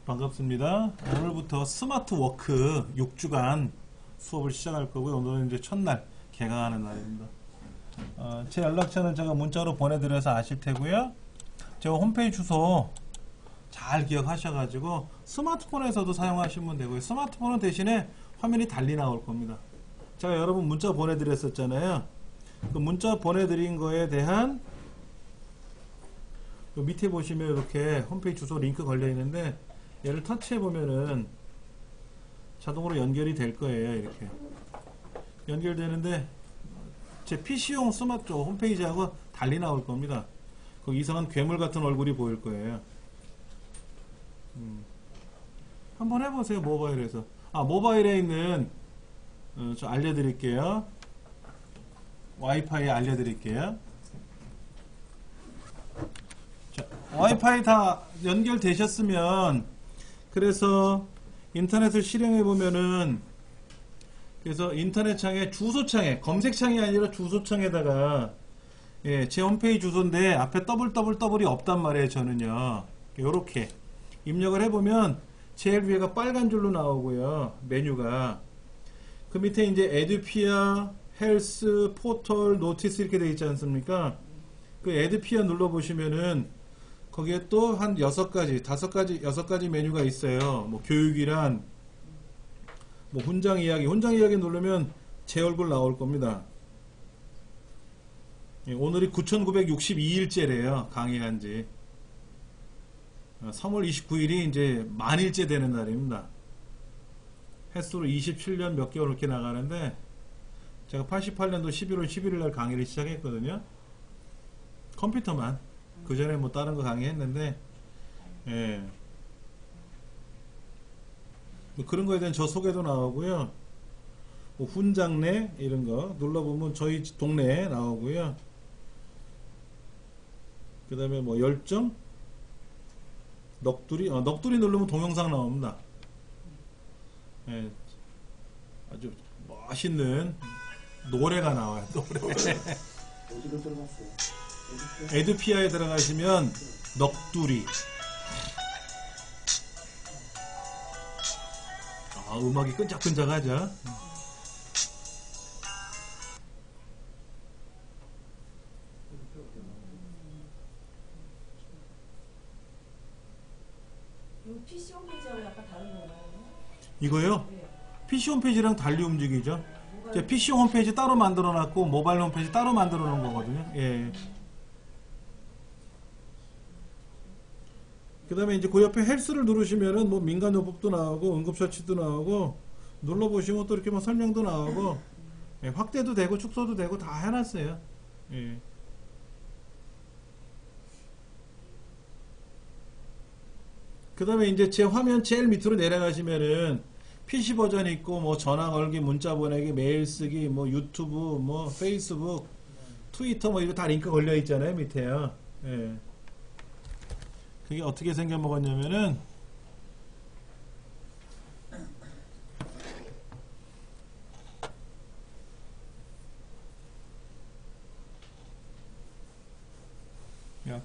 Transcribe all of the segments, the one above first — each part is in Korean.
반갑습니다. 오늘부터 스마트 워크 6주간 수업을 시작할 거고요. 오늘은 이제 첫날 개강하는 날입니다. 제 연락처는 제가 문자로 보내드려서 아실 테고요. 제가 홈페이지 주소 잘 기억하셔가지고 스마트폰에서도 사용하시면 되고요. 스마트폰은 대신에 화면이 달리 나올 겁니다. 제가 여러분 문자 보내드렸었잖아요. 그 문자 보내드린 거에 대한 밑에 보시면 이렇게 홈페이지 주소 링크 걸려 있는데 얘를 터치해 보면은 자동으로 연결이 될 거예요. 이렇게 연결되는데 제 PC용 스마트 홈페이지하고 달리 나올 겁니다. 거기 이상한 괴물 같은 얼굴이 보일 거예요. 한번 해보세요. 모바일에서. 모바일에 있는 저 알려드릴게요. 와이파이 알려드릴게요. 자, 와이파이 다 연결되셨으면 그래서 인터넷을 실행해 보면은 그래서 인터넷 창에 주소창에 검색창이 아니라 주소창에다가 제 홈페이지 주소인데 앞에 더블이 없단 말이에요. 저는요. 요렇게 입력을 해보면 제일 위에가 빨간 줄로 나오고요. 메뉴가 그 밑에 이제 에듀피아, 헬스, 포털, 노티스 이렇게 되어 있지 않습니까? 그 에듀피아 눌러보시면은 거기에 또 한 6가지, 6가지 메뉴가 있어요. 뭐 교육이란 뭐 훈장 이야기 누르면 제 얼굴 나올 겁니다. 오늘이 9962일째래요. 강의한 지 3월 29일이 이제 만일째 되는 날입니다. 횟수로 27년 몇 개월 이렇게 나가는데 제가 88년도 11월 11일 날 강의를 시작했거든요. 컴퓨터만. 그 전에 뭐 다른 거 강의했는데 뭐 그런 거에 대한 저 소개도 나오고요. 뭐 훈장내 이런 거 눌러보면 저희 동네에 나오고요. 그 다음에 뭐 열정 넋두리 넋두리 누르면 동영상 나옵니다. 아주 멋있는 노래가 나와요. 노래. 어디로 들어갔어요? 에듀피아에 들어가시면 넋두리. 음악이 끈적끈적하죠. PC 홈페이지랑 약간 다른 건가요? 이거요? 네. PC 홈페이지랑 달리 움직이죠. 제 PC 홈페이지 따로 만들어 놨고 모바일 홈페이지 따로 만들어 놓은 거거든요. 그 다음에 이제 그 옆에 헬스를 누르시면은 뭐 민간요법도 나오고 응급처치도 나오고 눌러보시면 또 이렇게 뭐 설명도 나오고 확대도 되고 축소도 되고 다 해놨어요. 그 다음에 이제 제 화면 제일 밑으로 내려가시면은 PC 버전 있고 뭐 전화 걸기, 문자 보내기, 메일 쓰기, 뭐 유튜브, 뭐 페이스북, 트위터 뭐 이거 다 링크 걸려 있잖아요. 밑에요. 그게 어떻게 생겨 먹었냐면은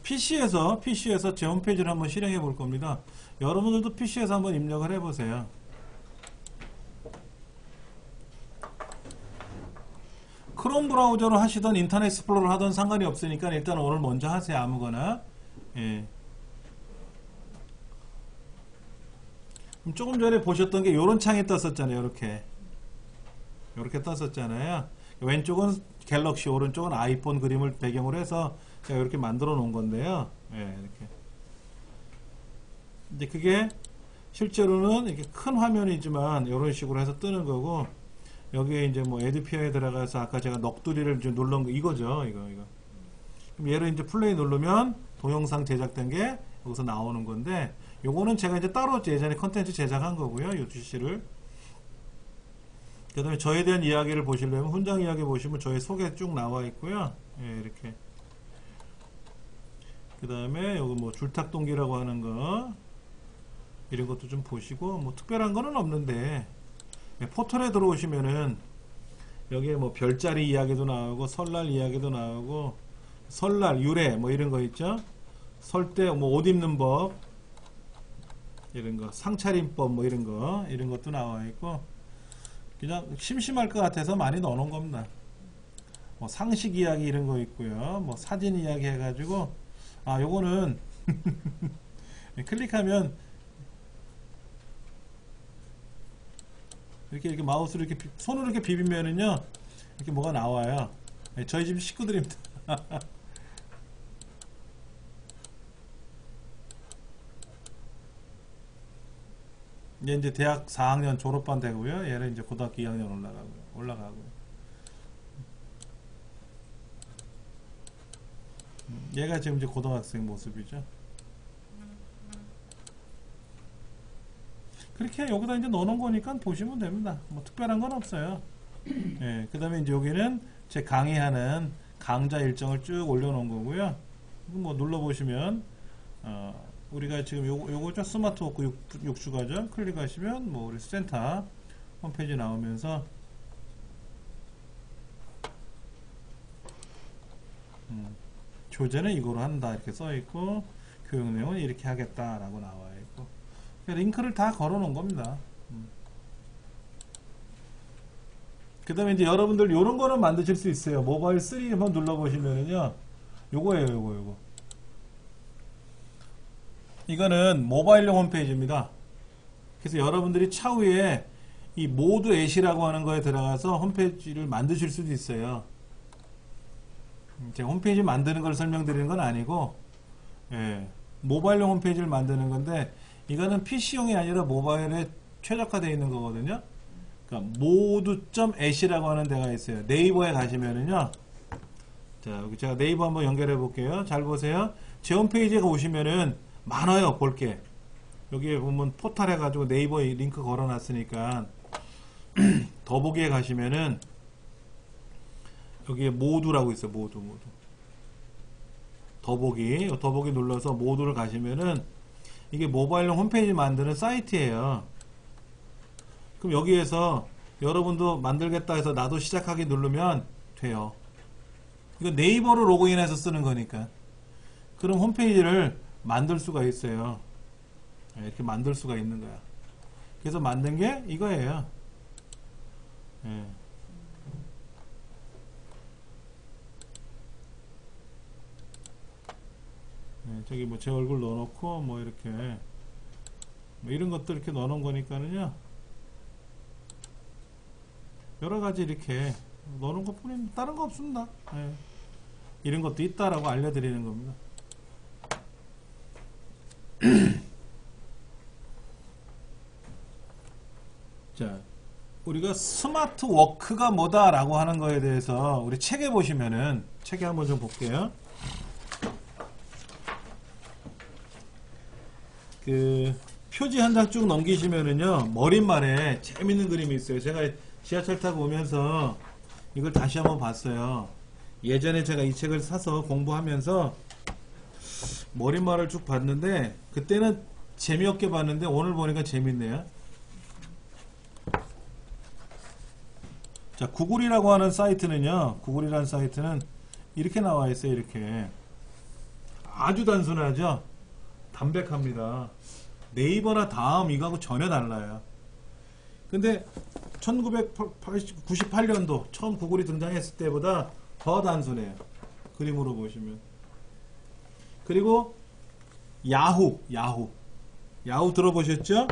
PC에서 제 홈페이지를 한번 실행해 볼 겁니다. 여러분들도 PC에서 한번 입력을 해 보세요. 크롬 브라우저로 하시던 인터넷 익스플로러를 하던 상관이 없으니까 일단 오늘 먼저 하세요. 아무거나. 조금 전에 보셨던 게 요런 창이 떴었잖아요. 이렇게 떴었잖아요. 왼쪽은 갤럭시, 오른쪽은 아이폰 그림을 배경으로 해서 제가 이렇게 만들어 놓은 건데요. 이렇게. 이제 그게 실제로는 이렇게 큰 화면이지만 이런 식으로 해서 뜨는 거고, 여기에 이제 뭐 에듀피아에 들어가서 아까 제가 넋두리를 이제 누른 거 이거죠. 이거. 그럼 얘를 이제 플레이 누르면 동영상 제작된 게 여기서 나오는 건데, 요거는 제가 이제 따로 예전에 컨텐츠 제작한 거고요. 요 GC를. 그 다음에 저에 대한 이야기를 보시려면 훈장 이야기 보시면 저의 소개 쭉 나와 있고요. 이렇게. 그 다음에 요거 뭐 줄탁동기라고 하는 거 이런 것도 좀 보시고, 뭐 특별한 거는 없는데 포털에 들어오시면은 여기에 뭐 별자리 이야기도 나오고 설날 이야기도 나오고 설날 유래 뭐 이런 거 있죠. 설 때 뭐 옷 입는 법, 이런 거 상차림법 뭐 이런 것도 나와 있고 그냥 심심할 것 같아서 많이 넣어놓은 겁니다. 뭐 상식 이야기 이런 거 있고요. 뭐 사진 이야기 해가지고 요거는 클릭하면 이렇게 마우스로 이렇게 손으로 이렇게 비비면은요 이렇게 뭐가 나와요. 저희 집 식구들입니다. 얘 이제 대학 4학년 졸업반 되고요. 얘는 이제 고등학교 2학년 올라가고. 얘가 지금 이제 고등학생 모습이죠. 그렇게 여기다 이제 넣어놓은 거니까 보시면 됩니다. 뭐 특별한 건 없어요. 예, 그 다음에 이제 여기는 제 강의하는 강좌 일정을 쭉 올려놓은 거고요. 뭐 눌러보시면, 우리가 지금 요거죠. 스마트워크 6주가죠. 클릭하시면, 뭐, 우리 센터 홈페이지 나오면서, 교재는 이거로 한다. 이렇게 써있고, 교육 내용은 이렇게 하겠다라고 나와 있고, 링크를 다 걸어 놓은 겁니다. 그 다음에 이제 여러분들 요런 거는 만드실 수 있어요. 모바일 3 한번 눌러보시면은요, 요거예요, 요거. 이거는 모바일용 홈페이지입니다. 그래서 여러분들이 차후에 이 모두 앳이라고 하는 거에 들어가서 홈페이지를 만드실 수도 있어요. 제가 홈페이지 만드는 걸 설명드리는 건 아니고, 예, 모바일용 홈페이지를 만드는 건데, 이거는 PC용이 아니라 모바일에 최적화되어 있는 거거든요. 그러니까 모두.at이라고 하는 데가 있어요. 네이버에 가시면은요. 자, 여기 제가 네이버 한번 연결해 볼게요. 잘 보세요. 제 홈페이지에 오시면은 많아요, 볼게. 여기에 보면 포탈 해가지고 네이버에 링크 걸어 놨으니까 더보기에 가시면은 여기에 모두라고 있어요. 모두. 더보기 눌러서 모두를 가시면은 이게 모바일용 홈페이지 만드는 사이트예요. 그럼 여기에서 여러분도 만들겠다 해서 나도 시작하기 누르면 돼요. 이거 네이버로 로그인해서 쓰는 거니까. 그럼 홈페이지를 만들 수가 있어요. 이렇게 만들 수가 있는 거야. 그래서 만든 게 이거예요. 예. 저기 뭐 제 얼굴 넣어놓고 뭐 이렇게 뭐 이런 것들 이렇게 넣어놓은 거니까는요. 여러 가지 이렇게 넣어놓은 것 뿐입니다. 다른 거 없습니다. 예. 이런 것도 있다라고 알려드리는 겁니다. 자, 우리가 스마트 워크가 뭐다라고 하는 거에 대해서 우리 책에 보시면은 책에 한번 좀 볼게요. 그 표지 한 장 쭉 넘기시면은요 머릿말에 재밌는 그림이 있어요. 제가 지하철 타고 오면서 이걸 다시 한번 봤어요. 예전에 제가 이 책을 사서 공부하면서 머릿말을 쭉 봤는데 그때는 재미없게 봤는데 오늘 보니까 재밌네요. 자, 구글이라고 하는 사이트는요, 구글이라는 사이트는 이렇게 나와 있어요. 이렇게 아주 단순하죠. 담백합니다. 네이버나 다음 이거하고 전혀 달라요. 근데 1998년도 처음 구글이 등장했을 때보다 더 단순해요. 그림으로 보시면. 그리고 야후 들어보셨죠?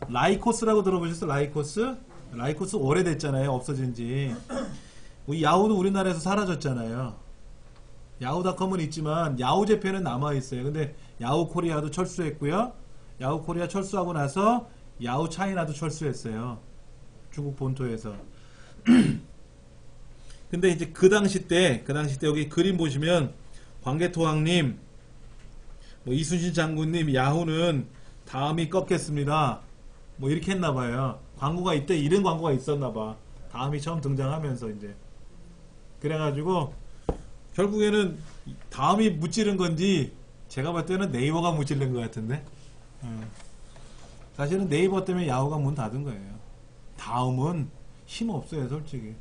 라이코스라고 들어보셨어요? 라이코스 오래됐잖아요. 없어진 지. 야후는 우리나라에서 사라졌잖아요. 야후닷컴은 있지만 야후 재팬은 남아있어요. 근데 야후 코리아도 철수했고요. 야후 코리아 철수하고 나서 야후 차이나도 철수했어요. 중국 본토에서. 근데 이제 그 당시 때 여기 그림 보시면 광개토왕님, 뭐 이순신 장군님, 야후는 다음이 꺾겠습니다. 뭐 이렇게 했나봐요. 광고가 이때 이런 광고가 있었나봐. 다음이 처음 등장하면서 이제. 그래가지고 결국에는 다음이 무찌른 건지 제가 봤을 때는 네이버가 무찌른 것 같은데. 사실은 네이버 때문에 야후가 문 닫은 거예요. 다음은 힘 없어요, 솔직히.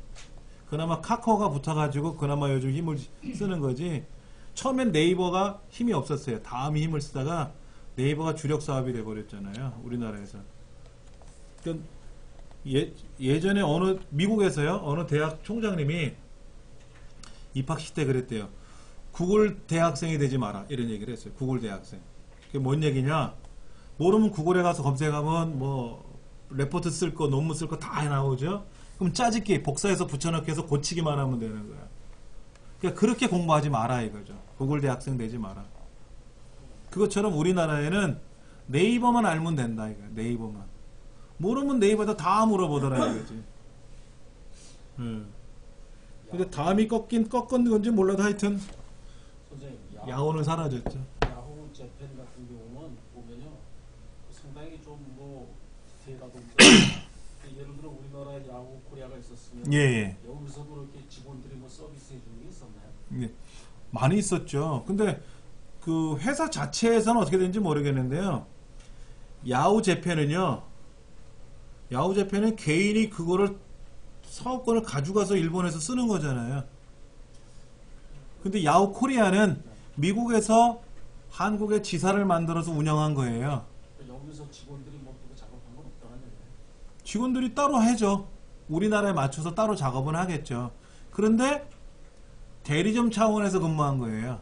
그나마 카카오가 붙어가지고 그나마 요즘 힘을 쓰는 거지. 처음엔 네이버가 힘이 없었어요. 다음이 힘을 쓰다가 네이버가 주력 사업이 돼버렸잖아요. 우리나라에서. 그러니까 예전에 미국에서요, 어느 대학 총장님이 입학식 때 그랬대요. 구글 대학생이 되지 마라. 이런 얘기를 했어요. 구글 대학생. 그게 뭔 얘기냐? 모르면 구글에 가서 검색하면 뭐 레포트 쓸 거, 논문 쓸 거 다 나오죠. 그럼 짜집기, 복사해서 붙여넣기 해서 고치기만 하면 되는 거야. 그러니까 그렇게 공부하지 마라 이거죠. 구글 대학생 되지 마라. 그것처럼 우리나라에는 네이버만 알면 된다 이거야. 네이버만. 모르면 네이버에다 다 물어보더라 이거지. 근데 다음이 꺾은 건지 몰라도 하여튼 선생님, 야호는 사라졌죠. 야후 재팬 같은 경우는 보면요, 상당히 좀 뭐 대가동적. 예를 들어 우리나라에 야후 코리아가 있었으면 예. 여기서도 이렇게 직원들이 뭐 서비스 해주는 게 있었나요? 예. 많이 있었죠. 근데 그 회사 자체에서는 어떻게 되는지 모르겠는데요. 야후 재팬은 개인이 그거를 사업권을 가져가서 일본에서 쓰는 거잖아요. 근데 야후 코리아는 미국에서 한국의 지사를 만들어서 운영한 거예요. 여기서 직원들이 뭐 또 작업한 건 없다는 얘기예요. 직원들이 따로 하죠. 우리나라에 맞춰서 따로 작업은 하겠죠. 그런데 대리점 차원에서 근무한 거예요.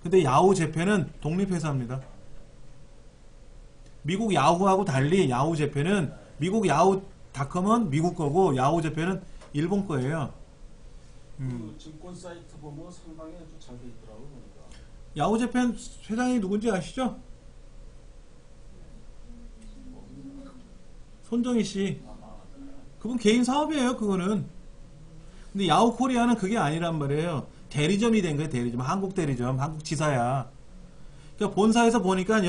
근데 야후 재팬은 독립회사입니다. 미국 야후하고 달리 야후 재팬은 미국 야후닷컴은 미국 거고 야후 재팬은 일본 거예요. 그 증권 사이트 보면 상당히 아주 잘 돼 있더라고요, 보니까. 야후 재팬 회장이 누군지 아시죠? 손정희 씨. 그분 개인 사업이에요, 그거는. 근데 야후 코리아는 그게 아니란 말이에요. 대리점이 된 거예요, 대리점. 한국 대리점, 한국 지사야. 그러니까 본사에서 보니까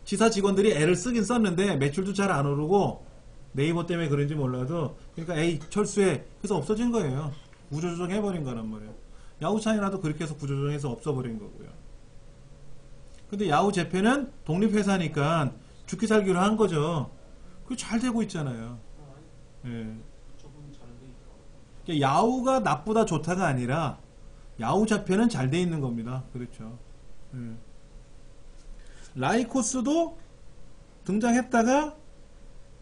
지사 직원들이 애를 쓰긴 썼는데 매출도 잘 안 오르고 네이버 때문에 그런지 몰라도 그러니까 에이 철수해 해서 없어진 거예요. 구조조정 해버린 거란 말이에요. 야후찬이라도 그렇게 해서 구조조정해서 없어버린 거고요. 근데 야후 재팬은 독립회사니까 죽기 살기로 한 거죠. 그게 잘 되고 있잖아요. 예. 조금 잘 돼 있더라고요. 그러니까 야후가 나쁘다 좋다가 아니라 야후 재팬은 잘 돼 있는 겁니다. 그렇죠. 예. 라이코스도 등장했다가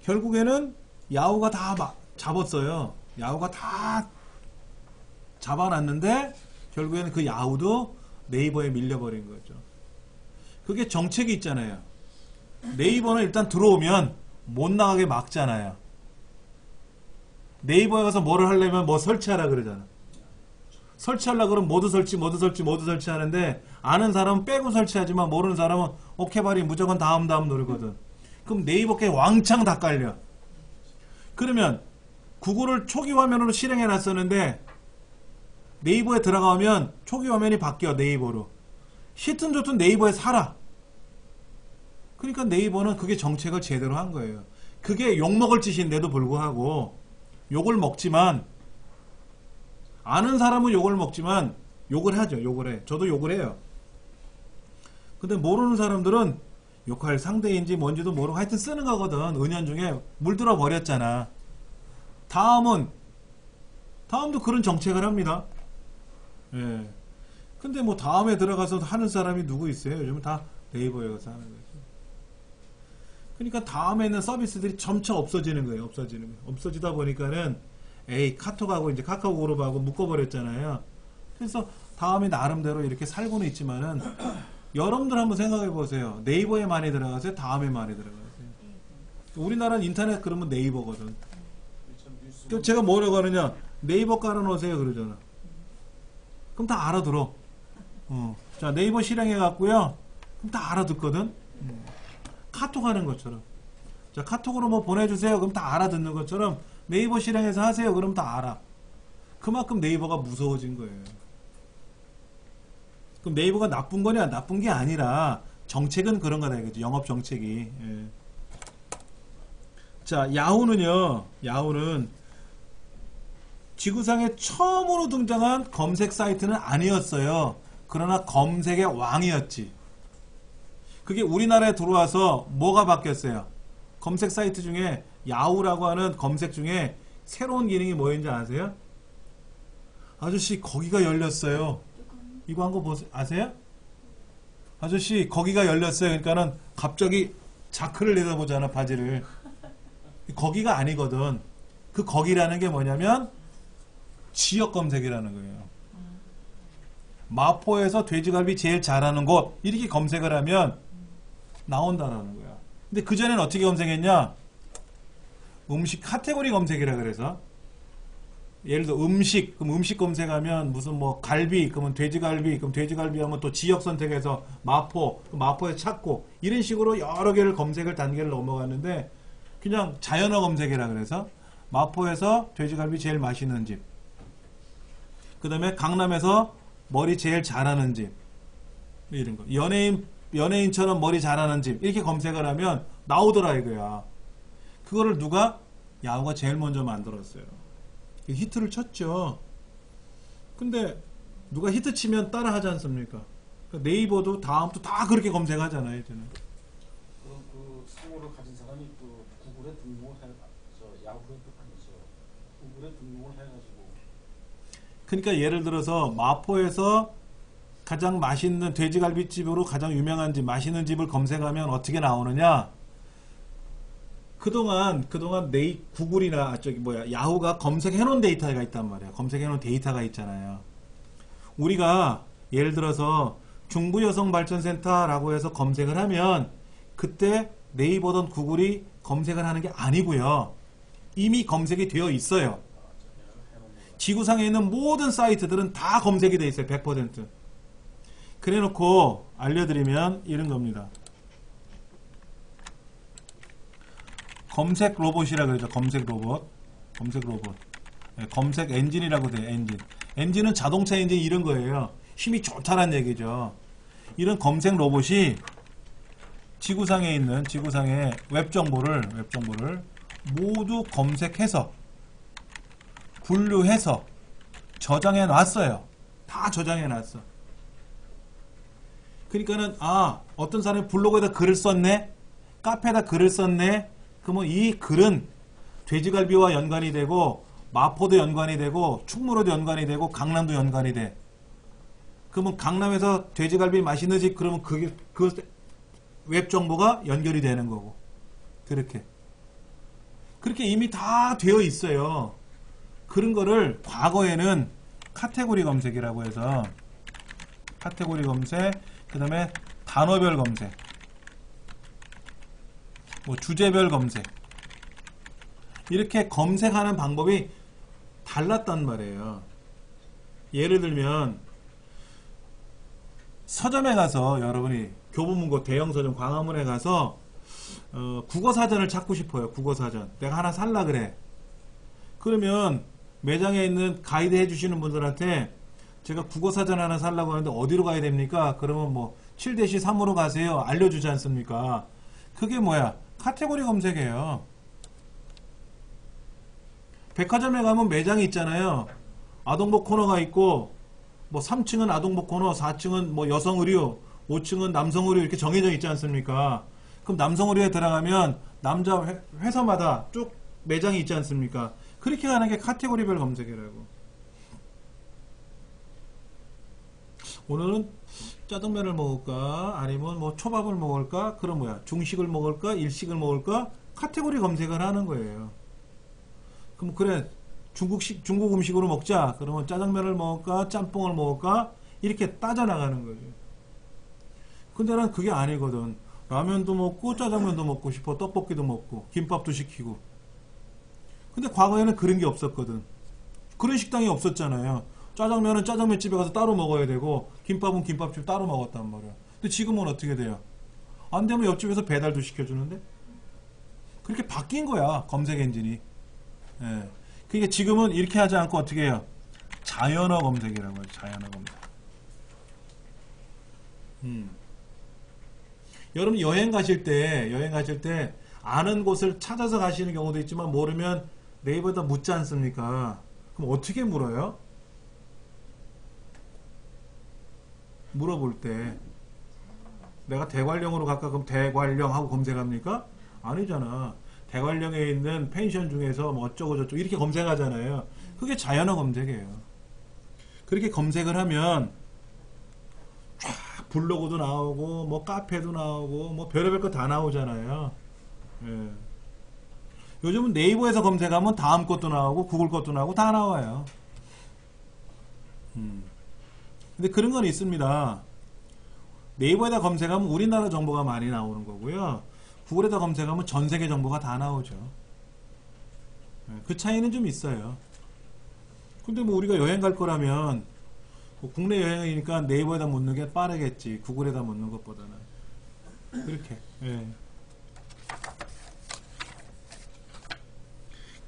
결국에는 야후가 다 잡았어요. 야후가 다 잡아놨는데 결국에는 그 야후도 네이버에 밀려버린 거죠. 그게 정책이 있잖아요. 네이버는 일단 들어오면 못 나가게 막잖아요. 네이버에 가서 뭐를 하려면 뭐 설치하라 그러잖아. 설치하려고 그러면 모두 설치하는데 아는 사람은 빼고 설치하지만 모르는 사람은 오케바리 무조건 다음 누르거든. 그럼 네이버께 왕창 다 깔려. 그러면 구글을 초기 화면으로 실행해 놨었는데 네이버에 들어가면 초기 화면이 바뀌어 네이버로. 히튼 좋든 네이버에 살아. 그러니까 네이버는 그게 정책을 제대로 한 거예요. 그게 욕먹을 짓인데도 불구하고 욕을 먹지만 아는 사람은 욕을 먹지만 욕을 하죠. 욕을 해. 저도 욕을 해요. 근데 모르는 사람들은 욕할 상대인지 뭔지도 모르고 하여튼 쓰는 거거든. 은연중에 물들어 버렸잖아. 다음도 그런 정책을 합니다. 예. 근데 뭐 다음에 들어가서 하는 사람이 누구 있어요? 요즘은 다 네이버에 가서 하는 거죠. 그러니까 다음에 있는 서비스들이 점차 없어지는 거예요. 없어지다 보니까는 카톡하고 이제 카카오그룹하고 묶어버렸잖아요. 그래서 다음에 나름대로 이렇게 살고는 있지만은 여러분들 한번 생각해 보세요. 네이버에 많이 들어가세요? 다음에 많이 들어가세요? 우리나라는 인터넷 그러면 네이버거든. 그럼 제가 뭐라고 하느냐? 네이버 깔아놓으세요 그러잖아. 그럼 다 알아들어. 자, 네이버 실행해 갖고요. 그럼 다 알아듣거든. 카톡 하는 것처럼. 자, 카톡으로 뭐 보내주세요. 그럼 다 알아듣는 것처럼 네이버 실행해서 하세요. 그럼 다 알아. 그만큼 네이버가 무서워진 거예요. 그럼 네이버가 나쁜 거냐? 나쁜 게 아니라 정책은 그런 거다 이거죠. 영업 정책이. 예. 자, 야후는 지구상에 처음으로 등장한 검색 사이트는 아니었어요. 그러나 검색의 왕이었지. 그게 우리나라에 들어와서 뭐가 바뀌었어요? 검색 사이트 중에 야후라고 하는 검색 중에 새로운 기능이 뭐였는지 아세요? 아저씨 거기가 열렸어요. 이거 한 거 보세요. 아세요? 아저씨 거기가 열렸어요. 그러니까는 갑자기 자크를 내다보잖아, 바지를. 거기가 아니거든. 그 거기라는 게 뭐냐면 지역 검색이라는 거예요. 마포에서 돼지갈비 제일 잘하는 곳 이렇게 검색을 하면 나온다는 거야. 근데 그전에는 어떻게 검색했냐? 음식 카테고리 검색이라 그래서 예를 들어 음식, 그럼 음식 검색하면 무슨 뭐 갈비, 그러면 돼지갈비, 그럼 돼지갈비 하면 또 지역 선택해서 마포, 마포에서 찾고 이런 식으로 여러 개를 검색을 단계를 넘어갔는데 그냥 자연어 검색이라 그래서 마포에서 돼지갈비 제일 맛있는 집, 그 다음에 강남에서 머리 제일 잘하는 집, 이런 거. 연예인처럼 머리 잘하는 집 이렇게 검색을 하면 나오더라 이거야. 그거를 누가? 야후가 제일 먼저 만들었어요. 히트를 쳤죠. 근데 누가 히트 치면 따라 하지 않습니까? 그러니까 네이버도 다음부터 다 그렇게 검색하잖아요, 이제는. 그럼 그 상호를 가진 사람이 또 구글에 등록을 해, 야후에 아니죠. 구글에 등록을 해가지고. 그러니까 예를 들어서 마포에서 가장 맛있는 돼지갈비집으로 가장 유명한 집, 맛있는 집을 검색하면 어떻게 나오느냐? 그동안 구글이나 야후가 검색해놓은 데이터가 있단 말이야. 검색해놓은 데이터가 있잖아요. 우리가 예를 들어서 중부여성발전센터라고 해서 검색을 하면 그때 네이버든 구글이 검색을 하는 게 아니고요. 이미 검색이 되어 있어요. 지구상에 있는 모든 사이트들은 다 검색이 되어 있어요. 100%. 그래놓고 알려드리면 이런 겁니다. 검색 로봇이라 그러죠. 검색 로봇. 네, 검색 엔진이라고 돼요. 엔진은 자동차 엔진 이런 거예요. 힘이 좋다는 얘기죠. 이런 검색 로봇이 지구상에 있는 지구상의 웹 정보를 모두 검색해서 분류해서 저장해 놨어요. 다 저장해 놨어. 그러니까는 어떤 사람이 블로그에다 글을 썼네, 카페에다 글을 썼네. 그러면 이 글은 돼지갈비와 연관이 되고 마포도 연관이 되고 충무로도 연관이 되고 강남도 연관이 돼. 그러면 강남에서 돼지갈비 맛있는 집 그러면 그 웹 정보가 연결이 되는 거고. 그렇게 이미 다 되어 있어요. 그런 거를 과거에는 카테고리 검색이라고 해서 카테고리 검색, 그 다음에 단어별 검색, 뭐 주제별 검색, 이렇게 검색하는 방법이 달랐단 말이에요. 예를 들면 서점에 가서 여러분이 교보문고 대형 서점 광화문에 가서 국어사전을 찾고 싶어요. 국어사전 내가 하나 살라 그래. 그러면 매장에 있는 가이드 해주시는 분들한테 제가 국어사전 하나 살라고 하는데 어디로 가야 됩니까? 그러면 뭐 7-3으로 가세요. 알려주지 않습니까? 그게 뭐야? 카테고리 검색이에요. 백화점에 가면 매장이 있잖아요. 아동복 코너가 있고 뭐 3층은 아동복 코너, 4층은 뭐 여성 의류, 5층은 남성 의류 이렇게 정해져 있지 않습니까? 그럼 남성 의류에 들어가면 남자 회사마다 쭉 매장이 있지 않습니까? 그렇게 가는 게 카테고리별 검색이라고. 오늘은 짜장면을 먹을까? 아니면 뭐 초밥을 먹을까? 그럼 뭐야? 중식을 먹을까? 일식을 먹을까? 카테고리 검색을 하는 거예요. 그럼 그래, 중국 음식으로 먹자. 그러면 짜장면을 먹을까? 짬뽕을 먹을까? 이렇게 따져나가는 거죠. 근데 난 그게 아니거든. 라면도 먹고 짜장면도 먹고 싶어. 떡볶이도 먹고 김밥도 시키고. 근데 과거에는 그런 게 없었거든. 그런 식당이 없었잖아요. 짜장면은 짜장면집에 가서 따로 먹어야 되고 김밥은 김밥집 따로 먹었단 말이야. 근데 지금은 어떻게 돼요? 안 되면 옆집에서 배달도 시켜주는데? 그렇게 바뀐 거야, 검색 엔진이. 예. 그러니까 지금은 이렇게 하지 않고 어떻게 해요? 자연어 검색이라고 해요. 자연어 검색. 여러분 여행 가실 때 아는 곳을 찾아서 가시는 경우도 있지만 모르면 네이버에다 묻지 않습니까? 그럼 어떻게 물어요? 물어볼 때 내가 대관령으로 갈까? 그럼 대관령 하고 검색합니까? 아니잖아. 대관령에 있는 펜션 중에서 뭐 어쩌고 저쩌고 이렇게 검색하잖아요. 그게 자연어 검색이에요. 그렇게 검색을 하면 쫙 블로그도 나오고 뭐 카페도 나오고 뭐 별의별 거 다 나오잖아요. 예. 요즘은 네이버에서 검색하면 다음 것도 나오고 구글 것도 나오고 다 나와요. 근데 그런 건 있습니다. 네이버에다 검색하면 우리나라 정보가 많이 나오는 거고요. 구글에다 검색하면 전 세계 정보가 다 나오죠. 예, 그 차이는 좀 있어요. 근데 뭐 우리가 여행 갈 거라면 뭐 국내 여행이니까 네이버에다 묻는 게 빠르겠지. 구글에다 묻는 것보다는. 그렇게. 예.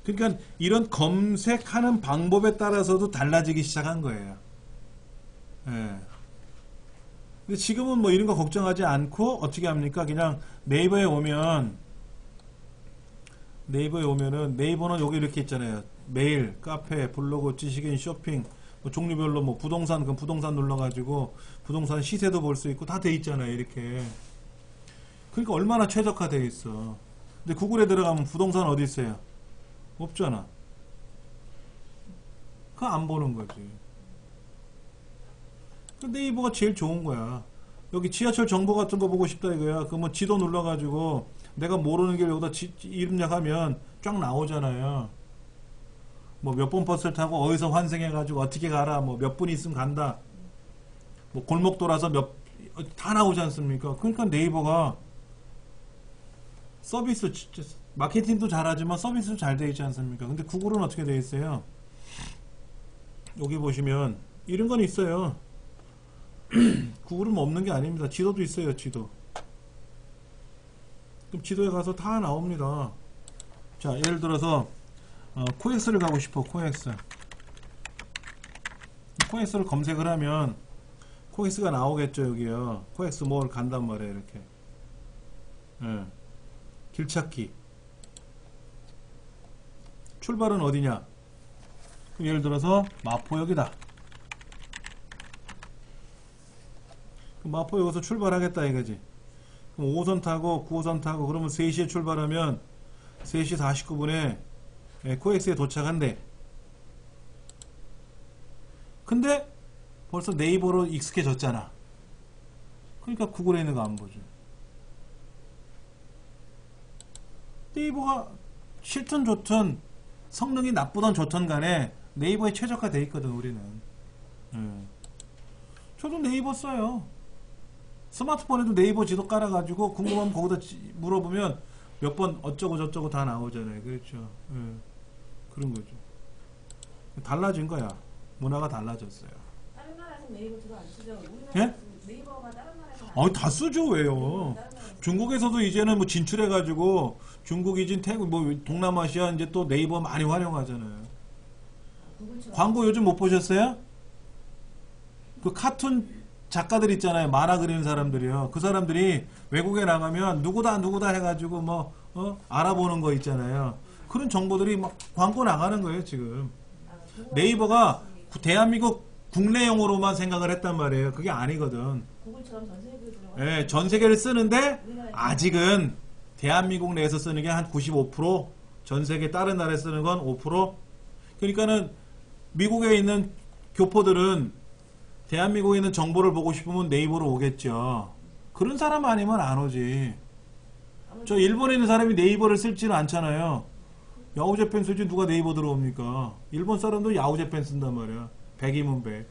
그러니까 이런 검색하는 방법에 따라서도 달라지기 시작한 거예요. 예. 근데 지금은 뭐 이런 거 걱정하지 않고 어떻게 합니까? 그냥 네이버에 오면은 네이버는 여기 이렇게 있잖아요. 메일, 카페, 블로그, 지식인, 쇼핑, 뭐 종류별로 뭐 부동산, 그럼 부동산 눌러가지고 부동산 시세도 볼 수 있고 다 돼 있잖아요. 이렇게. 그러니까 얼마나 최적화되어 있어. 근데 구글에 들어가면 부동산 어디 있어요? 없잖아. 그거 안 보는 거지. 네이버가 제일 좋은 거야. 여기 지하철 정보 같은 거 보고 싶다 이거야. 그러면 지도 눌러가지고 내가 모르는 길 여기다 입력하면 쫙 나오잖아요. 뭐 몇 번 버스를 타고 어디서 환승해가지고 어떻게 가라. 뭐 몇 분 있으면 간다. 뭐 골목 돌아서 다 나오지 않습니까? 그러니까 네이버가 서비스 마케팅도 잘하지만 서비스도 잘 되어 있지 않습니까? 근데 구글은 어떻게 되어 있어요? 여기 보시면 이런 건 있어요. 구글은 뭐 없는 게 아닙니다. 지도도 있어요. 지도. 그럼 지도에 가서 다 나옵니다. 자, 예를 들어서 코엑스를 가고 싶어. 코엑스를 검색을 하면 코엑스가 나오겠죠. 여기요. 코엑스 몰 간단 말이에요. 이렇게. 예. 길찾기. 출발은 어디냐? 그럼 예를 들어서 마포역이다. 그럼 마포역에서 출발하겠다 이거지. 그럼 5호선 타고 9호선 타고 그러면 3시에 출발하면 3시 49분에 코엑스에 도착한대. 근데 벌써 네이버로 익숙해졌잖아. 그러니까 구글에 있는 거 안 보죠. 네이버가 싫든 좋든 성능이 나쁘든 좋든 간에 네이버에 최적화되어 있거든 우리는. 저도 네이버 써요. 스마트폰에도 네이버 지도 깔아가지고 궁금하면 거기다 물어보면 몇 번 어쩌고 저쩌고 다 나오잖아요. 그렇죠. 그런 거죠. 달라진 거야. 문화가 달라졌어요. 다른 나라에서 네이버 지도 안 쓰죠? 우리나라에서 예? 네이버가 다른 나라에서 다 쓰죠. 왜요? 중국에서도 이제는 뭐 진출해가지고 중국이진 태국 뭐 동남아시아 이제 또 네이버 많이 활용하잖아요. 구글처럼 광고 요즘 못 보셨어요? 그 카툰 작가들 있잖아요. 만화 그리는 사람들이요. 그 사람들이 외국에 나가면 누구다 해가지고 뭐 알아보는 거 있잖아요. 그런 정보들이 막 광고 나가는 거예요 지금. 네이버가 대한민국 국내용으로만 생각을 했단 말이에요. 그게 아니거든. 구글처럼 전 세계로 들어가. 예, 전 세계를 쓰는데 아직은 대한민국 내에서 쓰는 게 한 95%, 전 세계 다른 나라에 쓰는 건 5%. 그러니까는 미국에 있는 교포들은 대한민국에 있는 정보를 보고 싶으면 네이버로 오겠죠. 그런 사람 아니면 안 오지. 저 일본에 있는 사람이 네이버를 쓸지는 않잖아요. 야후재팬 쓰지 누가 네이버 들어옵니까? 일본 사람도 야후재팬 쓴단 말이야. 100이면 100.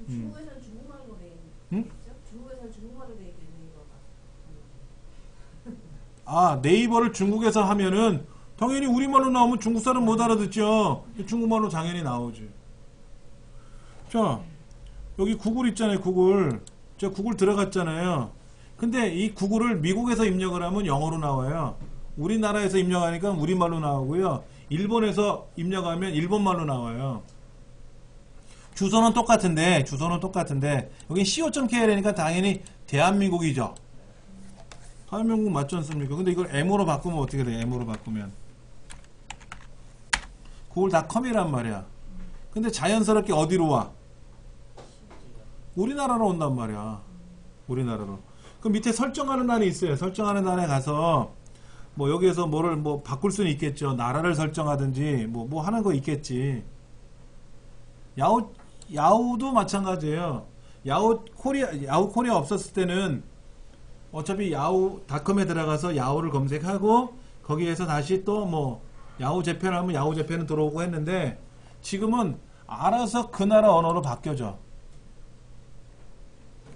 중국에서는 중국말로 돼 응? 있겠죠? 중국에서는 중국말로 돼 있겠네 네이버가. 네이버를 중국에서 하면은 당연히 우리말로 나오면 중국 사람 못 알아듣죠. 중국말로 당연히 나오지. 자, 여기 구글 있잖아요. 구글. 제가 구글 들어갔잖아요. 근데 이 구글을 미국에서 입력을 하면 영어로 나와요. 우리나라에서 입력하니까 우리말로 나오고요. 일본에서 입력하면 일본말로 나와요. 주소는 똑같은데 여기 co.kr이니까 당연히 대한민국이죠. 대한민국 맞지 않습니까? 근데 이걸 M으로 바꾸면 어떻게 돼요? M으로 바꾸면 구글닷컴이란 말이야. 근데 자연스럽게 어디로 와? 우리나라로 온단 말이야. 우리나라로. 그 밑에 설정하는欄이 있어요. 설정하는欄에 가서 뭐 여기에서 뭐를 뭐 바꿀 수는 있겠죠. 나라를 설정하든지 뭐 하는 거 있겠지. 야후도 마찬가지예요. 야후 코리아 없었을 때는 어차피 야후닷컴에 들어가서 야후를 검색하고 거기에서 다시 또 뭐 야후 재팬 하면 야후 재팬은 들어오고 했는데 지금은 알아서 그 나라 언어로 바뀌어져.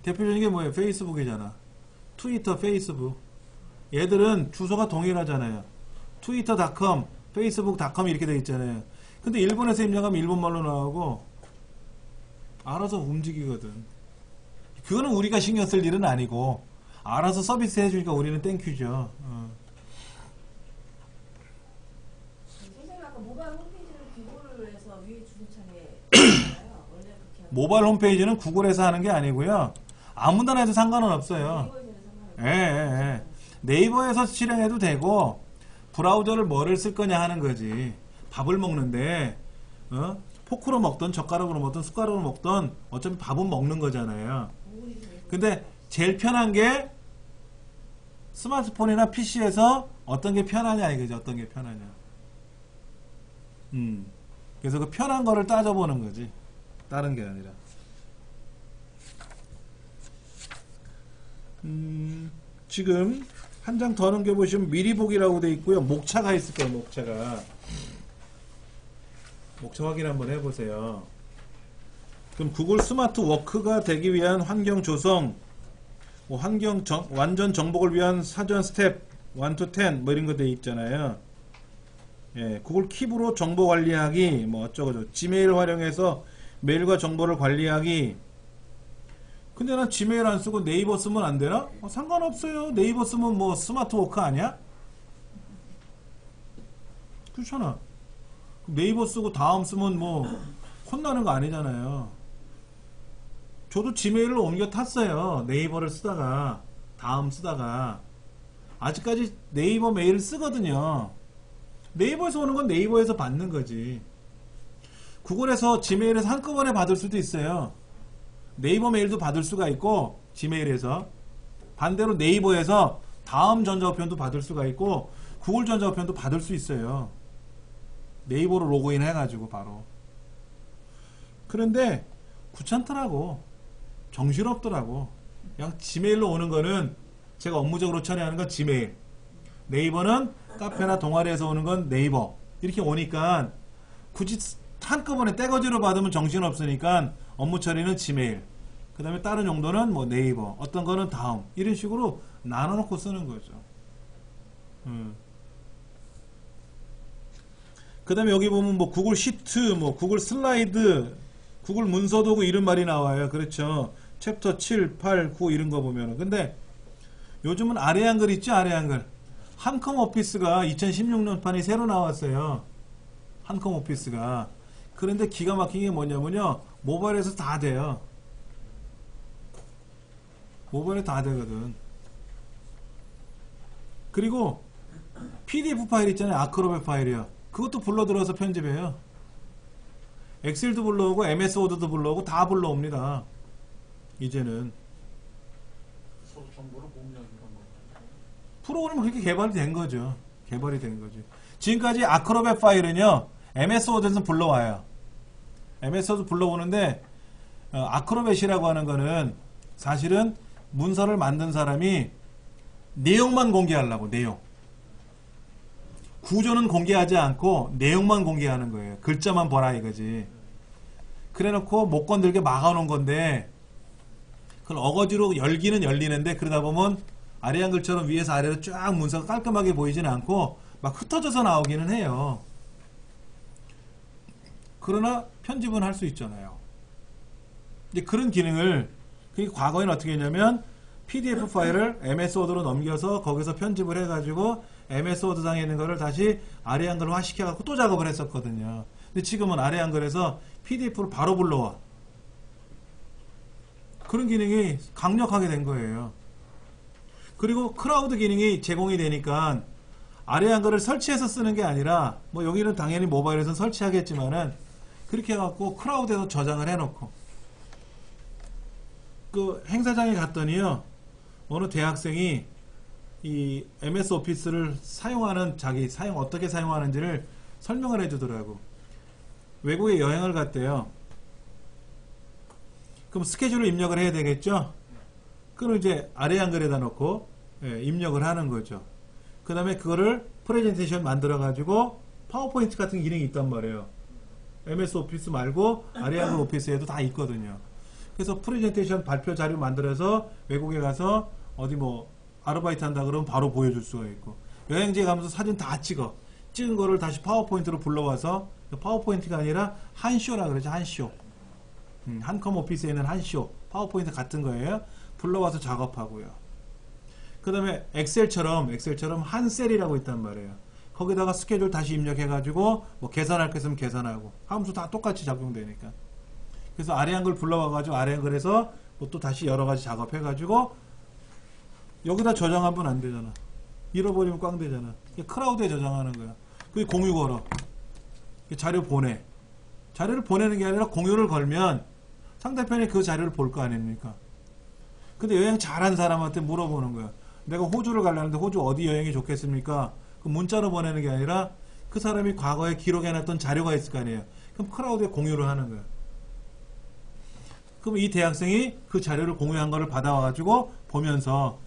대표적인 게 뭐예요? 페이스북이잖아. 트위터, 페이스북. 얘들은 주소가 동일하잖아요. 트위터.com, 페이스북.com 이렇게 돼 있잖아요. 근데 일본에서 입력하면 일본말로 나오고 알아서 움직이거든. 그거는 우리가 신경 쓸 일은 아니고 알아서 서비스 해주니까 우리는 땡큐죠. 선생님 아까 모바일 홈페이지를 구글을 해서 위에 주소창에 있잖아요. 원래 그렇게 하고 모바일 홈페이지는 구글에서 하는 게 아니고요. 아무데나 해도 상관은 없어요. 네이버에서 예, 상관없어요. 예, 예. 네이버에서 실행해도 되고 브라우저를 뭐를 쓸 거냐 하는 거지. 밥을 먹는데 포크로 먹든 젓가락으로 먹든 숟가락으로 먹든 어차피 밥은 먹는 거잖아요. 구글이 제일 근데 제일 편한 게 스마트폰이나 PC에서 어떤 게 편하냐 이거죠. 어떤 게 편하냐. 그래서 그 편한 거를 따져보는 거지. 다른 게 아니라. 지금 한 장 더 넘겨보시면 미리 보기라고 돼 있고요. 목차가 있을 거예요. 목차 확인 한번 해보세요. 그럼 구글 스마트 워크가 되기 위한 환경 조성, 뭐 완전 정복을 위한 사전 스텝 1 to 10 뭐 이런 거 돼 있잖아요. 예, 구글 킵으로 정보 관리하기 뭐 어쩌고저쩌고, 지메일 활용해서 메일과 정보를 관리하기. 근데 난 지메일 안 쓰고 네이버 쓰면 안 되나? 상관없어요. 네이버 쓰면 뭐 스마트 워크 아니야? 그렇잖아. 네이버 쓰고 다음 쓰면 뭐 혼나는 거 아니잖아요. 저도 지메일을 옮겨 탔어요. 네이버를 쓰다가 다음 쓰다가 아직까지 네이버 메일을 쓰거든요. 네이버에서 오는 건 네이버에서 받는 거지. 구글에서 지메일에서 한꺼번에 받을 수도 있어요. 네이버 메일도 받을 수가 있고 지메일에서 반대로 네이버에서 다음 전자우편도 받을 수가 있고 구글 전자우편도 받을 수 있어요. 네이버로 로그인 해가지고 바로. 그런데 귀찮더라고. 정신없더라고. 그냥 지메일로 오는 거는 제가 업무적으로 처리하는 건 지메일. 네이버는 카페나 동아리에서 오는 건 네이버. 이렇게 오니까 굳이 한꺼번에 떼거지로 받으면 정신없으니까 업무 처리는 지메일. 그 다음에 다른 용도는 뭐 네이버. 어떤 거는 다음. 이런 식으로 나눠놓고 쓰는 거죠. 그 다음에 여기 보면 뭐 구글 시트, 뭐 구글 슬라이드, 구글 문서 도구 이런 말이 나와요. 그렇죠. 챕터 7, 8, 9 이런 거 보면은. 근데 요즘은 아래 한글 있죠? 아래 한글. 한컴 오피스가 2016년판이 새로 나왔어요. 한컴 오피스가. 그런데 기가 막힌 게 뭐냐면요. 모바일에서 다 돼요. 모바일에 다 되거든. 그리고 PDF 파일 있잖아요. 아크로벳 파일이요. 그것도 불러들어서 편집해요. 엑셀도 불러오고 MS 워드도 불러오고 다 불러옵니다. 이제는 서로 정보를 공유하기가 뭐. 프로그램은 그렇게 개발이 된 거죠. 개발이 된 거죠. 지금까지 아크로벳 파일은요. MS 워드에서 불러와요. MS 워드 불러오는데 아크로벳이라고 하는 거는 사실은 문서를 만든 사람이 내용만 공개하려고. 내용. 구조는 공개하지 않고 내용만 공개하는 거예요. 글자만 보라 이거지. 그래놓고 못 건들게 막아놓은 건데 그걸 어거지로 열기는 열리는데 그러다 보면 아래 한글처럼 위에서 아래로 쫙 문서가 깔끔하게 보이지는 않고 막 흩어져서 나오기는 해요. 그러나 편집은 할 수 있잖아요. 이제 그런 기능을 그게 과거에는 어떻게 했냐면 PDF 파일을 MS 워드로 넘겨서 거기서 편집을 해가지고 MS 워드 상에 있는 거를 다시 아래 한글화 시켜갖고 또 작업을 했었거든요. 근데 지금은 아래 한글에서 PDF로 바로 불러와. 그런 기능이 강력하게 된 거예요. 그리고 클라우드 기능이 제공이 되니까 아래 한글을 설치해서 쓰는 게 아니라 뭐 여기는 당연히 모바일에서 설치하겠지만은 그렇게 해갖고 클라우드에서 저장을 해놓고 그 행사장에 갔더니요. 어느 대학생이 이 MS 오피스를 사용하는 어떻게 사용하는지를 설명을 해주더라고. 외국에 여행을 갔대요. 그럼 스케줄을 입력을 해야 되겠죠? 그럼 이제 아래 한글에다 놓고 입력을 하는 거죠. 그 다음에 그거를 프레젠테이션 만들어 가지고 파워포인트 같은 기능이 있단 말이에요. MS 오피스 말고 아래 한글 오피스에도 다 있거든요. 그래서 프레젠테이션 발표 자료 만들어서 외국에 가서 어디 뭐 아르바이트 한다 그러면 바로 보여줄 수가 있고, 여행지에 가면서 사진 다 찍은 거를 다시 파워포인트로 불러와서, 파워포인트가 아니라 한쇼라 그러죠. 한쇼. 한컴 오피스에는 한쇼 파워포인트 같은 거예요. 불러와서 작업하고요. 그 다음에 엑셀처럼 한 셀이라고 있단 말이에요. 거기다가 스케줄 다시 입력해가지고 뭐 계산할 거 있으면 계산하고, 함수 다 똑같이 작용되니까. 그래서 아래 한글 불러와가지고 아래 한글에서 뭐 또 다시 여러가지 작업해가지고 여기다 저장하면 안 되잖아. 잃어버리면 꽝 되잖아. 클라우드에 저장하는 거야. 그게 공유 걸어. 자료 보내. 자료를 보내는 게 아니라 공유를 걸면 상대편이 그 자료를 볼 거 아닙니까? 근데 여행 잘한 사람한테 물어보는 거야. 내가 호주를 가려는데 호주 어디 여행이 좋겠습니까? 그 문자로 보내는 게 아니라 그 사람이 과거에 기록해놨던 자료가 있을 거 아니에요. 그럼 클라우드에 공유를 하는 거야. 그럼 이 대학생이 그 자료를 공유한 거를 받아와가지고 보면서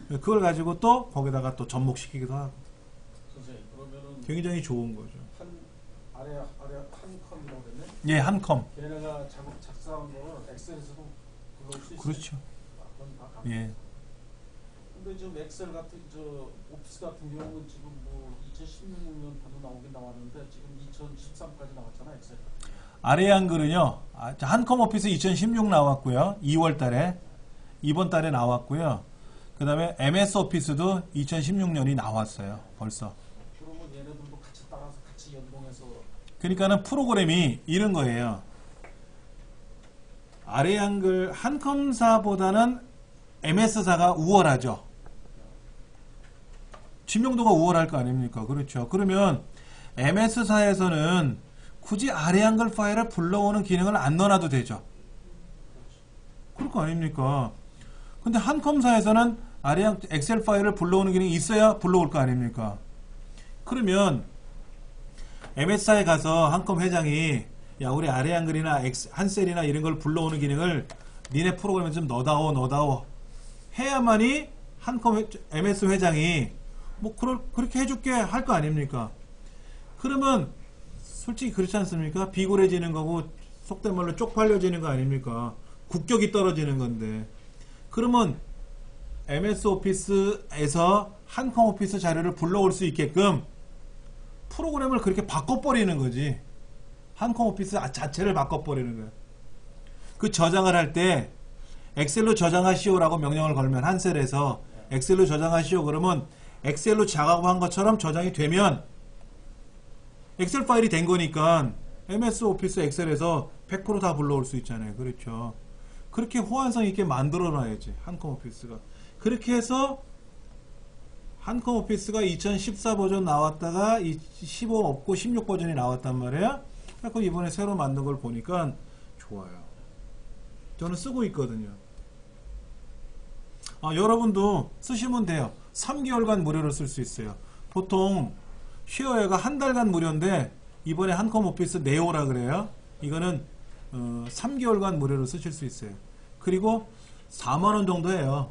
그걸 가지고 또 거기다가 또 접목시키기도 하고. 선생님, 그러면은 굉장히 좋은 거죠. 아래 한컴이라고 그랬네? 예, 한컴. 걔네가 작성한 거를 엑셀에서도 불러올 수 있어요. 그렇죠. 그건 다 가능. 예. 근데 지금 엑셀 같은 오피스 같은 경우는 지금 뭐 2016년부터 나오긴 나왔는데 지금 2013까지 나왔잖아, 엑셀. 아래 한글은요. 한컴 오피스 2016 나왔고요. 2월 달에. 이번 달에 나왔고요. 그 다음에 MS 오피스도 2016년이 나왔어요. 벌써. 그러면 얘네들도 같이 따라서 같이 연동해서. 그러니까는 프로그램이 이런 거예요. 아래 한글 한컴사보다는 MS사가 우월하죠. 지명도가 우월할 거 아닙니까? 그렇죠. 그러면 MS사에서는 굳이 아래 한글 파일을 불러오는 기능을 안 넣어놔도 되죠. 그럴 거 아닙니까? 근데 한컴사에서는 아래 엑셀 파일을 불러오는 기능이 있어야 불러올 거 아닙니까? 그러면 MS사에 가서 한컴 회장이 야, 우리 아래 한글이나 한셀이나 이런 걸 불러오는 기능을 니네 프로그램에 좀 넣어다오 해야만이 한컴 MS 회장이 뭐 그렇게 해줄게 할 거 아닙니까? 그러면 솔직히 그렇지 않습니까? 비굴해지는 거고 속된 말로 쪽팔려지는 거 아닙니까? 국격이 떨어지는 건데. 그러면 MS 오피스에서 한컴 오피스 자료를 불러올 수 있게끔 프로그램을 그렇게 바꿔버리는 거지. 한컴 오피스 자체를 바꿔버리는 거야. 그 저장을 할 때 엑셀로 저장하시오라고 명령을 걸면 한셀에서 엑셀로 저장하시오 그러면 엑셀로 작업한 것처럼 저장이 되면 엑셀 파일이 된 거니까 MS 오피스 엑셀에서 100% 다 불러올 수 있잖아요. 그렇죠. 그렇게 호환성 있게 만들어 놔야지 한컴 오피스가. 그렇게 해서 한컴 오피스가 2014 버전 나왔다가 15 없고 16 버전이 나왔단 말이에요. 그래서 이번에 새로 만든 걸 보니까 좋아요. 저는 쓰고 있거든요. 여러분도 쓰시면 돼요. 3개월간 무료로 쓸 수 있어요. 보통 쉐어웨어가 한 달간 무료인데 이번에 한컴 오피스 네오라 그래요. 이거는 3개월간 무료로 쓰실 수 있어요. 그리고 4만원 정도 해요.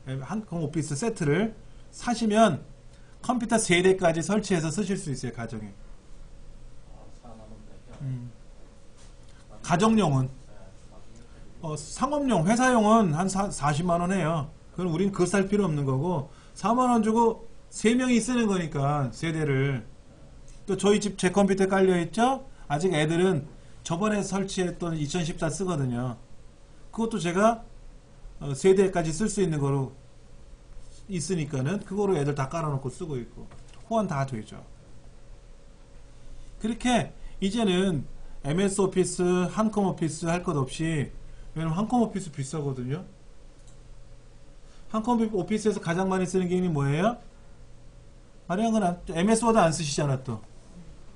한컴 오피스 세트를 사시면 컴퓨터 3대까지 설치해서 쓰실 수 있어요. 가정에. 4만 원. 가정용은 상업용, 회사용은 한 40만원 해요. 그럼 우린 그거 살 필요 없는 거고 4만원 주고 3명이 쓰는 거니까 세대를. 또 저희 집 제 컴퓨터에 깔려있죠? 아직 애들은 저번에 설치했던 2014 쓰거든요. 그것도 제가 세대까지 쓸 수 있는 거로 있으니까는 그거로 애들 다 깔아놓고 쓰고 있고 호환 다 되죠. 그렇게 이제는 MS 오피스, 한컴 오피스 할 것 없이, 왜냐면 한컴 오피스 비싸거든요. 한컴 오피스에서 가장 많이 쓰는 기능이 뭐예요? 아리안글 MS 워드 안 쓰시잖아 또.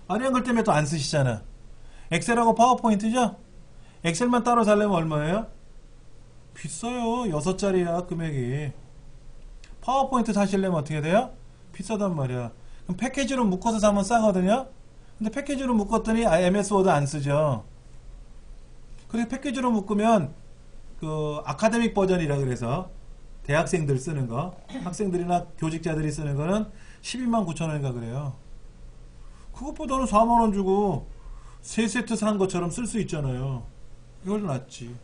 아리안글 때문에 또 안 쓰시잖아. 엑셀하고 파워포인트죠? 엑셀만 따로 살려면 얼마예요? 비싸요. 6짜리야 금액이. 파워포인트 사시려면 어떻게 돼요? 비싸단 말이야. 그럼 패키지로 묶어서 사면 싸거든요? 근데 패키지로 묶었더니 MS 워드 안 쓰죠. 그래서 패키지로 묶으면 그 아카데믹 버전이라 그래서 대학생들 쓰는 거, 학생들이나 교직자들이 쓰는 거는 12만 9천 원인가 그래요. 그것보다는 4만 원 주고 3세트 산 것처럼 쓸 수 있잖아요. 이걸 낫지.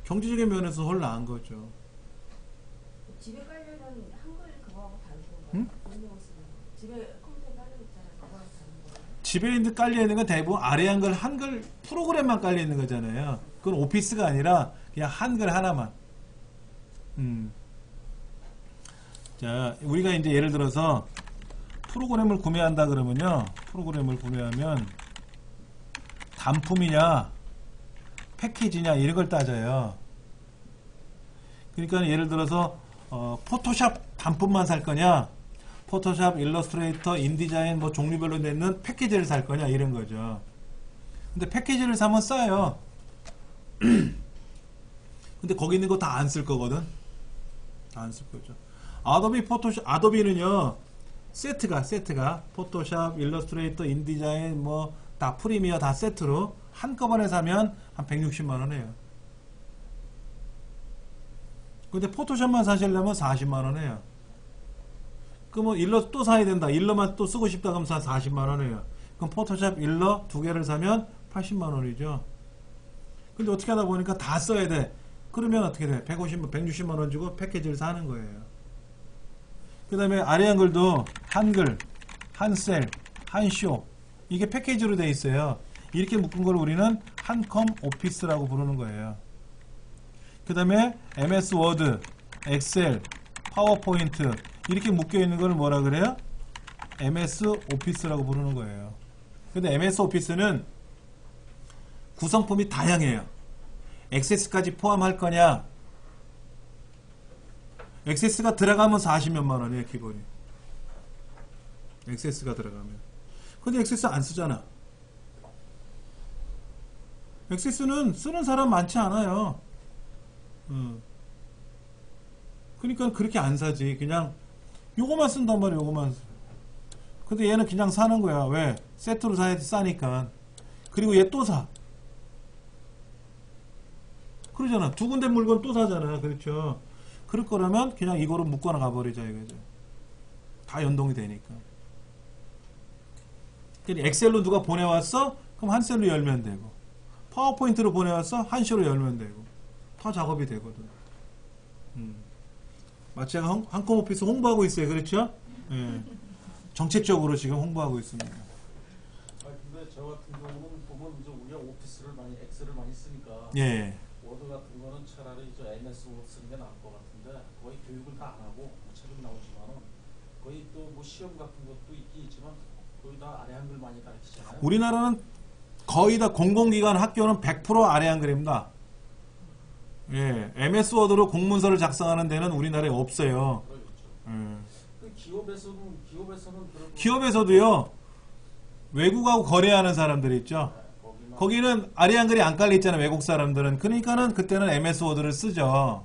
경제적인 면에서 훨 나은 거죠. 집에 깔려있는 한글 그거하고 다른 건가요? 응? 본명을 쓰는 거. 집에 컴퓨터에 깔려있잖아요. 그거랑 다른 거예요? 집에 있는 깔려 있는 건 대부분 아래 한글 프로그램만 깔려 있는 거잖아요. 그건 오피스가 아니라 그냥 한글 하나만. 자, 우리가 이제 예를 들어서 프로그램을 구매한다 그러면요. 프로그램을 구매하면 단품이냐, 패키지냐 이런 걸 따져요. 그러니까 예를 들어서 포토샵 단품만 살 거냐, 포토샵, 일러스트레이터, 인디자인 뭐 종류별로 내는 패키지를 살 거냐 이런 거죠. 근데 패키지를 사면 싸요. 근데 거기 있는 거 다 안 쓸 거거든. 다 안 쓸 거죠. 아도비 포토샵, 아도비는요 세트가 포토샵, 일러스트레이터, 인디자인 뭐 다 프리미어 다 세트로 한꺼번에 사면 한 160만 원 해요. 근데 포토샵만 사시려면 40만 원 해요. 그럼 일러 또 사야 된다. 일러만 또 쓰고 싶다 그러면 40만 원 해요. 그럼 포토샵, 일러 두 개를 사면 80만 원이죠. 근데 어떻게 하다 보니까 다 써야 돼. 그러면 어떻게 돼? 160만 원 주고 패키지를 사는 거예요. 그 다음에 아래 한글도 한글, 한셀, 한쇼 이게 패키지로 돼 있어요. 이렇게 묶은 걸 우리는 한컴 오피스라고 부르는 거예요. 그 다음에 MS 워드, 엑셀, 파워포인트 이렇게 묶여 있는 걸 뭐라 그래요? MS 오피스라고 부르는 거예요. 근데 MS 오피스는 구성품이 다양해요. 액세스까지 포함할 거냐? 액세스가 들어가면 40몇만 원이에요, 기본이. 액세스가 들어가면. 근데 액세스 안 쓰잖아. 액세스는 쓰는 사람 많지 않아요. 그러니까 그렇게 안 사지. 그냥 요거만 쓴단 말이야, 요거만. 근데 얘는 그냥 사는 거야. 왜? 세트로 사야 싸니까. 그리고 얘 또 사. 그러잖아. 두 군데 물건 또 사잖아. 그렇죠. 그럴 거라면 그냥 이거로 묶거나 가버리자 이거죠. 다 연동이 되니까. 엑셀로 누가 보내왔어? 그럼 한 셀로 열면 되고, 파워포인트로 보내왔어? 한 쇼로 열면 되고, 다 작업이 되거든. 마치 제가 한컴 오피스 홍보하고 있어요. 그렇죠? 예. 정책적으로 지금 홍보하고 있습니다. 근데 저 같은 경우는 보면 이제 우리가 오피스를 많이 엑셀을 많이 쓰니까 예. 워드 같은 거는 차라리 저 MS 워드 쓰는 게 나을 것 같은데 거의 교육을 다 안 하고 책은 나오지만은 거의 또 뭐 시험 같은 것도 있긴 있지만 거의 다 아래 한글 많이 가르치잖아요. 우리나라는 거의 다 공공기관 학교는 100% 아래 한글입니다. 예. MS 워드로 공문서를 작성하는 데는 우리나라에 없어요. 그렇죠. 예. 그 기업에서는 그런 기업에서도요, 외국하고 거래하는 사람들 있죠. 거기만 거기는 아래 한글이 안 깔려 있잖아요, 외국 사람들은. 그러니까는 그때는 MS 워드를 쓰죠.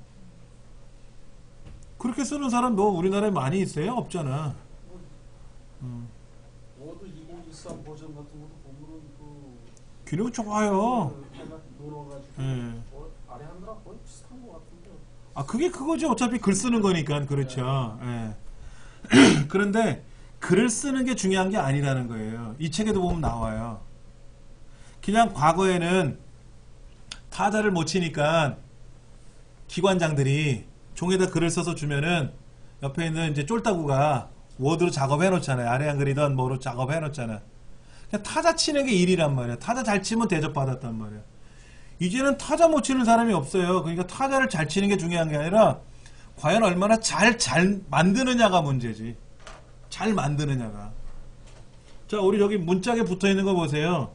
그렇게 쓰는 사람 뭐 우리나라에 많이 있어요? 없잖아. 워드 2013 버전 같은 것도 보면은 그 기능 좋아요. 하나 넣어가지고 예. 아래 한글하고 거의 비슷한 것 같은데. 아, 그게 그거죠. 어차피 글 쓰는 거니까. 그렇죠. 예. 그런데 글을 쓰는 게 중요한 게 아니라는 거예요. 이 책에도 보면 나와요. 그냥 과거에는 타자를 못 치니까 기관장들이 종에다 글을 써서 주면은 옆에 있는 이제 쫄따구가 워드로 작업해 놓잖아요. 아래 한글이든 뭐로 작업해 놓잖아. 그냥 타자 치는 게 일이란 말이야. 타자 잘 치면 대접받았단 말이야. 이제는 타자 못 치는 사람이 없어요. 그러니까 타자를 잘 치는 게 중요한 게 아니라 과연 얼마나 잘 만드느냐가 문제지. 잘 만드느냐가. 자, 우리 저기 문짝에 붙어 있는 거 보세요.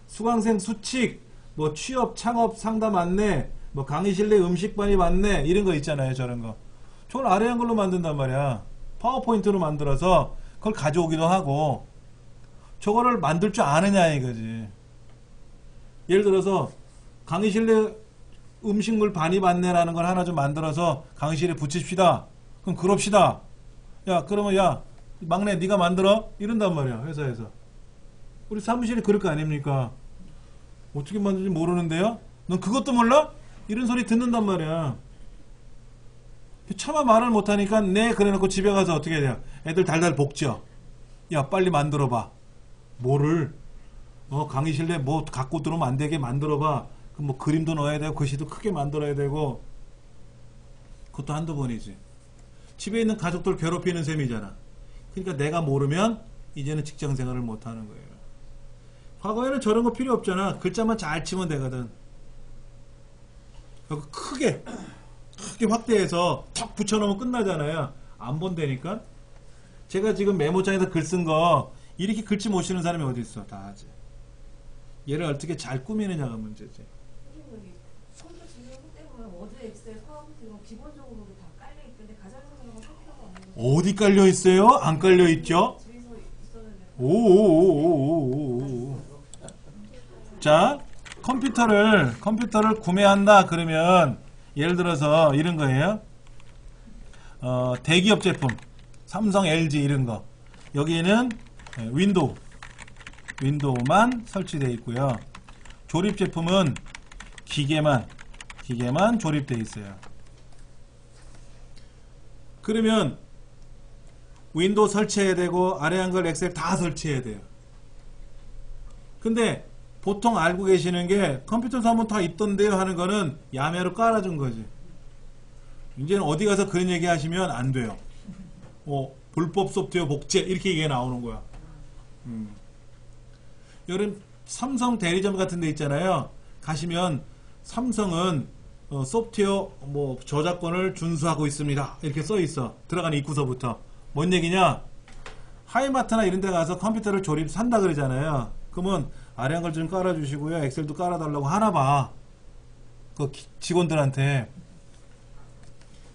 수강생 수칙, 뭐 취업, 창업, 상담 안내, 뭐 강의실내 음식반입 안내 이런 거 있잖아요. 저런 거. 저걸 아래 한글로 만든단 말이야. 파워포인트로 만들어서 그걸 가져오기도 하고, 저거를 만들 줄 아느냐 이거지. 예를 들어서 강의실내 음식물 반입 안내라는 걸 하나 좀 만들어서 강의실에 붙입시다. 그럼 그럽시다. 야, 그러면 야, 막내 네가 만들어? 이런단 말이야. 회사에서. 우리 사무실에 그럴 거 아닙니까? 어떻게 만드는지 모르는데요? 넌 그것도 몰라? 이런 소리 듣는단 말이야. 차마 말을 못하니까 네 그래놓고 집에 가서 어떻게 해야 돼요? 애들 달달 볶죠. 야 빨리 만들어봐. 뭐를 강의실에 뭐 갖고 들어오면 안 되게 만들어봐. 그 뭐 그림도 넣어야 되고 글씨도 크게 만들어야 되고. 그것도 한두 번이지. 집에 있는 가족들 괴롭히는 셈이잖아. 그러니까 내가 모르면 이제는 직장 생활을 못하는 거예요. 과거에는 저런 거 필요 없잖아. 글자만 잘 치면 되거든. 크게 확대해서 탁 붙여놓으면 끝나잖아요. 안 본다니까. 제가 지금 메모장에다 글 쓴 거 이렇게 글씨 못 쓰는 사람이 어디 있어. 다 하지. 얘를 어떻게 잘 꾸미느냐가 문제지. 선생님, 컴퓨터 진행 때문에 워드, 엑셀, 파워포인트 기본적으로 다 깔려 있던데 가장 사용하는 컴퓨터가 없는 거. 어디 깔려 있어요? 안 깔려 있죠? 집에서 있었는데. 오오오오오오. 자, 컴퓨터를 구매한다 그러면 예를 들어서 이런 거예요. 대기업 제품, 삼성, LG 이런 거. 여기에는 윈도우만 설치되어 있고요. 조립 제품은 기계만 조립되어 있어요. 그러면 윈도우 설치해야 되고 아래 한글 엑셀 다 설치해야 돼요. 근데 보통 알고 계시는 게 컴퓨터 사면 다 있던데요 하는 거는 야매로 깔아준 거지. 이제는 어디 가서 그런 얘기 하시면 안 돼요. 불법 소프트웨어 복제 이렇게 얘기가 나오는 거야. 여러분 삼성 대리점 같은 데 있잖아요. 가시면 삼성은 소프트웨어 저작권을 준수하고 있습니다. 이렇게 써 있어. 들어가는 입구서부터. 뭔 얘기냐? 하이마트나 이런 데 가서 컴퓨터를 산다 그러잖아요. 그러면 아래 한글 좀 깔아주시고요. 엑셀도 깔아달라고 하나 봐. 그 직원들한테.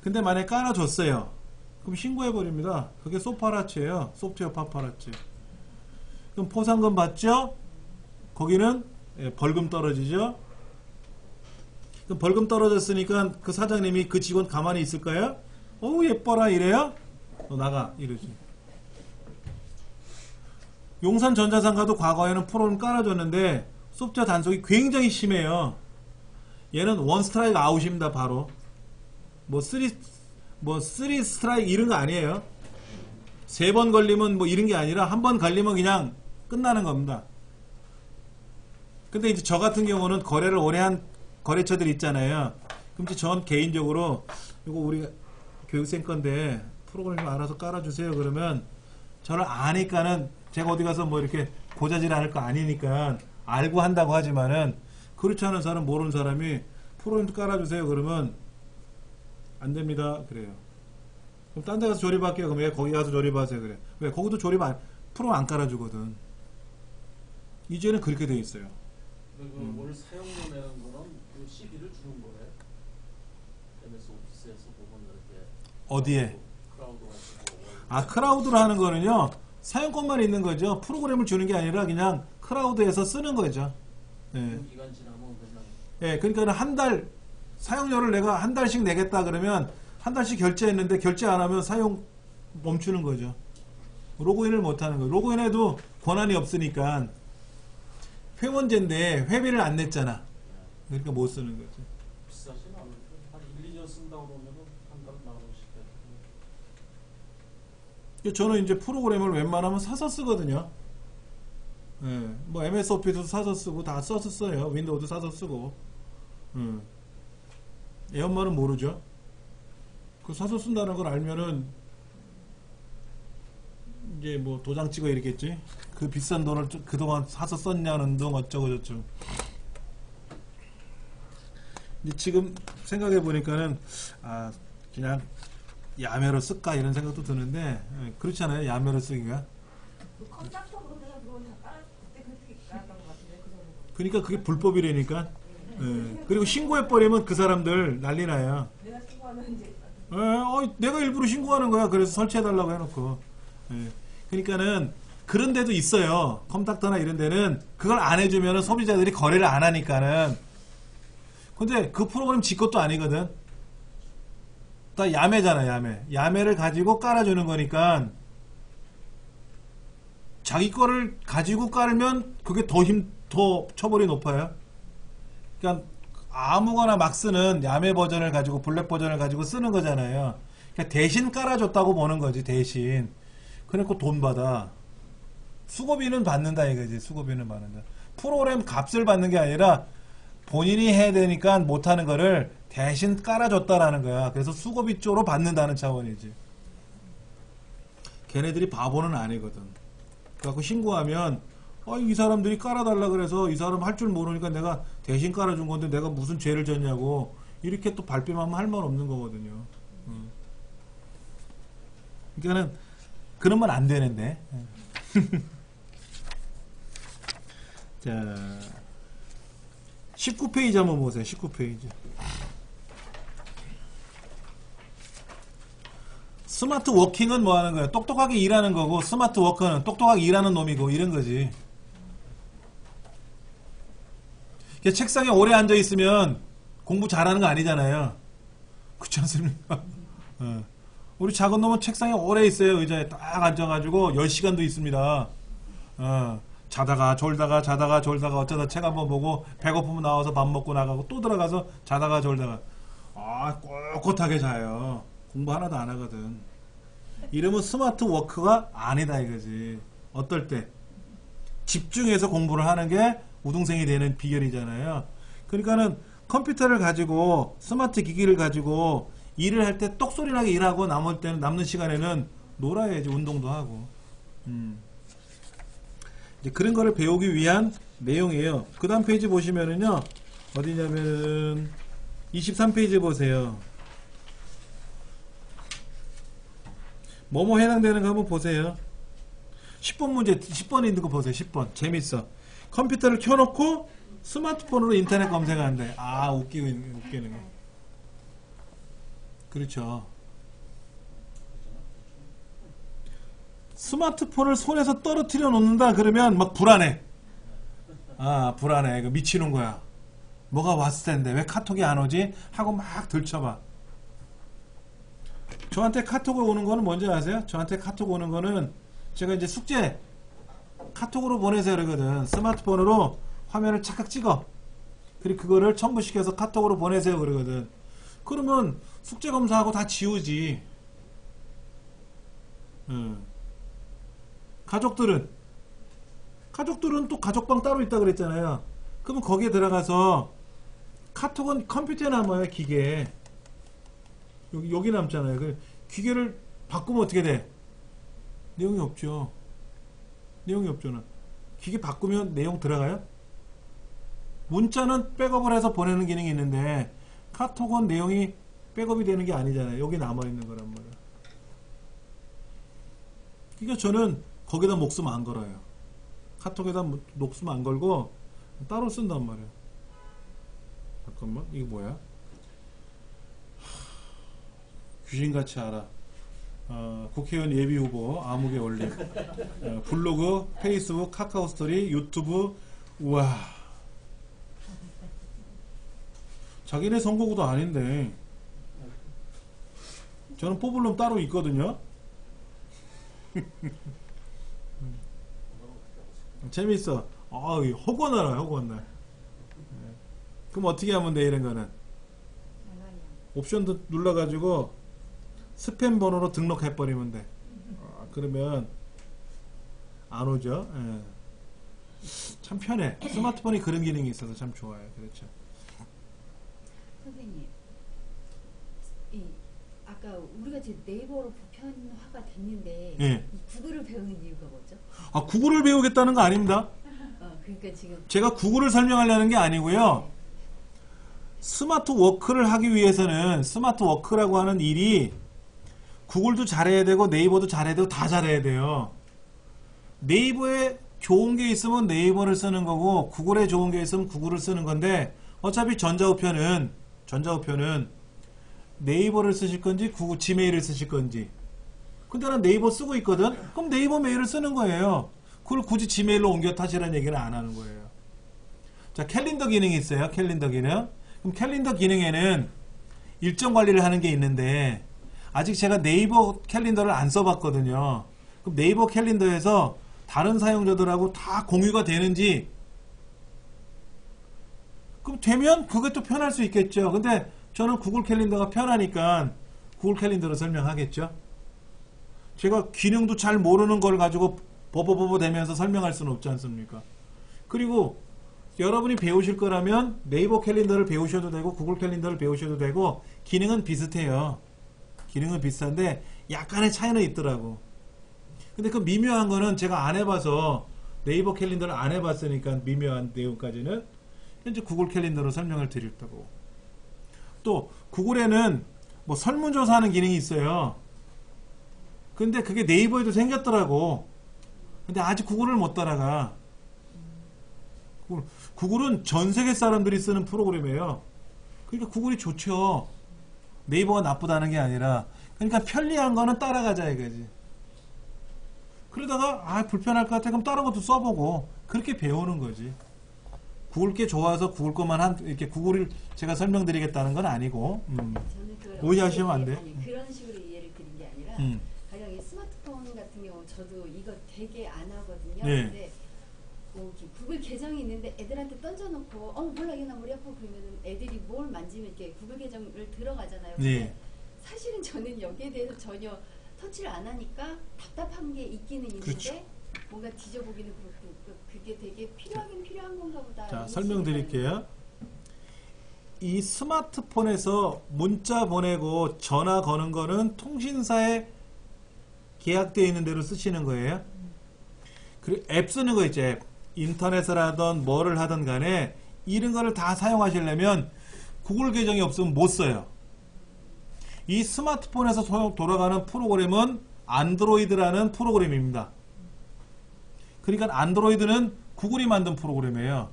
근데 만약에 깔아줬어요. 그럼 신고해버립니다. 그게 소파라치예요. 소프트웨어 파파라치. 그럼 포상금 받죠? 거기는 벌금 떨어지죠? 그럼 벌금 떨어졌으니까 그 사장님이 그 직원 가만히 있을까요? 어우 예뻐라 이래요? 너 나가 이러지. 용산전자상가도 과거에는 프로그램 깔아줬는데 소프트웨어 단속이 굉장히 심해요. 얘는 원 스트라이크 아웃입니다. 바로 쓰리 스트라이크 이런 거 아니에요. 3번 걸리면 이런 게 아니라 한 번 걸리면 그냥 끝나는 겁니다. 근데 이제 저 같은 경우는 거래를 오래 한 거래처들 있잖아요. 그럼 이제 전 개인적으로 이거 우리 교육생 건데 프로그램 좀 알아서 깔아주세요. 그러면 저를 아니까는 제가 어디 가서 이렇게 고자질 않을 거 아니니까 알고 한다고 하지만은 그렇지 않은 사람 모르는 사람이 프로그램 깔아주세요. 그러면 안 됩니다. 그래요. 그럼 딴 데 가서 조립할게요. 그럼 왜 거기 가서 조립하세요. 그래. 왜 거기도 프로그램 안 깔아주거든. 이제는 그렇게 돼 있어요. 오늘 사용료 내는 거는 그 CD를 주는 거예요. MS 오피스에서 보면 이렇게 어디에? 크라우드 가지고. 크라우드로 하는 거는요. 사용권만 있는 거죠. 프로그램을 주는 게 아니라 그냥 크라우드에서 쓰는 거죠. 예. 기간 지나면 그냥. 예, 그러니까 한 달 사용료를 내가 한 달씩 내겠다 그러면 한 달씩 결제했는데 결제 안 하면 사용 멈추는 거죠. 로그인을 못 하는 거예요. 로그인해도 권한이 없으니까 회원제인데 회비를 안 냈잖아. 그러니까 못 쓰는 거죠. 비싸진 않은데 한 1, 2년 쓴다 그러면은 한 달에 10,000원씩 돼. 저는 이제 프로그램을 웬만하면 사서 쓰거든요. 예, MS 오피스도 사서 쓰고 다 써서 써요. 윈도우도 사서 쓰고. 애 엄마는 모르죠. 그 사서 쓴다는 걸 알면은 이제 도장 찍어 이랬겠지. 그 비싼 돈을 그동안 사서 썼냐는 둥 어쩌고 저쩌고. 근데 지금 생각해 보니까는 그냥 야매로 쓸까 이런 생각도 드는데 그렇지 않아요? 야매로 쓰기가. 그 컴퓨터로 내가 그걸 다 그때 그렇게 깔았던 것 같은데 그 정도. 그러니까 그게 불법이라니까. 그리고 신고해버리면 그 사람들 난리 나요. 내가 신고하면 이제. 내가 일부러 신고하는 거야. 그래서 설치해달라고 해놓고. 그러니까는 그런 데도 있어요. 컴닥터나 이런 데는 그걸 안 해주면 소비자들이 거래를 안 하니까는. 근데 그 프로그램 지 것도 아니거든. 다 야매잖아. 야매를 가지고 깔아주는 거니까 자기 거를 가지고 깔면 그게 더 처벌이 높아요. 그러니까 아무거나 막 쓰는 야매 버전을 가지고 블랙 버전을 가지고 쓰는 거잖아요. 그러니까 대신 깔아줬다고 보는 거지. 대신. 그래놓고 돈 받아. 수고비는 받는다 이거지. 수고비는 받는다. 프로그램 값을 받는 게 아니라 본인이 해야 되니까 못하는 거를 대신 깔아줬다라는 거야. 그래서 수고비 쪽으로 받는다는 차원이지. 걔네들이 바보는 아니거든. 그래갖고 신고하면 이 사람들이 깔아달라 그래서 이 사람 할 줄 모르니까 내가 대신 깔아준 건데 내가 무슨 죄를 졌냐고 이렇게 또 발뺌하면 할 말 없는 거거든요. 그러니까는 그러면 안 되는데. 자, 19페이지 한번 보세요. 19페이지. 스마트 워킹은 뭐 하는 거야? 똑똑하게 일하는 거고, 스마트 워커는 똑똑하게 일하는 놈이고, 이런 거지. 책상에 오래 앉아 있으면 공부 잘하는 거 아니잖아요. 그렇지 않습니까? 우리 작은 놈은 책상에 오래 있어요. 의자에 딱 앉아가지고 10시간도 있습니다. 자다가 졸다가 어쩌다 책 한번 보고 배고프면 나와서 밥 먹고 나가고 또 들어가서 자다가 졸다가 꼿꼿하게 자요. 공부 하나도 안 하거든. 이러면 스마트 워크가 아니다 이거지. 어떨 때 집중해서 공부를 하는 게 우등생이 되는 비결이잖아요. 그러니까는 컴퓨터를 가지고 스마트 기기를 가지고 일을 할 때 똑소리나게 일하고 남는 시간에는 놀아야지. 운동도 하고. 이제 그런 거를 배우기 위한 내용이에요. 그 다음 페이지 보시면은요, 어디냐면은 23페이지 보세요. 뭐뭐 해당되는 거 한번 보세요. 10번 문제, 10번 있는 거 보세요. 10번. 재밌어. 컴퓨터를 켜놓고 스마트폰으로 인터넷 검색하는데, 웃기는 거. 그렇죠. 스마트폰을 손에서 떨어뜨려 놓는다 그러면 막 불안해. 불안해. 이거 미치는 거야. 뭐가 왔을 텐데 왜 카톡이 안 오지? 하고 막 들춰봐. 저한테 카톡 오는 거는 뭔지 아세요? 저한테 카톡 오는 거는 제가 이제 숙제 카톡으로 보내세요 그러거든. 스마트폰으로 화면을 착각 찍어. 그리고 그거를 첨부시켜서 카톡으로 보내세요 그러거든. 그러면 숙제 검사하고 다 지우지. 가족들은 또 가족방 따로 있다 그랬잖아요. 그러면 거기에 들어가서 카톡은 컴퓨터에 남아요. 기계에 여기 남잖아요. 그 기계를 바꾸면 어떻게 돼? 내용이 없죠. 내용이 없잖아. 기계 바꾸면 내용 들어가요? 문자는 백업을 해서 보내는 기능이 있는데 카톡은 내용이 백업이 되는 게 아니잖아요. 여기 남아있는 거란 말이야. 그러니까 저는 거기다 목숨 안 걸어요. 카톡에다 목숨 안 걸고 따로 쓴단 말이에요. 잠깐만, 이게 뭐야? 귀신같이 알아. 국회의원 예비후보 암흑의 올림. 블로그, 페이스북, 카카오스토리, 유튜브. 우와, 자기네 선거구도 아닌데 저는 뽑을 놈 따로 있거든요. 재밌어. 허구날 허구날. 그럼 어떻게 하면 돼? 이런 거는 옵션도 눌러가지고 스팸 번호로 등록해버리면 돼. 그러면 안 오죠. 참 편해. 스마트폰이 그런 기능이 있어서 참 좋아요. 그렇죠. 선생님, 아까 우리가 지금 네이버로 보편화가 됐는데 예. 구글을 배우는 이유가 뭐죠? 구글을 배우겠다는 거 아닙니다. 그러니까 지금 제가 구글을 설명하려는 게 아니고요. 스마트 워크를 하기 위해서는 스마트 워크라고 하는 일이 구글도 잘해야 되고 네이버도 잘해야 되고 다 잘해야 돼요. 네이버에 좋은 게 있으면 네이버를 쓰는 거고 구글에 좋은 게 있으면 구글을 쓰는 건데 어차피 전자우편은 네이버를 쓰실 건지 구글 지메일을 쓰실 건지. 근데 난 네이버 쓰고 있거든. 그럼 네이버 메일을 쓰는 거예요. 그걸 굳이 지메일로 옮겨 타시라는 얘기는 안 하는 거예요. 자, 캘린더 기능이 있어요. 캘린더 기능. 그럼 캘린더 기능에는 일정 관리를 하는 게 있는데 아직 제가 네이버 캘린더를 안 써봤거든요. 그럼 네이버 캘린더에서 다른 사용자들하고 다 공유가 되는지 그럼 되면 그것도 편할 수 있겠죠. 근데 저는 구글 캘린더가 편하니까 구글 캘린더로 설명하겠죠. 제가 기능도 잘 모르는 걸 가지고 버버버버 대면서 설명할 수는 없지 않습니까? 그리고 여러분이 배우실 거라면 네이버 캘린더를 배우셔도 되고 구글 캘린더를 배우셔도 되고 기능은 비슷해요. 기능은 비슷한데 약간의 차이는 있더라고. 근데 그 미묘한 거는 제가 안 해봐서 네이버 캘린더를 안 해봤으니까 미묘한 내용까지는 현재 구글 캘린더로 설명을 드렸다고. 또 구글에는 뭐 설문조사하는 기능이 있어요. 근데 그게 네이버에도 생겼더라고. 근데 아직 구글을 못 따라가. 구글은 전 세계 사람들이 쓰는 프로그램이에요. 그러니까 구글이 좋죠. 네이버가 나쁘다는 게 아니라. 그러니까 편리한 거는 따라가자 이거지. 그러다가 불편할 것 같아. 그럼 다른 것도 써보고 그렇게 배우는 거지. 구글 게 좋아서 구글 것만 이렇게 구글을 제가 설명드리겠다는 건 아니고. 저는 그걸 오해하시면 안 돼. 아니, 그런 식으로 이해를 드린 게 아니라 가령 이 스마트폰 같은 경우 저도 이거 되게 안 하거든요. 네. 근데 뭐 이렇게 구글 계정이 있는데 애들한테 던져놓고 몰라 이게 나 머리 아파 그러면 애들이 뭘 만지면 이렇게 구글 계정을 들어가잖아요. 근데 네. 사실은 저는 여기에 대해서 전혀 터치를 안 하니까 답답한 게 있기는 있는데 그렇죠. 뭔가 뒤져보기는 그렇고 그게 되게 필요하긴 필요한 건가 보다. 자, 이 설명드릴게요. 이 스마트폰에서 문자 보내고 전화 거는 거는 통신사에 계약되어 있는 대로 쓰시는 거예요. 그리고 앱 쓰는 거 있죠. 앱. 인터넷을 하던 뭐를 하던 간에 이런 거를 다 사용하시려면 구글 계정이 없으면 못 써요. 이 스마트폰에서 돌아가는 프로그램은 안드로이드라는 프로그램입니다. 그러니까 안드로이드는 구글이 만든 프로그램이에요.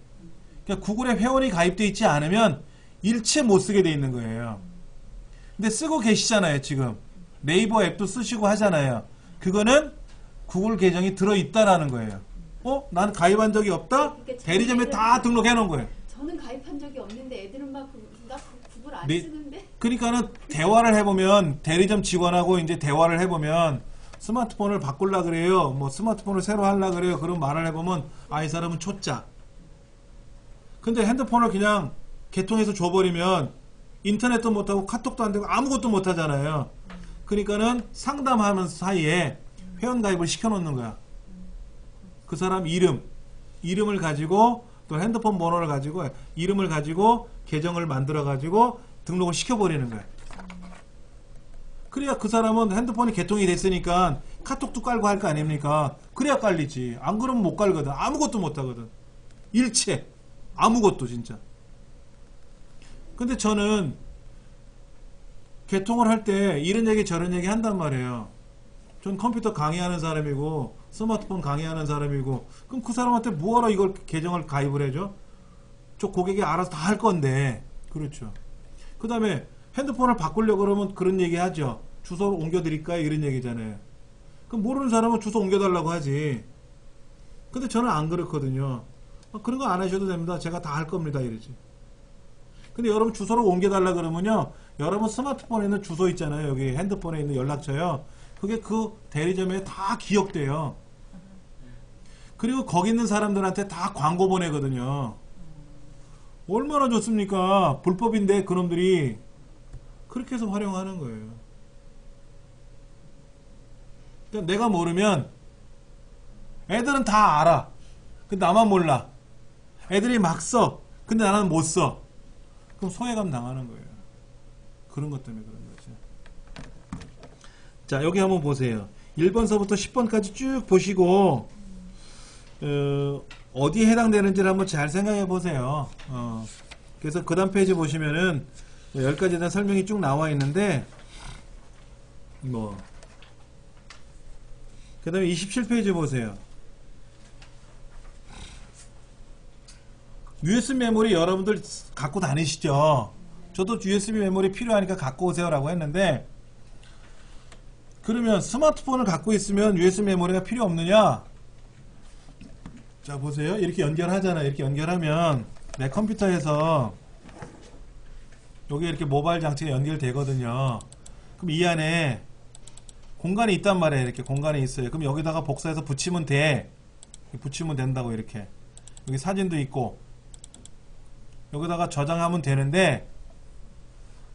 그러니까 구글에 회원이 가입되어 있지 않으면 일체 못 쓰게 되어 있는 거예요. 근데 쓰고 계시잖아요, 지금. 네이버 앱도 쓰시고 하잖아요. 그거는 구글 계정이 들어있다라는 거예요. 나는 가입한 적이 없다? 그러니까 대리점에 다 등록해 놓은 거예요. 저는 가입한 적이 없는데 애들은 막 나 구글 안 네. 쓰는데. 그러니까는 대화를 해보면 대리점 직원하고 이제 대화를 해보면 스마트폰을 바꾸려 그래요. 뭐 스마트폰을 새로 하려 그래요. 그런 말을 해보면 이 사람은 초짜. 근데 핸드폰을 그냥 개통해서 줘버리면 인터넷도 못하고 카톡도 안 되고 아무것도 못하잖아요. 그러니까는 상담하면서 사이에 회원가입을 시켜놓는 거야. 그 사람 이름을 가지고 또 핸드폰 번호를 가지고 이름을 가지고 계정을 만들어 가지고 등록을 시켜버리는 거야. 그래야 그 사람은 핸드폰이 개통이 됐으니까 카톡도 깔고 할 거 아닙니까? 그래야 깔리지. 안 그러면 못 깔거든. 아무것도 못 하거든. 일체 아무것도 진짜. 근데 저는 개통을 할 때 이런 얘기 저런 얘기 한단 말이에요. 전 컴퓨터 강의하는 사람이고 스마트폰 강의하는 사람이고 그럼 그 사람한테 뭐하러 이걸 계정을 가입을 해줘? 저 고객이 알아서 다 할 건데. 그렇죠. 그 다음에 핸드폰을 바꾸려고 그러면 그런 얘기 하죠. 주소를 옮겨드릴까요? 이런 얘기잖아요. 그럼 모르는 사람은 주소 옮겨달라고 하지. 근데 저는 안 그렇거든요. 그런 거 안 하셔도 됩니다. 제가 다 할 겁니다. 이러지. 근데 여러분 주소를 옮겨달라 그러면요. 여러분 스마트폰에 있는 주소 있잖아요. 여기 핸드폰에 있는 연락처요. 그게 그 대리점에 다 기억돼요. 그리고 거기 있는 사람들한테 다 광고 보내거든요. 얼마나 좋습니까? 불법인데 그놈들이 그렇게 해서 활용하는 거예요. 그러니까 내가 모르면 애들은 다 알아. 근데 나만 몰라. 애들이 막 써. 근데 나는 못 써. 그럼 소외감 당하는 거예요. 그런 것 때문에 그런 거죠. 자, 여기 한번 보세요. 1번서부터 10번까지 쭉 보시고 어디에 해당되는지를 한번 잘 생각해 보세요. 그래서 그 다음 페이지 보시면은 10가지에 대한 설명이 쭉 나와 있는데 그 다음에 27페이지 보세요. USB 메모리 여러분들 갖고 다니시죠? 저도 USB 메모리 필요하니까 갖고 오세요 라고 했는데 그러면 스마트폰을 갖고 있으면 USB 메모리가 필요 없느냐? 자 보세요. 이렇게 연결하잖아요. 이렇게 연결하면 내 컴퓨터에서 여기 이렇게 모바일 장치가 연결되거든요. 그럼 이 안에 공간이 있단 말이에요. 이렇게 공간이 있어요. 그럼 여기다가 복사해서 붙이면 돼. 붙이면 된다고 이렇게. 여기 사진도 있고 여기다가 저장하면 되는데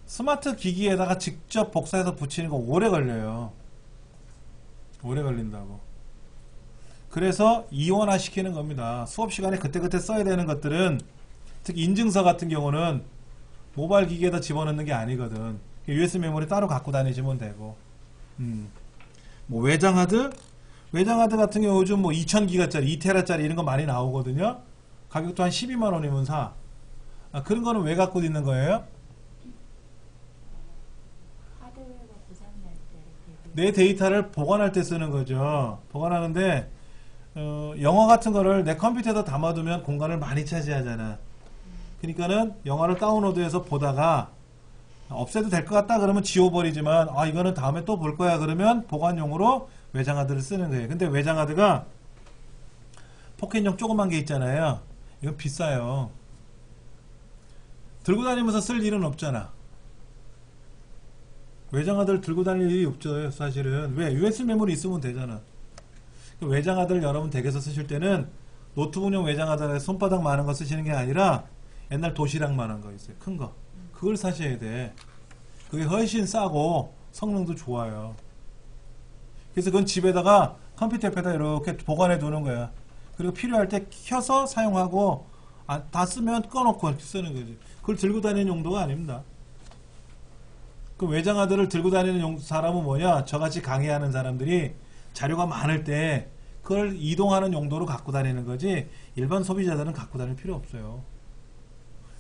스마트 기기에다가 직접 복사해서 붙이는 거 오래 걸려요. 오래 걸린다고. 그래서 이원화 시키는 겁니다. 수업 시간에 그때그때 써야 되는 것들은, 특히 인증서 같은 경우는 모바일 기기에다 집어넣는 게 아니거든. USB 메모리 따로 갖고 다니시면 되고. 뭐 외장하드 같은 경우 요즘 뭐 2000기가짜리 2테라짜리 이런 거 많이 나오거든요. 가격도 한 12만원이면 사. 그런 거는 왜 갖고 있는 거예요? 하드웨어가 고장날 때 내 데이터를 보관할 때 쓰는 거죠. 보관하는데 영화 같은 거를 내 컴퓨터에다 담아두면 공간을 많이 차지하잖아. 그러니까는 영화를 다운로드해서 보다가 없애도 될 것 같다 그러면 지워버리지만, 이거는 다음에 또 볼 거야 그러면 보관용으로 외장하드를 쓰는 거예요. 근데 외장하드가 포켓용 조그만 게 있잖아요. 이건 비싸요. 들고 다니면서 쓸 일은 없잖아. 외장하드를 들고 다닐 일이 없죠, 사실은. 왜? USB 메모리 있으면 되잖아. 외장하드를 여러분 댁에서 쓰실 때는 노트북용 외장하드에 손바닥 많은 거 쓰시는 게 아니라 옛날 도시락만한 거 있어요. 큰 거. 그걸 사셔야 돼. 그게 훨씬 싸고 성능도 좋아요. 그래서 그건 집에다가 컴퓨터 옆에다 이렇게 보관해 두는 거야. 그리고 필요할 때 켜서 사용하고, 다 쓰면 꺼놓고 이렇게 쓰는 거지. 그걸 들고 다니는 용도가 아닙니다. 그 외장하드를 들고 다니는 사람은 뭐냐? 저같이 강의하는 사람들이 자료가 많을 때 그걸 이동하는 용도로 갖고 다니는 거지, 일반 소비자들은 갖고 다닐 필요 없어요.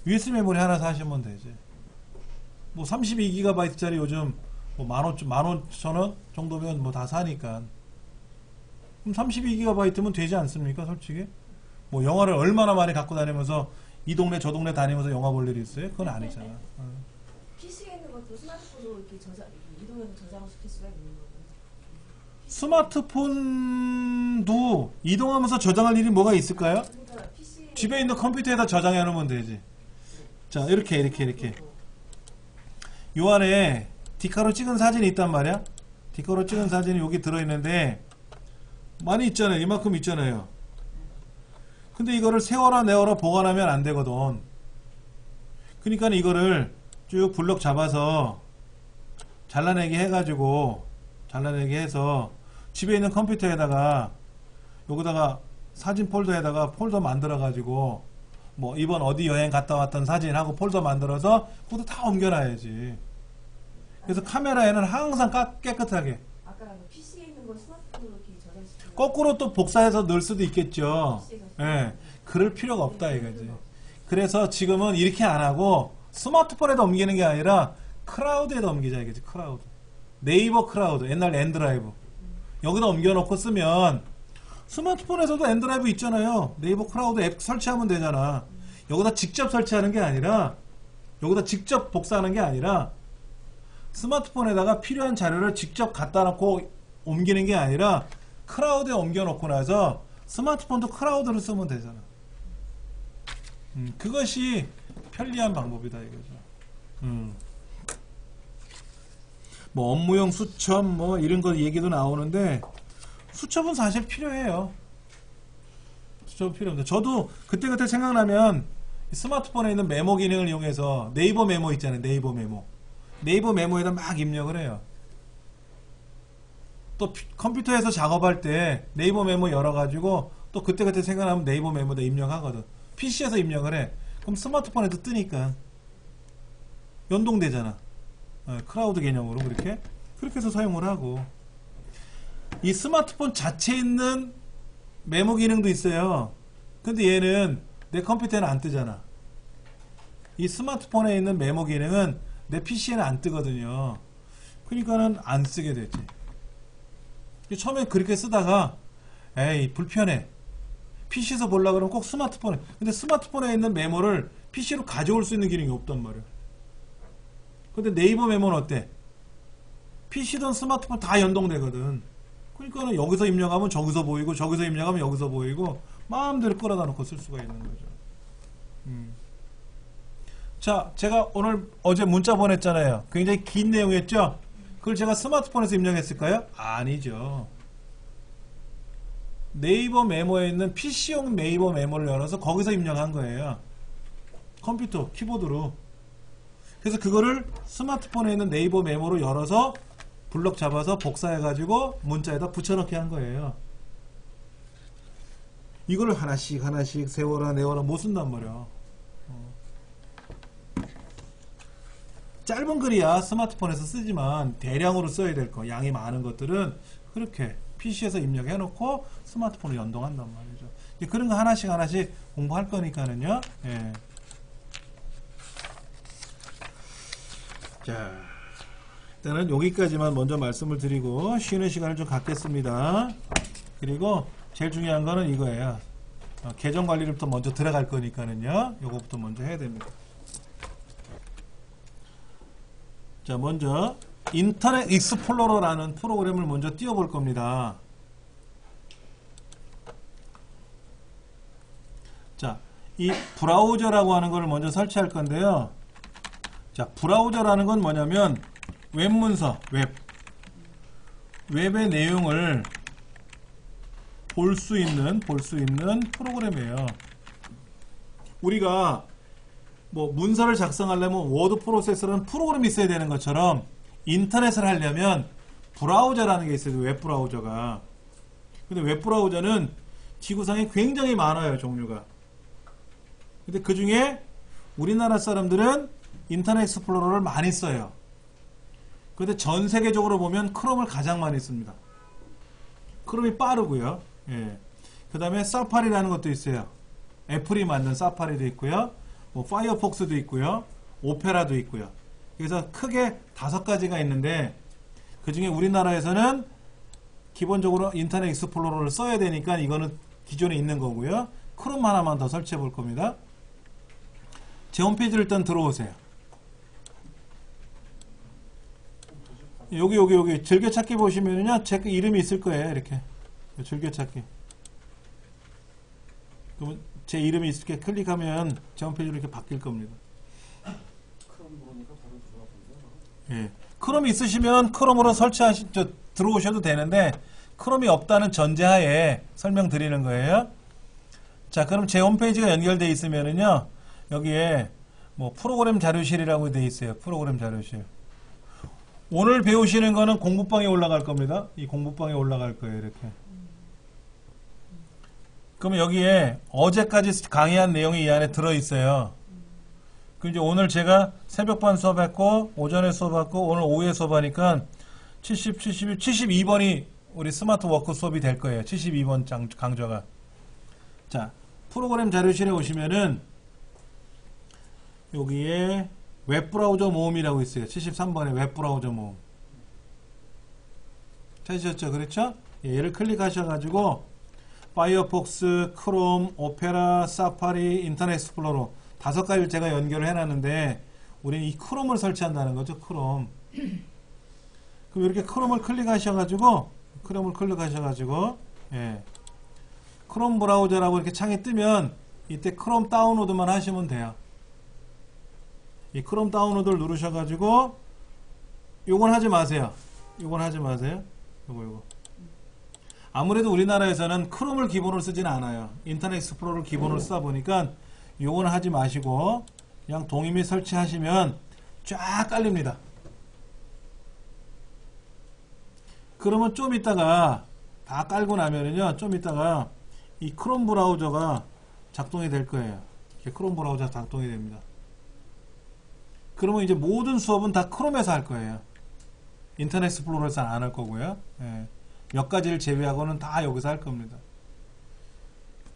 USB 메모리 하나 사시면 되지. 뭐 32GB짜리 요즘 뭐 15,000원 정도면 뭐 다 사니까. 그럼 32GB면 되지 않습니까, 솔직히? 뭐 영화를 얼마나 많이 갖고 다니면서 이 동네 저 동네 다니면서 영화 볼 일이 있어요? 그건 아니잖아. PC에 있는 것도 스마트폰으로 이렇게 이동해서 저장을 시킬 수가 있는 거고. 스마트폰도 이동하면서 저장할 일이 뭐가 있을까요? 그러니까 PC 집에 있는 컴퓨터에다 저장해 놓으면 되지. 자, 이렇게 요 안에 디카로 찍은 사진이 있단 말이야. 디카로 찍은 사진이 여기 들어있는데 많이 있잖아요. 이만큼 있잖아요. 근데 이거를 세워라 내워라 보관하면 안 되거든. 그러니까 이거를 쭉 블럭 잡아서 잘라내기 해가지고, 잘라내기 해서 집에 있는 컴퓨터에다가 여기다가 사진 폴더에다가 폴더 만들어가지고, 뭐 이번 어디 여행 갔다 왔던 사진하고 폴더 만들어서 그것도 다 옮겨놔야지. 그래서 카메라에는 항상 깨끗하게. 아까 그 PC에 있는 걸 스마트폰으로 이렇게 저장시키는 거꾸로 또 복사해서 넣을 수도 있겠죠. 예, 그럴 필요가 없다 이거지. 그래서 지금은 이렇게 안 하고 스마트폰에다 옮기는 게 아니라 클라우드에다 옮기자 이거지. 클라우드. 네이버 클라우드, 옛날 엔드라이브. 여기다 옮겨놓고 쓰면, 스마트폰에서도 엔드라이브 있잖아요. 네이버 클라우드 앱 설치하면 되잖아. 여기다 직접 설치하는 게 아니라, 여기다 직접 복사하는 게 아니라, 스마트폰에다가 필요한 자료를 직접 갖다 놓고 옮기는 게 아니라 클라우드에 옮겨놓고 나서 스마트폰도 클라우드를 쓰면 되잖아. 그것이 편리한 방법이다 이거죠. 뭐 업무용 수첩 뭐 이런 거 얘기도 나오는데, 수첩은 사실 필요해요. 수첩은 필요합니다. 저도 그때그때 생각나면 스마트폰에 있는 메모 기능을 이용해서 네이버 메모 있잖아요. 네이버 메모에다 막 입력을 해요. 또 컴퓨터에서 작업할 때 네이버 메모 열어가지고 또 그때그때 생각나면 네이버 메모에다 입력하거든. PC에서 입력을 해. 그럼 스마트폰에도 뜨니까 연동되잖아. 클라우드 개념으로 그렇게 해서 사용을 하고, 이 스마트폰 자체에 있는 메모 기능도 있어요. 근데 얘는 내 컴퓨터에는 안 뜨잖아. 이 스마트폰에 있는 메모 기능은 내 PC에는 안 뜨거든요. 그러니까는 안 쓰게 되지. 처음에 그렇게 쓰다가 에이 불편해, PC에서 보려고 그러면 꼭 스마트폰에, 근데 스마트폰에 있는 메모를 PC로 가져올 수 있는 기능이 없단 말이야. 근데 네이버 메모는 어때? PC든 스마트폰 다 연동되거든. 그러니까는 여기서 입력하면 저기서 보이고, 저기서 입력하면 여기서 보이고, 마음대로 끌어다 놓고 쓸 수가 있는 거죠. 자, 제가 어제 문자 보냈잖아요. 굉장히 긴 내용이었죠? 그걸 제가 스마트폰에서 입력했을까요? 아니죠. 네이버 메모에 있는 PC용 네이버 메모를 열어서 거기서 입력한 거예요. 컴퓨터 키보드로. 그래서 그거를 스마트폰에 있는 네이버 메모로 열어서 블럭 잡아서 복사해가지고 문자에다 붙여넣기 한 거예요. 이거를 하나씩 하나씩 세워라 내워라 못 쓴단 말이야. 짧은 글이야 스마트폰에서 쓰지만 대량으로 써야 될 거, 양이 많은 것들은 그렇게 PC에서 입력해 놓고 스마트폰으로 연동한단 말이죠. 그런 거 하나씩 하나씩 공부할 거니까는요. 예. 자, 일단은 여기까지만 먼저 말씀을 드리고 쉬는 시간을 좀 갖겠습니다. 그리고 제일 중요한 거는 이거예요. 계정 관리를부터 먼저 들어갈 거니까는요. 요거부터 먼저 해야 됩니다. 자, 먼저 인터넷 익스플로러라는 프로그램을 먼저 띄워볼 겁니다. 자, 이 브라우저라고 하는 걸 먼저 설치할 건데요. 자, 브라우저라는 건 뭐냐면 웹문서, 웹의 내용을 볼 수 있는 프로그램이에요. 우리가 뭐 문서를 작성하려면 워드 프로세서라는 프로그램이 있어야 되는 것처럼 인터넷을 하려면 브라우저라는 게 있어요. 웹 브라우저가. 근데 웹 브라우저는 지구상에 굉장히 많아요. 종류가. 근데 그 중에 우리나라 사람들은 인터넷 익스플로러를 많이 써요. 근데 전 세계적으로 보면 크롬을 가장 많이 씁니다. 크롬이 빠르고요. 예. 그 다음에 사파리라는 것도 있어요. 애플이 만든 사파리도 있고요. 뭐 파이어폭스도 있고요. 오페라도 있고요. 그래서 크게 5가지가 있는데 그 중에 우리나라에서는 기본적으로 인터넷 익스플로러를 써야 되니까 이거는 기존에 있는 거고요. 크롬 하나만 더 설치해 볼 겁니다. 제 홈페이지를 일단 들어오세요. 여기 즐겨찾기 보시면은요 제 이름이 있을 거예요. 이렇게 즐겨찾기. 그러면 제 이름이 있을 게 클릭하면 제 홈페이지로 이렇게 바뀔 겁니다. 크롬 보니까 바로 들어가던데요. 예. 크롬이 있으시면 크롬으로 들어오셔도 되는데 크롬이 없다는 전제하에 설명드리는 거예요. 자, 그럼 제 홈페이지가 연결되어 있으면은요 여기에 뭐 프로그램 자료실이라고 되어 있어요. 프로그램 자료실. 오늘 배우시는 거는 공부방에 올라갈 겁니다. 이 공부방에 올라갈 거예요. 이렇게. 그러면 여기에 어제까지 강의한 내용이 이 안에 들어있어요. 그럼 이제 오늘 제가 새벽반 수업했고 오전에 수업했고 오늘 오후에 수업하니까 72번이 우리 스마트 워크 수업이 될 거예요. 72번 강좌가. 자, 프로그램 자료실에 오시면은 여기에 웹브라우저 모음이라고 있어요. 73번에 웹브라우저 모음. 찾으셨죠? 그렇죠? 예, 얘를 클릭하셔가지고 파이어폭스, 크롬, 오페라, 사파리, 인터넷 익스플로러 5가지를 제가 연결을 해놨는데 우리는 이 크롬을 설치한다는 거죠. 크롬. 그럼 이렇게 크롬을 클릭하셔가지고 예, 크롬 브라우저라고 이렇게 창이 뜨면 이때 크롬 다운로드만 하시면 돼요. 이 크롬 다운로드를 누르셔가지고 요건 하지 마세요. 요거 아무래도 우리나라에서는 크롬을 기본으로 쓰지는 않아요. 인터넷 익스플로러를 기본으로 쓰다 보니까 요거는 하지 마시고 그냥 동의 및 설치하시면 쫙 깔립니다. 그러면 좀 이따가 다 깔고 나면은요 좀 이따가 이 크롬 브라우저가 작동이 될 거예요. 이렇게 크롬 브라우저가 작동이 됩니다. 그러면 이제 모든 수업은 다 크롬에서 할 거예요. 인터넷 익스플로러에서는 안 할 거고요. 예. 몇 가지를 제외하고는 다 여기서 할 겁니다.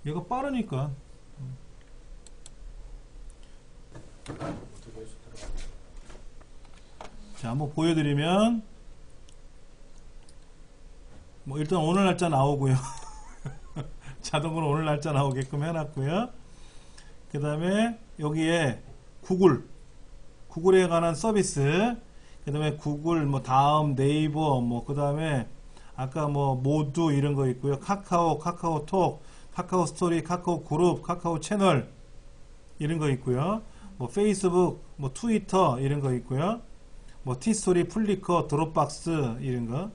얘가 빠르니까. 자, 한번 보여드리면 뭐 일단 오늘 날짜 나오고요. 자동으로 오늘 날짜 나오게끔 해놨고요. 그 다음에 여기에 구글에 관한 서비스, 그 다음에 구글, 뭐 다음, 네이버, 뭐 그 다음에 아까 뭐 모두 이런 거 있고요. 카카오톡, 카카오 스토리, 카카오 그룹, 카카오 채널 이런 거 있고요. 뭐 페이스북, 뭐 트위터 이런 거 있고요. 뭐 티스토리, 플리커, 드롭박스 이런 거.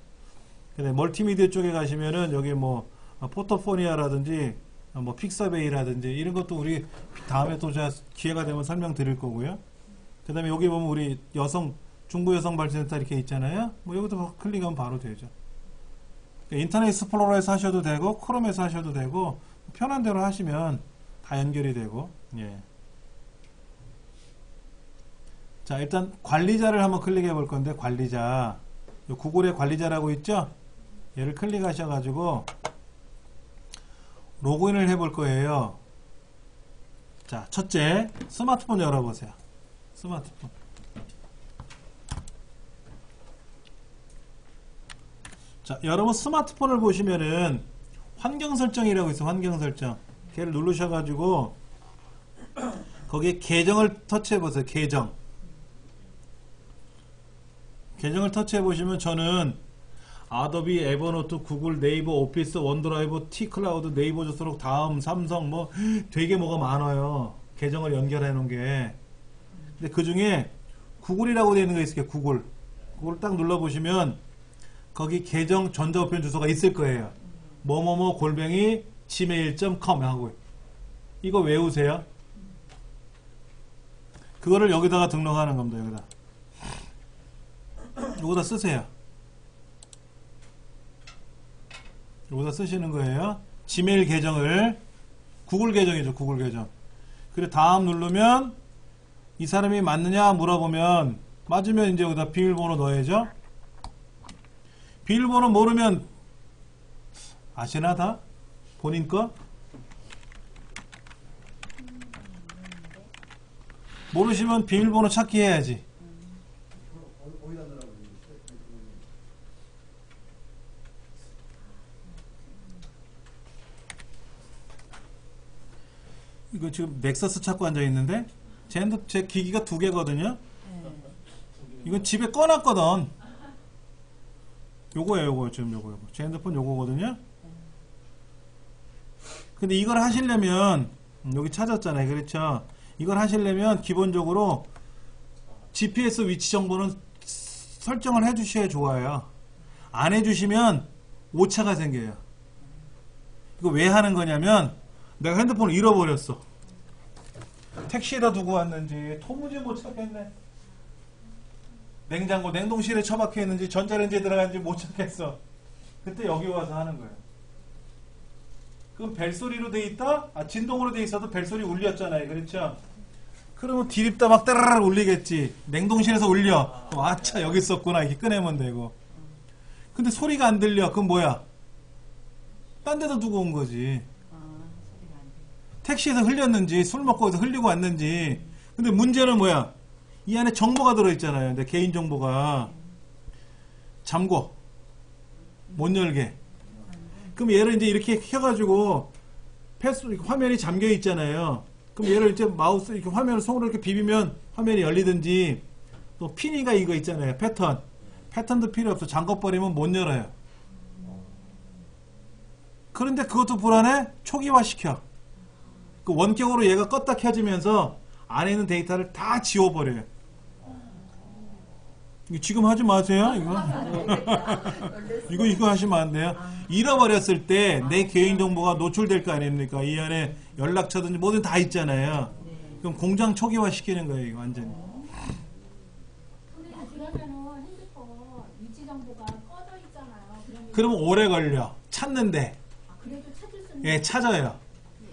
근데 멀티미디어 쪽에 가시면은 여기 뭐 포토포니아라든지 뭐 픽서베이라든지 이런 것도 우리 다음에 또 제가 기회가 되면 설명드릴 거고요. 그 다음에 여기 보면 우리 중부 여성 발전센터 이렇게 있잖아요. 뭐 여기도 클릭하면 바로 되죠. 인터넷 익스플로러에서 하셔도 되고 크롬에서 하셔도 되고 편한 대로 하시면 다 연결이 되고. 예. 자, 일단 관리자를 한번 클릭해 볼 건데, 관리자. 요 구글의 관리자라고 있죠? 얘를 클릭하셔가지고 로그인을 해 볼 거예요. 자, 첫째, 스마트폰 열어보세요. 스마트폰. 자, 여러분 스마트폰을 보시면은 환경 설정이라고 있어요. 환경 설정. 걔를 누르셔가지고 거기에 계정을 터치해 보세요. 계정. 계정을 터치해 보시면 저는 아도비, 에버노트, 구글, 네이버, 오피스, 원드라이브, T클라우드, 네이버 저수록, 다음, 삼성 뭐 되게 뭐가 많아요. 계정을 연결해 놓은 게. 근데 그 중에 구글이라고 되어 있는 거 있을게요. 구글. 그걸 딱 눌러 보시면 거기 계정 전자우편 주소가 있을 거예요. 뭐뭐뭐 골뱅이 gmail.com 하고 이거 외우세요. 그거를 여기다가 등록하는 겁니다. 여기다 쓰세요. 여기다 쓰시는 거예요. 지메일 계정을. 구글 계정이죠. 구글 계정. 그리고 다음 누르면 이 사람이 맞느냐 물어보면 맞으면 이제 여기다 비밀번호 넣어야죠. 비밀번호 모르면 아시나 다? 본인 거? 모르시면 비밀번호 찾기 해야지. 이거 지금 넥서스 찾고 앉아 있는데 제 기기가 2개거든요. 이건 집에 꺼놨거든. 요거예요, 요거. 지금 요거. 제 핸드폰 요거거든요. 근데 이걸 하시려면 여기 찾았잖아요. 그렇죠? 이걸 하시려면 기본적으로 GPS 위치 정보는 설정을 해 주셔야 좋아요. 안 해주시면 오차가 생겨요. 이거 왜 하는 거냐면 내가 핸드폰을 잃어버렸어. 택시에다 두고 왔는지 도무지 못 찾겠네. 냉장고 냉동실에 처박혀 있는지 전자레인지에 들어갔는지 못 찾겠어. 그때 여기 와서 하는 거예요. 그럼 벨소리로 돼 있다? 진동으로 돼 있어도 벨소리 울렸잖아요. 그렇죠? 그러면 디립다 막 따라락 울리겠지. 냉동실에서 울려. 그럼 아차 여기 있었구나. 이렇게 꺼내면 되고. 근데 소리가 안 들려. 그럼 뭐야? 딴 데다 두고 온 거지. 택시에서 흘렸는지 술 먹고 해서 흘리고 왔는지. 근데 문제는 뭐야? 이 안에 정보가 들어있잖아요. 내 개인정보가. 잠궈. 못 열게. 그럼 얘를 이제 이렇게 켜가지고 화면이 잠겨 있잖아요. 그럼 얘를 이제 마우스 이렇게 화면을 손으로 이렇게 비비면 화면이 열리든지, 또 피니가 이거 있잖아요. 패턴도 필요 없어. 잠궈버리면 못 열어요. 그런데 그것도 불안해? 초기화 시켜. 그 원격으로 얘가 껐다 켜지면서 안에 있는 데이터를 다 지워버려요. 이거 지금 하지 마세요. 이거 하시면 안 돼요. 잃어버렸을 때 내 개인정보가 노출될 거 아닙니까? 이 안에 연락처든지 뭐든 다 있잖아요. 그럼 공장 초기화 시키는 거예요. 이거 완전히. 그러면은 핸드폰 위치 정보가 꺼져 있잖아요. 그러면 오래 걸려. 찾는데. 그래도 찾을 수 있는. 예, 찾아요.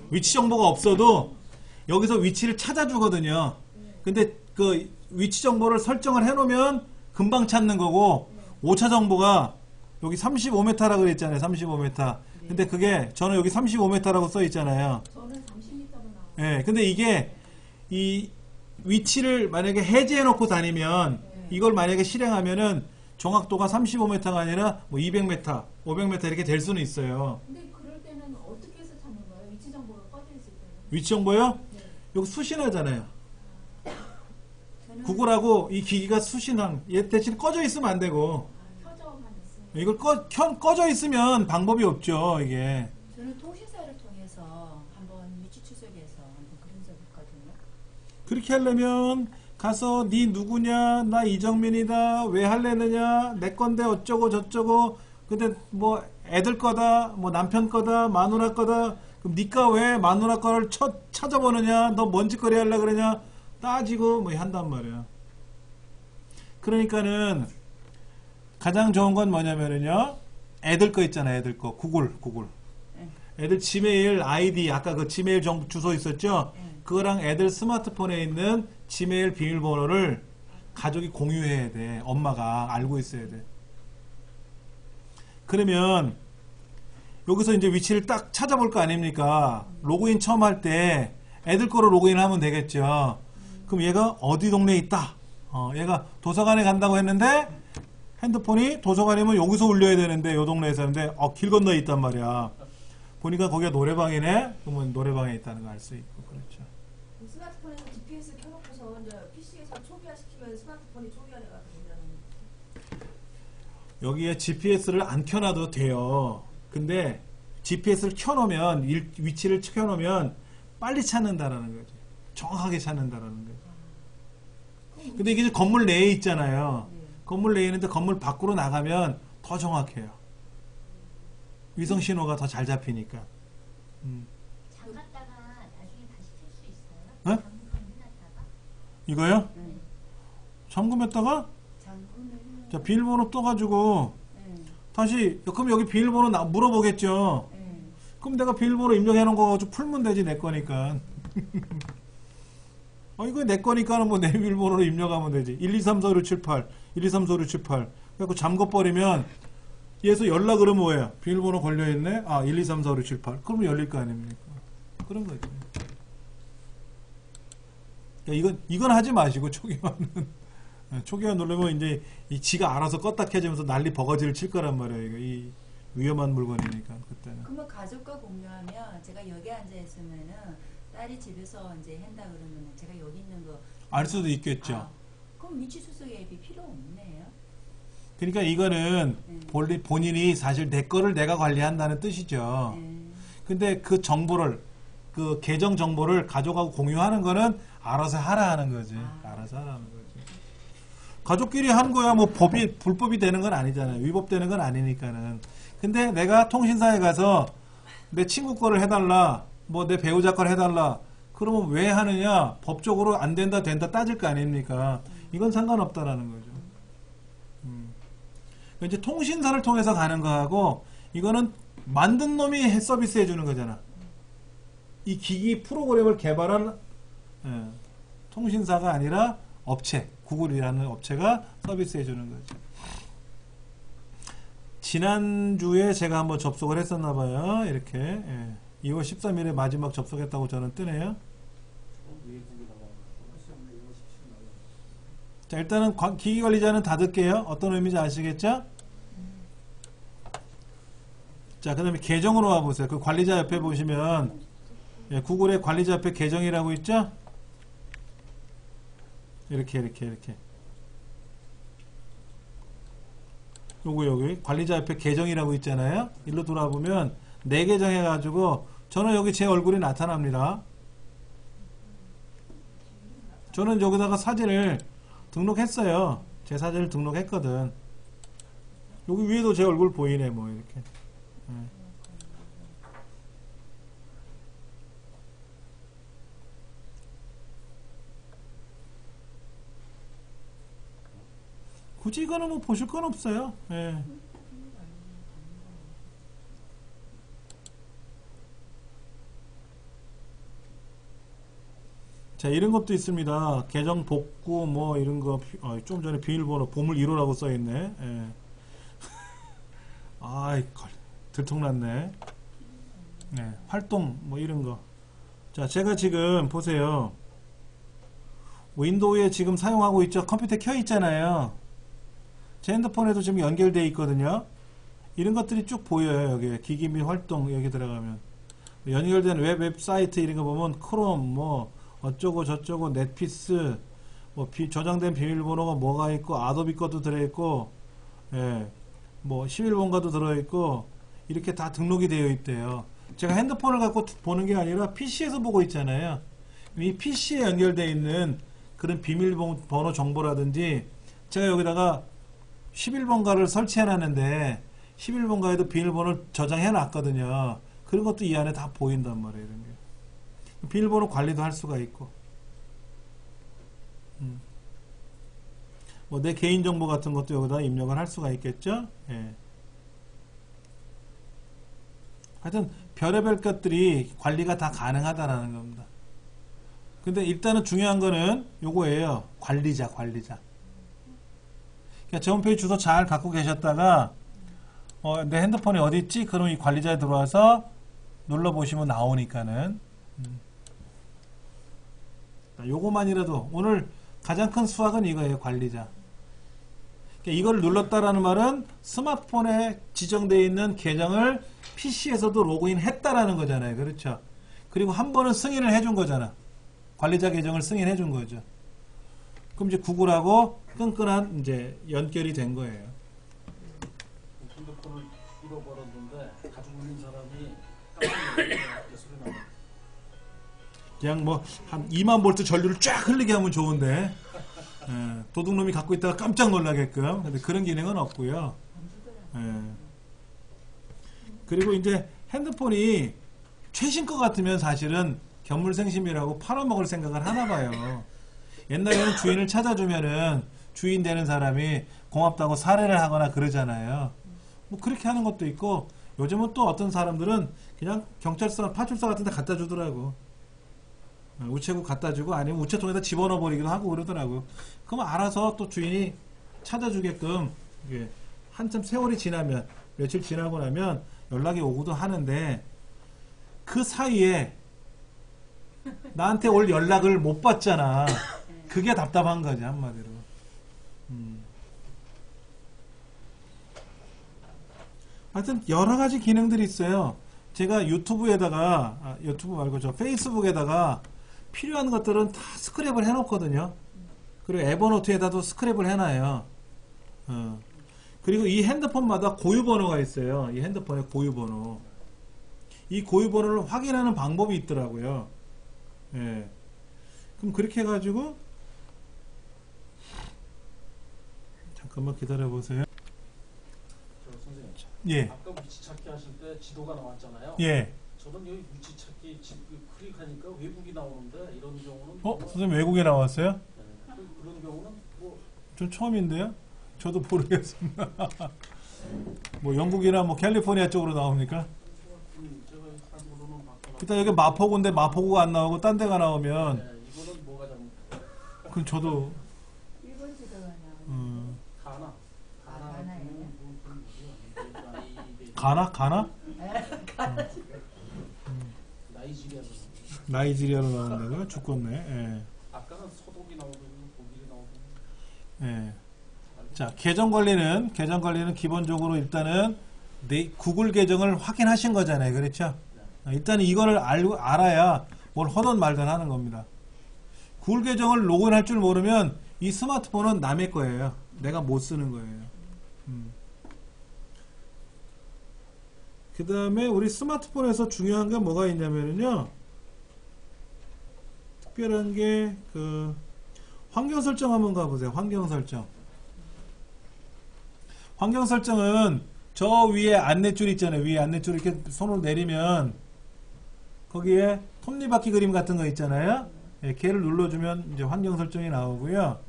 위치 정보가 없어도 여기서 위치를 찾아주거든요. 근데 그 위치 정보를 설정을 해놓으면 금방 찾는 거고, 오차 정보가 여기 35m라고 그랬잖아요. 35m. 근데 그게 저는 여기 35m라고 써 있잖아요. 저는 30m로 나와요. 예, 근데 이게 이 위치를 만약에 해제해 놓고 다니면 이걸 만약에 실행하면은 정확도가 35m가 아니라 뭐 200m, 500m 이렇게 될 수는 있어요. 근데 그럴 때는 어떻게 해서 찾는 거예요? 위치 정보가 꺼져 있을 때는? 위치 정보요? 네. 여기 수신하잖아요. 구글하고 이 기기가 수신한, 얘 대신 꺼져 있으면 안 되고, 켜져만 있으면. 이걸 꺼져 있으면 방법이 없죠, 이게. 저는 통신사를 통해서 한번 위치 추적해서 한번 그런 적 있거든요. 그렇게 하려면 가서 네 누구냐, 나 이정민이다, 왜 할래느냐, 내 건데 어쩌고 저쩌고, 근데 뭐 애들 거다, 뭐 남편 거다, 마누라 거다, 그럼 니가 왜 마누라 거를 찾아보느냐, 너 뭔 짓거리 하려 그러냐 따지고 뭐 한단 말이야. 그러니까는 가장 좋은 건 뭐냐면은요, 애들 거 있잖아. 애들 거 구글. 애들 지메일 아이디, 아까 그 지메일 주소 있었죠? 그거랑 애들 스마트폰에 있는 지메일 비밀번호를 가족이 공유해야 돼. 엄마가 알고 있어야 돼. 그러면 여기서 이제 위치를 딱 찾아볼 거 아닙니까? 로그인 처음 할 때 애들 거로 로그인 하면 되겠죠. 그럼 얘가 어디 동네에 있다. 얘가 도서관에 간다고 했는데 핸드폰이 도서관이면 여기서 울려야 되는데 요 동네에서 하는데 길 건너에 있단 말이야. 보니까 거기가 노래방이네. 그러면 노래방에 있다는 거 알 수 있고. 그렇죠. 스마트폰에서 GPS 켜놓고서 이제 PC에서 초기화시키면 스마트폰이 초기화돼가 된다는. 여기에 GPS를 안 켜놔도 돼요. 근데 GPS를 켜놓으면 위치를 켜놓으면 빨리 찾는다라는 거지. 정확하게 찾는다라는 거지. 근데 이게 건물 내에 있잖아요. 건물 내에 있는데 건물 밖으로 나가면 더 정확해요. 위성 신호가 더 잘 잡히니까. 잠갔다가 나중에 다시 켤 수 있어요? 네? 잠금해놨다가? 이거요? 잠금했다가 잠금을 자 비밀번호 떠가지고 다시 그럼 여기 비밀번호 물어보겠죠. 그럼 내가 비밀번호 입력해 놓은 거 가지고 풀면 되지. 내 거니까. 이거 내 거니까는 뭐 내 비밀번호로 입력하면 되지. 1, 2, 3, 4, 5, 6, 7, 8 1, 2, 3, 4, 5, 6, 7, 8 그래갖고 잠궈버리면 얘에서 연락을 하면 뭐예요? 비밀번호 걸려있네? 1, 2, 3, 4, 5, 6, 7, 8 그러면 열릴 거 아닙니까? 그런 거지. 그러니까 이건 하지 마시고 초기화는 초기화 누르면 이제 이 지가 알아서 껐다 켜지면서 난리 버거지를 칠 거란 말이에요. 이거 이 위험한 물건이니까 그때는. 그러면 가족과 공유하면 제가 여기 앉아 있으면은 딸이 집에서 이제 한다 그러면은 제가 여기 있는 거 알 수도 있겠죠. 그럼 위치 추적 앱이 필요 없네요. 그러니까 이거는 본인이 사실 내 거를 내가 관리한다는 뜻이죠. 근데 그 정보를 그 계정 정보를 가족하고 공유하는 거는 알아서 하라 하는 거지. 알아서 하라는 거지. 가족끼리 하는 거야 뭐 불법이 되는 건 아니잖아요. 위법되는 건 아니니까는. 근데 내가 통신사에 가서 내 친구 거를 해달라, 뭐 내 배우자 거를 해달라. 그러면 왜 하느냐? 법적으로 안 된다 된다 따질 거 아닙니까? 이건 상관없다라는 거죠. 이제 통신사를 통해서 가는 거하고 이거는 만든 놈이 서비스 해주는 거잖아. 이 기기 프로그램을 개발한 통신사가 아니라 업체, 구글이라는 업체가 서비스 해주는 거죠. 지난주에 제가 한번 접속을 했었나 봐요. 이렇게 2월 13일에 마지막 접속했다고 저는 뜨네요. 자, 일단은 기기관리자는 닫을게요. 어떤 의미인지 아시겠죠? 자, 그 다음에 계정으로 와보세요. 그 관리자 옆에 보시면 구글의 관리자 옆에 계정이라고 있죠? 이렇게 요거 여기 관리자 옆에 계정이라고 있잖아요. 일로 돌아보면 내 계정 해가지고 저는 여기 제 얼굴이 나타납니다. 저는 여기다가 사진을 등록했어요. 제 사진을 등록했거든. 여기 위에도 제 얼굴 보이네 뭐 이렇게. 굳이 이거는 뭐 보실 건 없어요. 자, 이런 것도 있습니다. 계정 복구 뭐 이런 거 좀 전에 비밀번호 보물 1호라고 써있네. 아이 들통났네. 활동 뭐 이런 거. 자, 제가 지금 보세요. 윈도우에 지금 사용하고 있죠. 컴퓨터 켜 있잖아요. 제 핸드폰에도 지금 연결되어 있거든요. 이런 것들이 쭉 보여요. 여기 기기 및 활동 여기 들어가면 연결된 웹사이트 이런 거 보면 크롬 뭐 어쩌고 저쩌고 넷피스 뭐 저장된 비밀번호가 뭐가 있고 아도비 것도 들어있고 뭐 11번가도 들어있고 이렇게 다 등록이 되어 있대요. 제가 핸드폰을 갖고 보는 게 아니라 PC에서 보고 있잖아요. 이 PC에 연결되어 있는 그런 비밀번호 정보라든지 제가 여기다가 11번가를 설치해 놨는데 11번가에도 비밀번호를 저장해 놨거든요. 그런 것도 이 안에 다 보인단 말이에요. 이런 게. 비밀번호 관리도 할 수가 있고, 뭐 내 개인정보 같은 것도 여기다 입력을 할 수가 있겠죠. 예. 하여튼 별의별 것들이 관리가 다 가능하다라는 겁니다. 근데 일단은 중요한 거는 요거예요. 관리자. 그러니까 제 홈페이지 주소 잘 갖고 계셨다가 내 핸드폰이 어디 있지? 그럼 이 관리자에 들어와서 눌러보시면 나오니까는 요거만이라도 오늘 가장 큰 수확은 이거예요. 관리자. 그러니까 이걸 눌렀다라는 말은 스마트폰에 지정되어 있는 계정을 PC에서도 로그인 했다라는 거잖아요. 그렇죠? 그리고 한 번은 승인을 해준 거잖아. 관리자 계정을 승인해 준 거죠. 그럼 이제 구글하고 끈끈한 이제 연결이 된 거예요. 핸드폰을 잃어버렸는데 가지고 있는 사람이 깜짝 놀라게 소리 나요. 그냥 뭐 한 2만 볼트 전류를 쫙 흘리게 하면 좋은데 예, 도둑놈이 갖고 있다가 깜짝 놀라게끔. 근데 그런 기능은 없고요. 예. 그리고 이제 핸드폰이 최신 거 같으면 사실은 견물생심이라고 팔아먹을 생각을 하나 봐요. 옛날에는 주인을 찾아주면은 주인 되는 사람이 고맙다고 사례를 하거나 그러잖아요. 뭐 그렇게 하는 것도 있고, 요즘은 또 어떤 사람들은 그냥 경찰서, 파출소 같은 데 갖다 주더라고. 우체국 갖다 주고 아니면 우체통에다 집어넣어 버리기도 하고 그러더라고. 그럼 알아서 또 주인이 찾아주게끔 이게 한참 세월이 지나면, 며칠 지나고 나면 연락이 오기도 하는데, 그 사이에 나한테 올 연락을 못 받잖아. 그게 답답한 거지, 한마디로. 하여튼 여러 가지 기능들이 있어요. 제가 유튜브에다가, 유튜브 말고 저 페이스북에다가 필요한 것들은 다 스크랩을 해놓거든요. 그리고 에버노트에다도 스크랩을 해놔요. 그리고 이 핸드폰마다 고유번호가 있어요. 이 핸드폰의 고유번호. 이 고유번호를 확인하는 방법이 있더라고요. 예. 그럼 그렇게 해가지고, 잠깐만 기다려보세요. 선생님, 예. 아까 위치 찾기 하실 때 지도가 나왔잖아요. 예. 저는 여기 위치 찾기 클릭하니까 외국이 나오는데 이런 경우는 선생님 외국에 나왔어요? 네, 그런 경우는 뭐 전 처음인데요? 저도 모르겠습니다. 뭐 영국이나 뭐 캘리포니아 쪽으로 나옵니까? 제가 한국으로는 바꿔. 일단 여기 마포구인데 마포구가 안 나오고 딴 데가 나오면, 네, 이거는 뭐가 잘못? 그럼 저도, 일본 지도가 나오는 가나. 가나예요? 가나? 나이지리아에서. 나이지리아로 나온다고요? 죽겠네. 예. 아까는 서독이 나오더니 독일이 나오더니. 예. 자, 계정 관리는 기본적으로 일단은 내 구글 계정을 확인하신 거잖아요. 그렇죠? 일단 이거를 알아야 뭘 하든 말든 하는 겁니다. 구글 계정을 로그인할 줄 모르면 이 스마트폰은 남의 거예요. 내가 못 쓰는 거예요. 그 다음에 우리 스마트폰에서 중요한 게 뭐가 있냐면요. 특별한 게 그 환경 설정 한번 가보세요. 환경 설정. 환경 설정은 저 위에 안내줄 있잖아요. 위에 안내줄 이렇게 손으로 내리면 거기에 톱니바퀴 그림 같은 거 있잖아요. 예, 걔를 눌러주면 이제 환경 설정이 나오고요.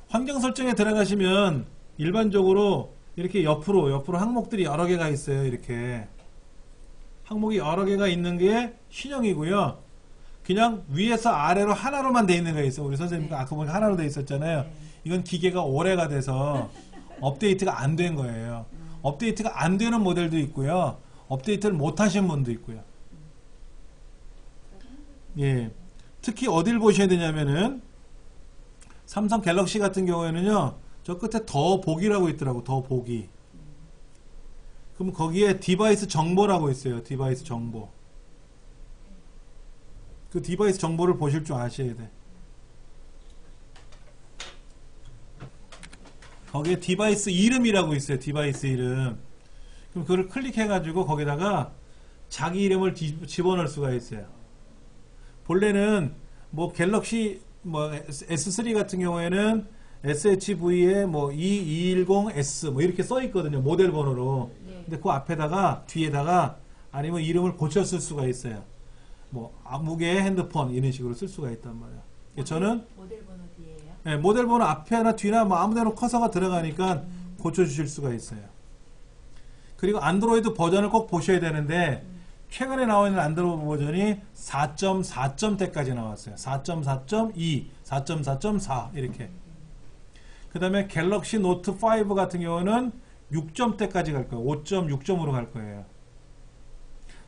환경 설정에 들어가시면 일반적으로 이렇게 옆으로 항목들이 여러 개가 있어요. 이렇게 항목이 여러 개가 있는 게 신형이고요. 그냥 위에서 아래로 하나로만 돼 있는 거 있어요. 우리 선생님과 아까 보니까 하나로 돼 있었잖아요. 이건 기계가 오래가 돼서 업데이트가 안 된 거예요. 업데이트가 안 되는 모델도 있고요. 업데이트를 못 하신 분도 있고요. 예. 특히 어딜 보셔야 되냐면은 삼성 갤럭시 같은 경우에는요. 저 끝에 더 보기라고 있더라고. 더 보기. 그럼 거기에 디바이스 정보라고 있어요. 디바이스 정보. 그 디바이스 정보를 보실 줄 아셔야 돼. 거기에 디바이스 이름이라고 있어요. 디바이스 이름. 그럼 그걸 클릭해가지고 거기다가 자기 이름을 집어넣을 수가 있어요. 본래는 뭐 갤럭시 뭐 S3 같은 경우에는 SHV에 뭐 2210S 뭐 이렇게 써 있거든요. 모델 번호로. 근데 그 앞에다가 뒤에다가 아니면 이름을 고쳐 쓸 수가 있어요. 뭐 아무개 핸드폰 이런 식으로 쓸 수가 있단 말이에요. 저는 모델 번호 뒤에요. 네, 모델 번호 앞에나 뒤나 뭐 아무데나 커서가 들어가니까 고쳐주실 수가 있어요. 그리고 안드로이드 버전을 꼭 보셔야 되는데 최근에 나와 있는 안드로이드 버전이 4.4점대까지 나왔어요. 4.4.2, 4.4.4 이렇게. 그 다음에 갤럭시 노트 5 같은 경우는 6점대까지 갈 거예요. 5.6점으로 갈 거예요.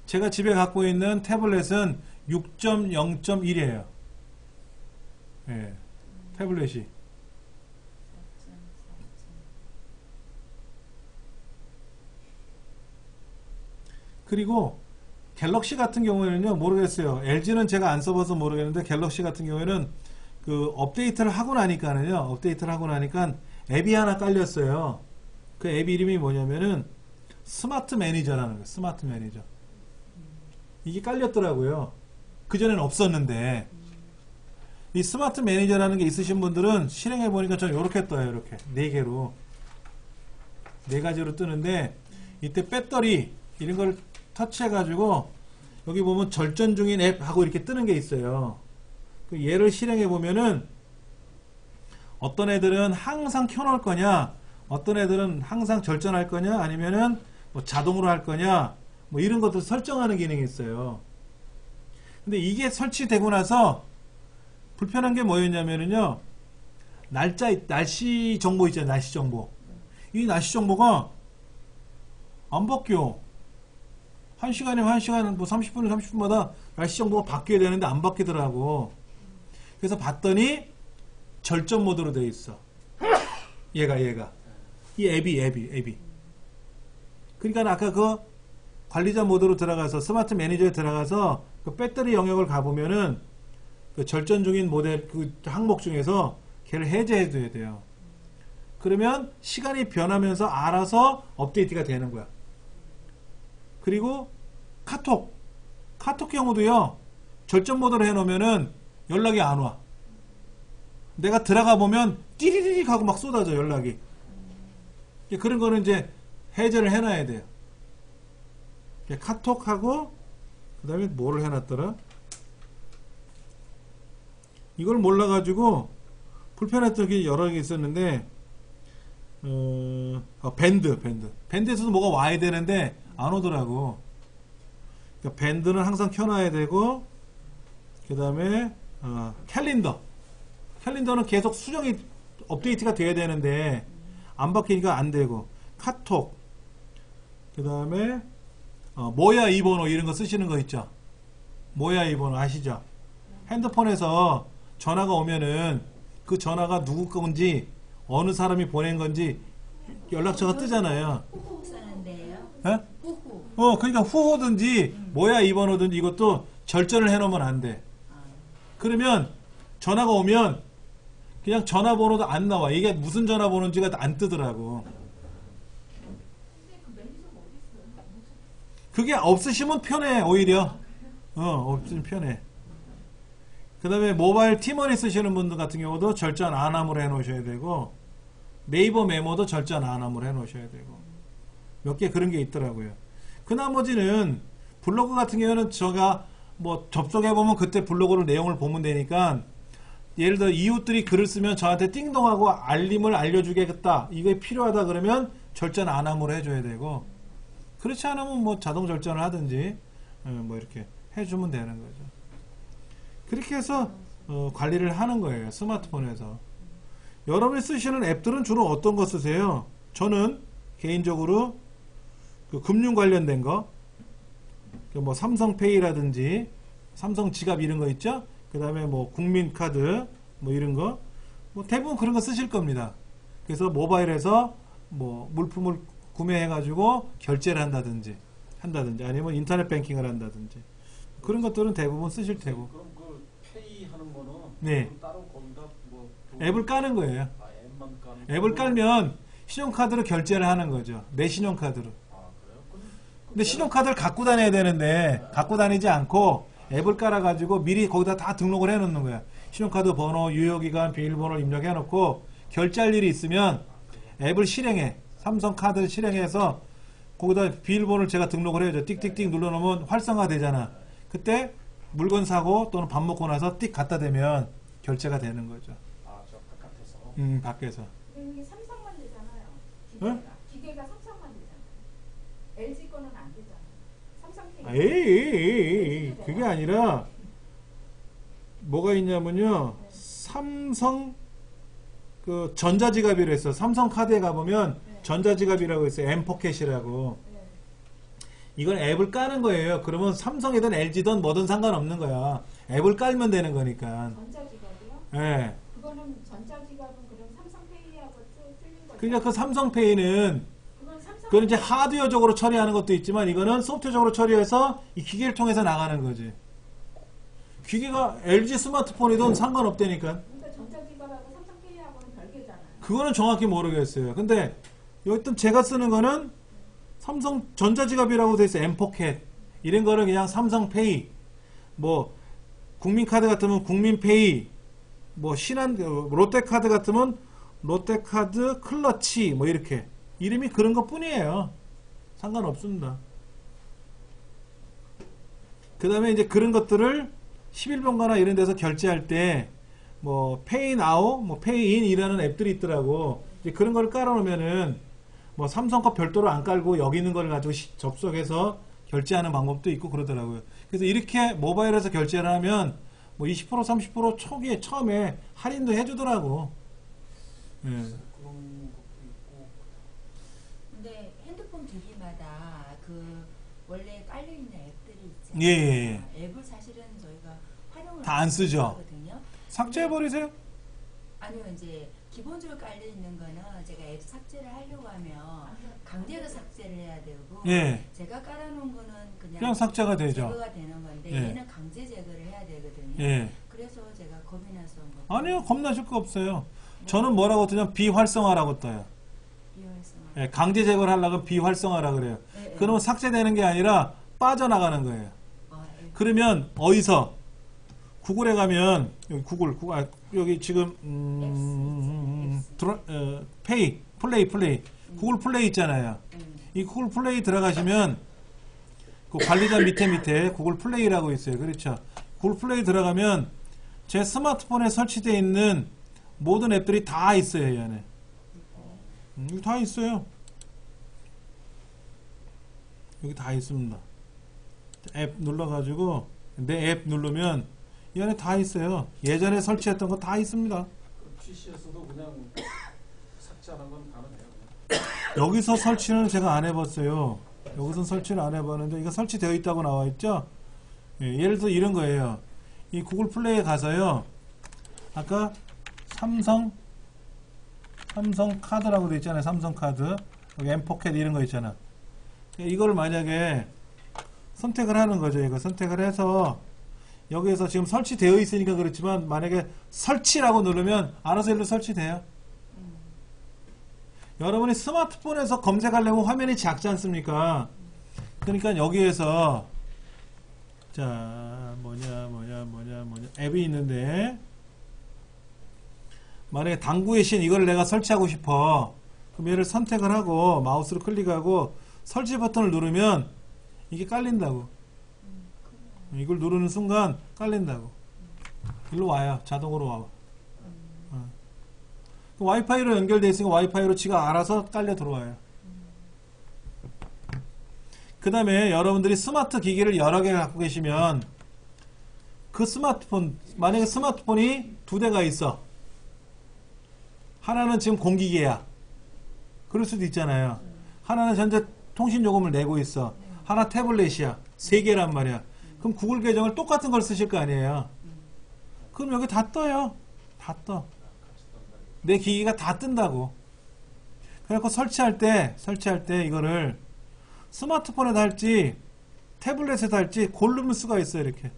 제가 집에 갖고 있는 태블릿은 6.0.1이에요. 예, 태블릿이. 그리고 갤럭시 같은 경우에는요, 모르겠어요. LG는 제가 안 써봐서 모르겠는데 갤럭시 같은 경우에는 그 업데이트를 하고 나니까 앱이 하나 깔렸어요. 그 앱 이름이 뭐냐면은 스마트 매니저라는 거예요. 스마트 매니저. 이게 깔렸더라고요. 그전에는 없었는데 이 스마트 매니저라는 게 있으신 분들은 실행해 보니까 전 이렇게 떠요. 이렇게 4개로 4가지로 뜨는데 이때 배터리 이런 걸 터치해 가지고 여기 보면 절전 중인 앱 하고 이렇게 뜨는 게 있어요. 그 얘를 실행해 보면은 어떤 애들은 항상 켜놓을 거냐, 어떤 애들은 항상 절전할 거냐, 아니면은 뭐 자동으로 할 거냐, 뭐 이런 것들 설정하는 기능이 있어요. 근데 이게 설치되고 나서 불편한 게 뭐였냐면은요, 날씨 정보 있잖아요. 날씨 정보. 이 날씨 정보가 안 바뀌어. 1시간이면 1시간, 뭐 30분이면 30분마다 날씨 정보가 바뀌어야 되는데 안 바뀌더라고. 그래서 봤더니 절전 모드로 되어 있어. 얘가. 이 앱이. 그러니까 아까 그 관리자 모드로 들어가서 스마트 매니저에 들어가서 그 배터리 영역을 가보면은 그 절전 중인 모델 그 항목 중에서 걔를 해제해 줘야 돼요. 그러면 시간이 변하면서 알아서 업데이트가 되는 거야. 그리고 카톡 경우도요, 절전 모드로 해놓으면은 연락이 안 와. 내가 들어가 보면 띠리리릭 하고 막 쏟아져 연락이. 그런 거는 이제 해제를 해놔야 돼요. 카톡하고 그 다음에 뭐를 해놨더라? 이걸 몰라가지고 불편했던 게 여러 개 있었는데 밴드에서도 뭐가 와야 되는데 안 오더라고. 그러니까 밴드는 항상 켜놔야 되고, 그 다음에 캘린더는 계속 수정이 업데이트가 돼야 되는데 안 바뀌니까 안 되고, 카톡, 그 다음에 뭐야 이 번호 이런 거 쓰시는 거 있죠. 뭐야 이 번호 아시죠? 핸드폰에서 전화가 오면은 그 전화가 누구 건지 어느 사람이 보낸 건지 연락처가 뜨잖아요. 후후 쓰는데요. 예? 후후. 그러니까 후호든지 뭐야 이 번호든지 이것도 절전을 해놓으면 안 돼. 그러면 전화가 오면 그냥 전화번호도 안 나와. 이게 무슨 전화번호인지가 안 뜨더라고. 그게 없으시면 편해. 오히려 없으면 편해. 그 다음에 모바일 티머니 쓰시는 분들 같은 경우도 절전 안함으로 해놓으셔야 되고, 네이버 메모도 절전 안함으로 해놓으셔야 되고, 몇 개 그런 게 있더라고요. 그 나머지는 블로그 같은 경우는 제가 뭐 접속해보면 그때 블로그로 내용을 보면 되니까, 예를 들어 이웃들이 글을 쓰면 저한테 띵동하고 알림을 알려주겠다, 이게 필요하다 그러면 절전 안함으로 해줘야 되고, 그렇지 않으면 뭐 자동 절전을 하든지 뭐 이렇게 해주면 되는 거죠. 그렇게 해서 관리를 하는 거예요. 스마트폰에서. 여러분이 쓰시는 앱들은 주로 어떤 거 쓰세요? 저는 개인적으로 그 금융 관련된 거, 뭐 삼성페이라든지 삼성 지갑 이런 거 있죠? 그 다음에 뭐 국민카드 뭐 이런 거, 뭐 대부분 그런 거 쓰실 겁니다. 그래서 모바일에서 뭐 물품을 구매해가지고 결제를 한다든지 아니면 인터넷 뱅킹을 한다든지 그런 것들은 대부분 쓰실 테고. 그럼 그 페이 하는 거는 네. 따로 거기다 뭐 앱을 까는 거예요. 앱만 까는 앱을 깔면 신용카드로 결제를 하는 거죠. 내 신용카드로. 그래요? 근데 신용카드를 갖고 다녀야 되는데 갖고 다니지 않고 앱을 깔아가지고 미리 거기다 다 등록을 해놓는 거야. 신용카드 번호, 유효기간, 비밀번호를 입력해놓고 결제할 일이 있으면 앱을 실행해. 삼성카드를 실행해서 거기다 비밀번호를 제가 등록을 해야죠. 띡띡띡 눌러놓으면 활성화 되잖아. 그때 물건 사고 또는 밥 먹고 나서 띡 갖다 대면 결제가 되는 거죠. 아, 저 바깥에서. 밖에서. 근데 이게 삼성만 되잖아요. 응? 기계가 삼성만 되잖아요. LG 거는 안 되잖아요. 삼성페이. 에이, 그게 아니라 뭐가 있냐면요. 삼성 그 전자지갑이라 했어. 삼성 카드에 가보면 네. 전자지갑이라고 있어요. M포켓이라고. 네. 이건 앱을 까는 거예요. 그러면 삼성이든 LG든 뭐든 상관없는 거야. 앱을 깔면 되는 거니까. 전자지갑이요? 예. 그거는 전자지갑은 그럼 삼성페이하고 틀린 거죠? 그러니까 그 삼성페이는 그건 삼성. 그건 이제 하드웨어적으로 처리하는 것도 있지만 이거는 소프트웨어적으로 처리해서 이 기계를 통해서 나가는 거지. 기계가 LG 스마트폰이든 상관없다니까. 그러니까 전자지갑하고 삼성페이하고는 별개잖아요. 그거는 정확히 모르겠어요. 근데 여기든 제가 쓰는 거는 삼성 전자지갑이라고 돼 있어요. M포켓. 이런 거를 그냥 삼성페이, 뭐 국민카드 같으면 국민페이, 뭐 롯데카드 같으면 롯데카드 클러치, 뭐 이렇게 이름이 그런 것 뿐이에요. 상관없습니다. 그 다음에 이제 그런 것들을 11번가나 이런 데서 결제할 때 뭐 페이나우, 뭐 페이인 이라는 앱들이 있더라고. 이제 그런 걸 깔아놓으면은 뭐 삼성 거 별도로 안 깔고 여기 있는 걸 가지고 접속해서 결제하는 방법도 있고 그러더라고요. 그래서 이렇게 모바일에서 결제를 하면 뭐 20% 30% 초기에 처음에 할인도 해주더라고. 예. 그런 것도 있고. 근데 핸드폰 기기마다 그 원래 깔려있는 앱들이 있잖아요. 예. 앱을 사실은 저희가 활용을 다 안 쓰죠. 하거든요. 삭제해버리세요. 아니요, 이제 기본적으로 깔려 있는 거는 제가 앱 삭제를 하려고 하면 강제로 삭제를 해야 되고, 예. 제가 깔아놓은 거는 그냥 삭제가 되죠. 제거가 되는 건데 예. 얘는 강제 제거를 해야 되거든요. 예. 그래서 제가 겁이 나서 뭐 아니요, 겁나실 거 없어요. 저는 뭐라고 뜨냐면 비활성화라고 떠요. 비활성화. 예, 강제 제거를 하려면 비활성화라 그래요. 예, 예. 그러면 삭제되는 게 아니라 빠져나가는 거예요. 앱. 그러면 어디서 구글에 가면 여기 여기 지금 페이 플레이 구글 플레이 있잖아요. 이 구글 플레이 들어가시면 그 관리자 밑에 구글 플레이라고 있어요. 그렇죠. 구글 플레이 들어가면 제 스마트폰에 설치되어 있는 모든 앱들이 다 있어요. 이 안에. 여기 다 있어요. 여기 다 있습니다. 앱 눌러가지고 내 앱 누르면 이 안에 다 있어요. 예전에 설치했던 거 다 있습니다. PC에서도 그냥 삭제하는 건 가능해요. 여기서 설치는 제가 안 해봤어요. 여기서 설치를 안 해봤는데 이거 설치되어 있다고 나와 있죠. 예, 예를 들어 이런 거예요. 이 구글 플레이에 가서요. 아까 삼성 카드라고 돼 있잖아요. 삼성 카드 여기 M포켓 이런 거 있잖아. 이걸 만약에 선택을 하는 거죠. 이거 선택을 해서 여기에서 지금 설치되어 있으니까 그렇지만 만약에 설치라고 누르면 알아서 일로 설치돼요. 여러분이 스마트폰에서 검색하려면 화면이 작지 않습니까? 그러니까 여기에서 자 뭐냐 앱이 있는데 만약에 당구의 신 이걸 내가 설치하고 싶어. 그럼 얘를 선택을 하고 마우스로 클릭하고 설치 버튼을 누르면 이게 깔린다고. 이걸 누르는 순간 깔린다고. 일로 와요. 자동으로 와. 와이파이로 연결되어 있으니까 와이파이로 지가 알아서 깔려 들어와요. 그 다음에 여러분들이 스마트 기기를 여러 개 갖고 계시면 그 스마트폰, 만약에 스마트폰이 두 대가 있어. 하나는 지금 공기계야. 그럴 수도 있잖아요. 하나는 현재 통신 요금을 내고 있어. 하나 태블릿이야. 세 개란 말이야. 그럼 구글 계정을 똑같은 걸 쓰실 거 아니에요. 그럼 여기 다 떠요. 다 떠. 내 기기가 다 뜬다고. 그래서 설치할 때 이거를 스마트폰에다 할지 태블릿에다 할지 고르는 수가 있어요. 이렇게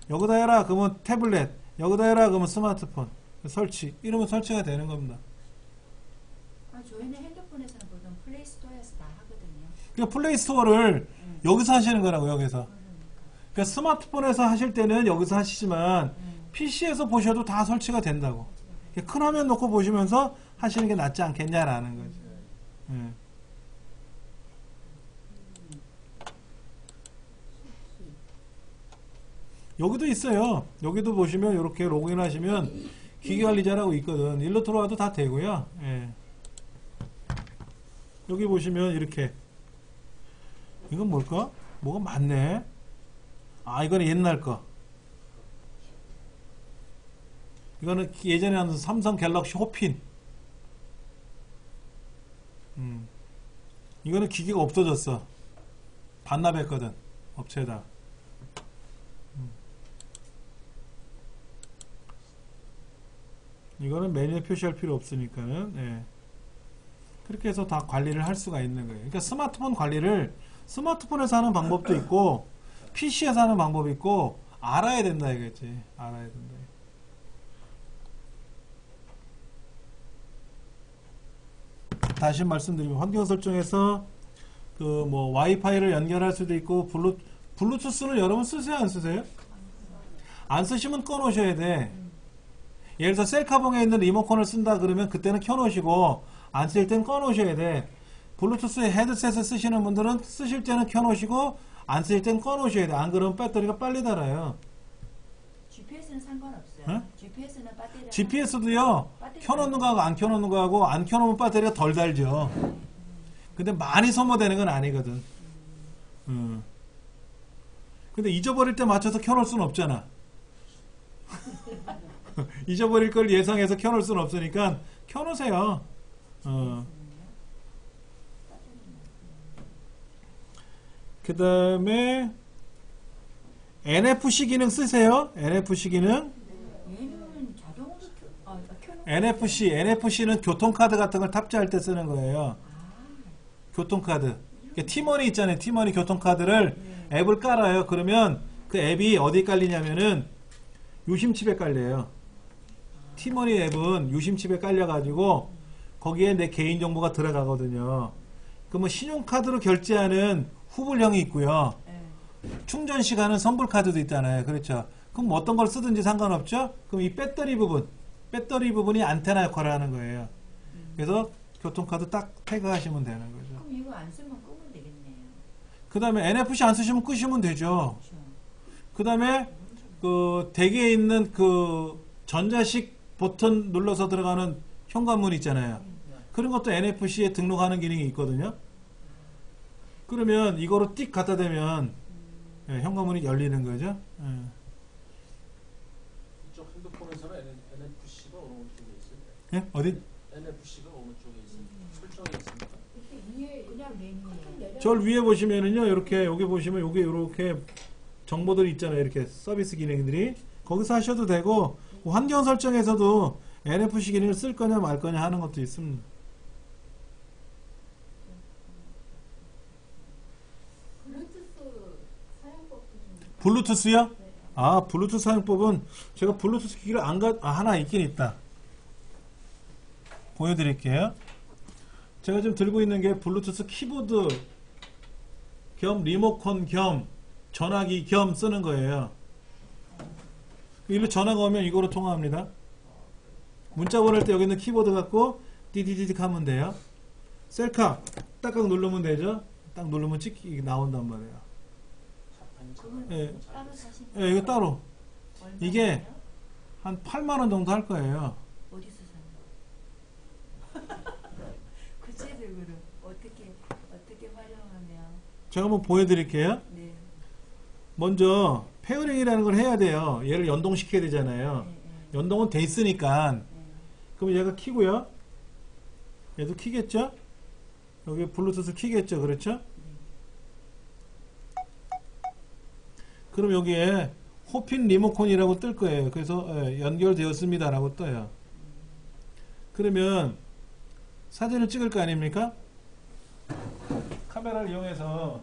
여기다 해라 그러면 태블릿, 여기다 해라 그러면 스마트폰 설치, 이러면 설치가 되는 겁니다. 저희는 핸드폰에서는 보통 플레이스토어에서 다 하거든요. 그러니까 플레이스토어를 여기서 하시는 거라고. 여기서. 그러니까 스마트폰에서 하실 때는 여기서 하시지만 PC에서 보셔도 다 설치가 된다고. 큰 화면 놓고 보시면서 하시는 게 낫지 않겠냐라는 거죠. 예. 여기도 있어요. 여기도 보시면 이렇게 로그인 하시면 기기관리자라고 있거든. 일로 들어와도 다 되고요. 예. 여기 보시면 이렇게 이건 뭘까? 뭐가 많네. 아, 이거는 옛날 거. 이거는 예전에 하는 삼성 갤럭시 호핀. 이거는 기기가 없어졌어. 반납했거든. 업체에다. 이거는 메뉴에 표시할 필요 없으니까는, 예. 그렇게 해서 다 관리를 할 수가 있는 거예요. 그러니까 스마트폰 관리를 스마트폰에서 하는 방법도 있고, PC에서 하는 방법이 있고, 알아야 된다 이거지. 알아야 된다. 다시 말씀드리면 환경 설정에서 그 뭐 와이파이를 연결할 수도 있고 블루투스는 여러분 쓰세요 안 쓰세요? 안 쓰시면 꺼놓으셔야 돼. 예를 들어서 셀카봉에 있는 리모컨을 쓴다 그러면 그때는 켜놓으시고 안 쓸 땐 꺼놓으셔야 돼. 블루투스 헤드셋을 쓰시는 분들은 쓰실 때는 켜놓으시고 안 쓸 땐 꺼놓으셔야 돼. 안 그러면 배터리가 빨리 닳아요. GPS는 상관없어요. 응? GPS는 배터리. GPS도요. 켜놓는 거하고 안 켜놓는 거하고 안 켜놓으면 배터리가 덜 달죠. 근데 많이 소모되는 건 아니거든. 근데 잊어버릴 때 맞춰서 켜놓을 수는 없잖아. 잊어버릴 걸 예상해서 켜놓을 수는 없으니까 켜놓으세요. 그 다음에 NFC 기능 쓰세요? NFC 기능? 얘는 자동으로 켜놓고. NFC는 교통카드 같은 걸 탑재할 때 쓰는 거예요. 교통카드. 티머니 있잖아요. 티머니 교통카드를 앱을 깔아요. 그러면 그 앱이 어디 깔리냐면은 유심칩에 깔려요. 티머니 앱은 유심칩에 깔려가지고 거기에 내 개인정보가 들어가거든요. 그러면 신용카드로 결제하는 후불형이 있고요. 충전 시간은 선불카드도 있잖아요. 그렇죠. 그럼 어떤 걸 쓰든지 상관없죠? 그럼 이 배터리 부분이 안테나 역할을 하는 거예요. 그래서 교통카드 딱 태그하시면 되는 거죠. 그럼 이거 안 쓰면 끄면 되겠네요. 그 다음에 NFC 안 쓰시면 끄시면 되죠. 그렇죠. 그 다음에 그 댁에 있는 그 전자식 버튼 눌러서 들어가는 현관문 있잖아요. 그런 것도 NFC에 등록하는 기능이 있거든요. 그러면 이거로 띡 갖다 대면 현관문이 열리는 거죠. 이쪽 핸드폰에서는 NFC가 어느 쪽에 있어요? 예? 어디? NFC가 어느 쪽에 있어요? 설정에 있습니까? 위에 그냥 메뉴예요. 저 위에 보시면은요, 이렇게 여기 보시면 여기 이렇게 정보들이 있잖아요. 이렇게 서비스 기능들이 거기서 하셔도 되고 환경 설정에서도 NFC 기능을 쓸 거냐 말 거냐 하는 것도 있습니다. 블루투스 사용법도 좀 블루투스요? 아, 블루투스 사용법은 제가 블루투스 기기를 하나 있긴 있다. 보여드릴게요. 제가 지금 들고 있는 게 블루투스 키보드 겸 리모컨 겸 전화기 겸 쓰는 거예요. 일로 전화가 오면 이거로 통화합니다. 문자 보낼 때 여기 있는 키보드 갖고 디디디딕 하면 돼요. 셀카 딱딱 누르면 되죠. 딱 누르면 찍히 나온단 말이에요. 예, 따로 사시는 예, 이거 따로. 얼마예요? 이게 한 8만원 정도 할 거예요. 어디서 사는 거? 구체적으로 어떻게 활용하면. 제가 한번 보여드릴게요. 네. 먼저 페어링이라는 걸 해야 돼요. 얘를 연동시켜야 되잖아요. 연동은 돼 있으니까. 그럼 얘가 키고요. 얘도 키겠죠? 여기 블루투스 키겠죠? 그렇죠? 그럼 여기에 호핀 리모컨이라고 뜰 거예요. 그래서 연결되었습니다 라고 떠요. 그러면 사진을 찍을 거 아닙니까? 카메라를 이용해서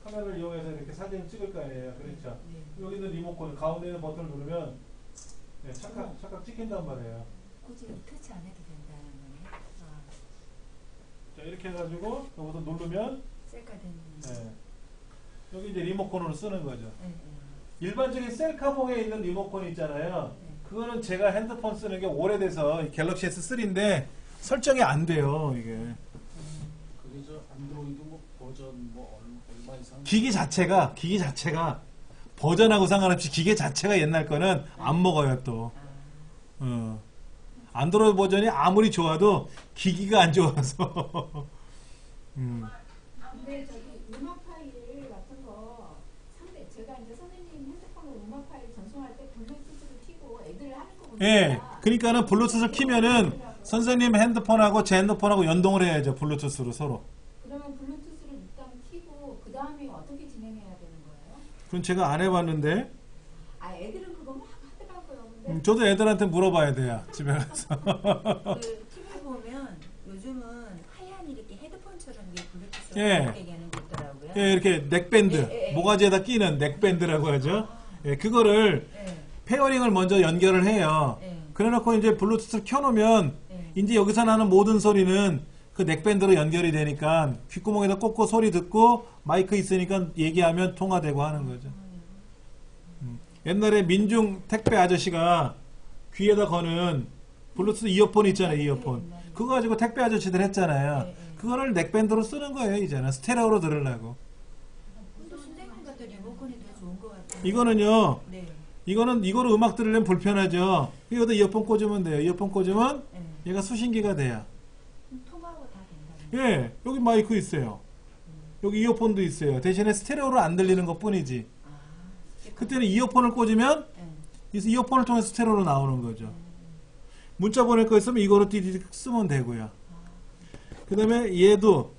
이렇게 사진을 찍을 거 아니에요. 그렇죠? 여기 있는 리모컨 가운데 있는 버튼을 누르면 착각 찍힌단 말이에요. 굳이 터치 안 해도 된다는 거네. 자, 이렇게 해가지고 여기서 누르면 셀카 되는. 여기 이제 리모컨으로 쓰는 거죠. 네. 일반적인 셀카봉에 있는 리모컨 있잖아요. 그거는 제가 핸드폰 쓰는 게 오래돼서 갤럭시 S3인데 설정이 안 돼요. 이게 그게 저 안드로이드 뭐 버전 뭐 얼마 이상? 기기 자체가 버전하고 상관없이 기계 자체가 옛날 거는 안 먹어요 또. 안드로이드 버전이 아무리 좋아도 기기가 안 좋아서. 근데 저기 음악 파일 같은 거 제가 이제 선생님 핸드폰으로 음악 파일 전송할 때 블루투스를 켜고 애들 하는 거 보니까 예, 그러니까는 블루투스를 키면은 선생님 핸드폰하고 제 핸드폰하고 연동을 해야죠. 블루투스로 서로. 그러면 블루투스를 일단 켜고 그 다음에 어떻게 진행해야 되는 거예요? 그건 제가 안 해봤는데. 아 애들은 그거 막 하더라고요. 근데 저도 애들한테 물어봐야 돼요. 집에 가서. 그 TV 보면 요즘은 하얀 이렇게 헤드폰처럼 이게 블루투스로 예. 연결되게 하는 게 있더라고요. 예, 이렇게 넥밴드, 예. 모가지에다 끼는 넥밴드라고 하죠. 예, 그거를 예. 페어링을 먼저 연결을 해요. 예. 그래놓고 이제 블루투스를 켜놓으면 예. 이제 여기서 나는 모든 소리는 그 넥밴드로 연결이 되니까 귓구멍에다 꽂고 소리 듣고 마이크 있으니까 얘기하면 통화되고 하는 거죠. 옛날에 민중 택배 아저씨가 귀에다 거는 블루투스 이어폰 있잖아요, 이어폰. 그거 가지고 택배 아저씨들 했잖아요. 그거를 넥밴드로 쓰는 거예요, 이제는. 스테레오로 들으려고. 근데 선생님 같은 리모컨이 더 좋은 것 같아요. 이거는요, 네. 이거로 음악 들으려면 불편하죠. 여기다 이어폰 꽂으면 돼요. 이어폰 꽂으면 예. 얘가 수신기가 돼요. 그럼 통화하고 다 된다는 예, 여기 마이크 있어요. 여기 이어폰도 있어요. 대신에 스테레오로 안 들리는 것 뿐이지. 그때는 이어폰을 꽂으면 예. 이어폰을 통해서 스테레오로 나오는 거죠. 문자 보낼 거 있으면 이거로 띠디디 쓰면 되고요. 그 다음에 얘도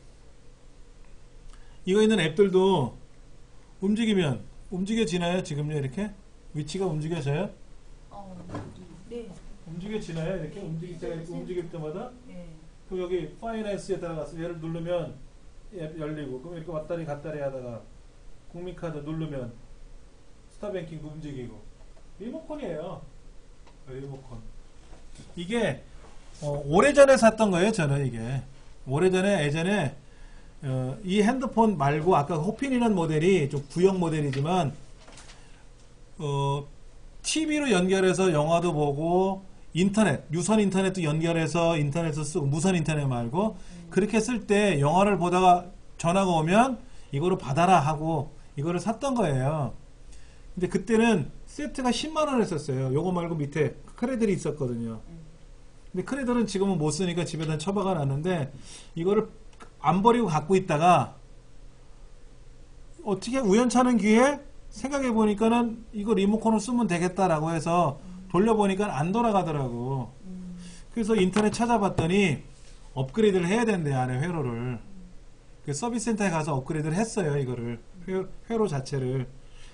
이거 있는 앱들도 움직이면 움직여지나요? 지금요 이렇게? 위치가 움직여져요? 네. 움직여지나요? 이렇게 움직일 때마다? 예. 그럼 여기 파이낸스에 들어가서 얘를 누르면 앱 열리고 그럼 이렇게 왔다리 갔다리 하다가 국민카드 누르면 스타뱅킹도 움직이고 리모컨이에요. 리모컨. 이게 오래전에 샀던 거예요. 저는 이게 오래전에 예전에 이 핸드폰 말고 아까 호핀이라는 모델이 좀 구형 모델이지만 TV로 연결해서 영화도 보고 인터넷 유선 인터넷도 연결해서 인터넷을 쓰고 무선 인터넷 말고 그렇게 쓸 때 영화를 보다가 전화가 오면 이거를 받아라 하고 이거를 샀던 거예요. 근데 그때는 세트가 10만 원 했었어요. 요거 말고 밑에 크레들이 있었거든요. 근데 크레들은 지금은 못 쓰니까 집에다 처박아 놨는데 이거를 안 버리고 갖고 있다가 어떻게 우연찮은 기회에 생각해 보니까는 이거 리모컨을 쓰면 되겠다라고 해서 돌려보니까 안 돌아가더라고. 그래서 인터넷 찾아봤더니 업그레이드를 해야 된대요. 안에 회로를. 그 서비스 센터에 가서 업그레이드를 했어요. 이거를. 회로 자체를.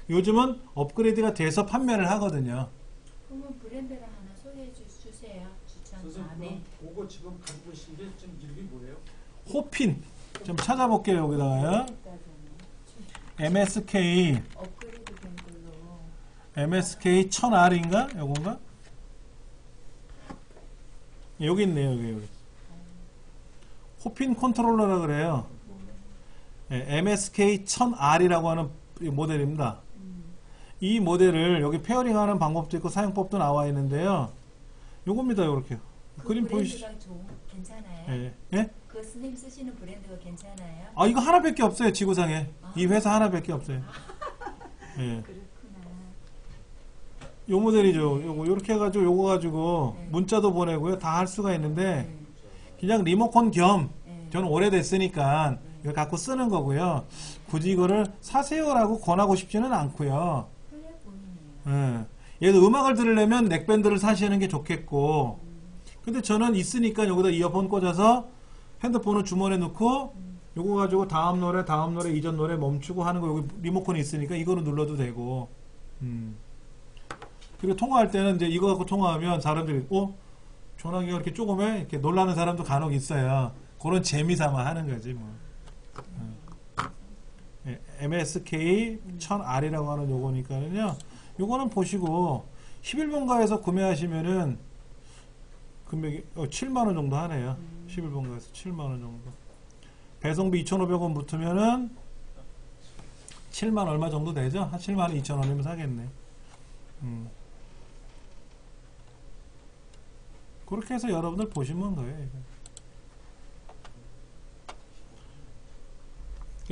요즘은 업그레이드가 돼서 판매를 하거든요. 그러면 브랜드를 하나 소개해 주세요. 추천. 선생님 네. 그럼 그거 지금 갖고 계신 게 지금 이름이 뭐예요? 호핀. 좀 찾아볼게요. 여기다가요. MSK 업그레이드 된 걸로. MSK 1000R인가? 요건가? 여기 있네요. 여기. 호핀 컨트롤러라 그래요. MSK 1000R이라고 하는 모델입니다. 이 모델을 여기 페어링하는 방법도 있고 사용법도 나와 있는데요. 요겁니다. 요렇게. 그 그림 보이시죠? 브랜드가 괜찮아요? 예. 예? 그 선생님 쓰시는 브랜드가 괜찮아요? 아, 이거 하나밖에 없어요. 지구상에. 이 회사 하나밖에 없어요. 예. 그렇구나. 요 모델이죠. 요거 요렇게 해가지고 요거 가지고 네. 문자도 보내고요. 다 할 수가 있는데 그냥 리모컨 겸 저는 오래됐으니까 이걸 갖고 쓰는 거고요. 굳이 이거를 사세요라고 권하고 싶지는 않고요. 편리해 보이네요. 예. 얘도 음악을 들으려면 넥밴드를 사시는 게 좋겠고 근데 저는 있으니까 여기다 이어폰 꽂아서 핸드폰을 주머니에 넣고 요거 가지고 다음 노래 이전 노래 멈추고 하는 거 여기 리모컨이 있으니까 이거로 눌러도 되고 그리고 통화할 때는 이제 이거 갖고 통화하면 사람들이 전화기가 이렇게 조금해 이렇게 놀라는 사람도 간혹 있어요. 그런 재미삼아 하는 거지 뭐. 예, MSK 1000R이라고 하는 요거니까는요. 요거는 보시고 11번가에서 구매하시면은 금액이 7만원 정도 하네요. 11번가에서 7만원 정도. 배송비 2,500원 붙으면은 7만 얼마 정도 되죠? 한 7만 2천원이면 사겠네. 그렇게 해서 여러분들 보시면 거예요. 이거.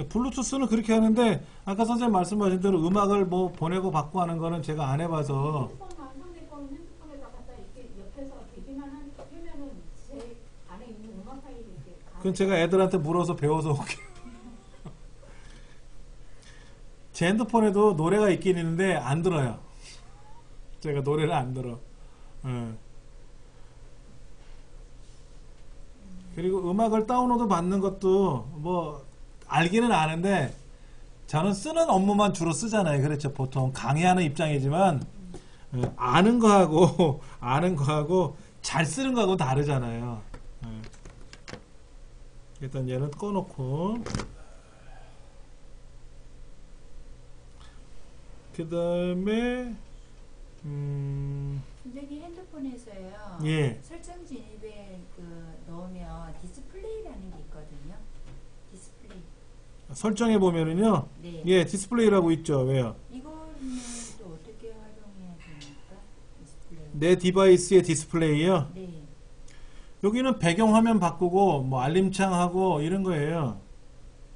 블루투스는 그렇게 하는데 아까 선생님 말씀하신 대로 음악을 뭐 보내고 받고 하는 거는 제가 안 해봐서. 핸드폰만 상대폰 핸드폰에다 갖다 이렇게 옆에서 대기만 하면은 제 안에 있는 음악 파일이 이렇게 그건 제가 애들한테 물어서 배워서 올게요. 제 핸드폰에도 노래가 있긴 있는데 안 들어요. 제가 노래를 안 들어. 예. 그리고 음악을 다운로드 받는 것도 뭐 알기는 아는데 저는 쓰는 업무만 주로 쓰잖아요. 그렇죠. 보통 강의하는 입장이지만 아는 거하고 아는 거하고 잘 쓰는 거하고 다르잖아요. 예. 일단 얘는 꺼놓고 그 다음에 선생님 핸드폰에서요. 예. 설정 진입에 넣으면 디스플레이라는 게 있거든요. 디스플레이. 설정해 보면은요. 네. 예, 디스플레이라고 있죠. 왜요? 이거는 또 어떻게 활용해야 됩니까? 디스플레이. 내 디바이스의 디스플레이요. 네. 여기는 배경화면 바꾸고 뭐 알림창하고 이런 거예요.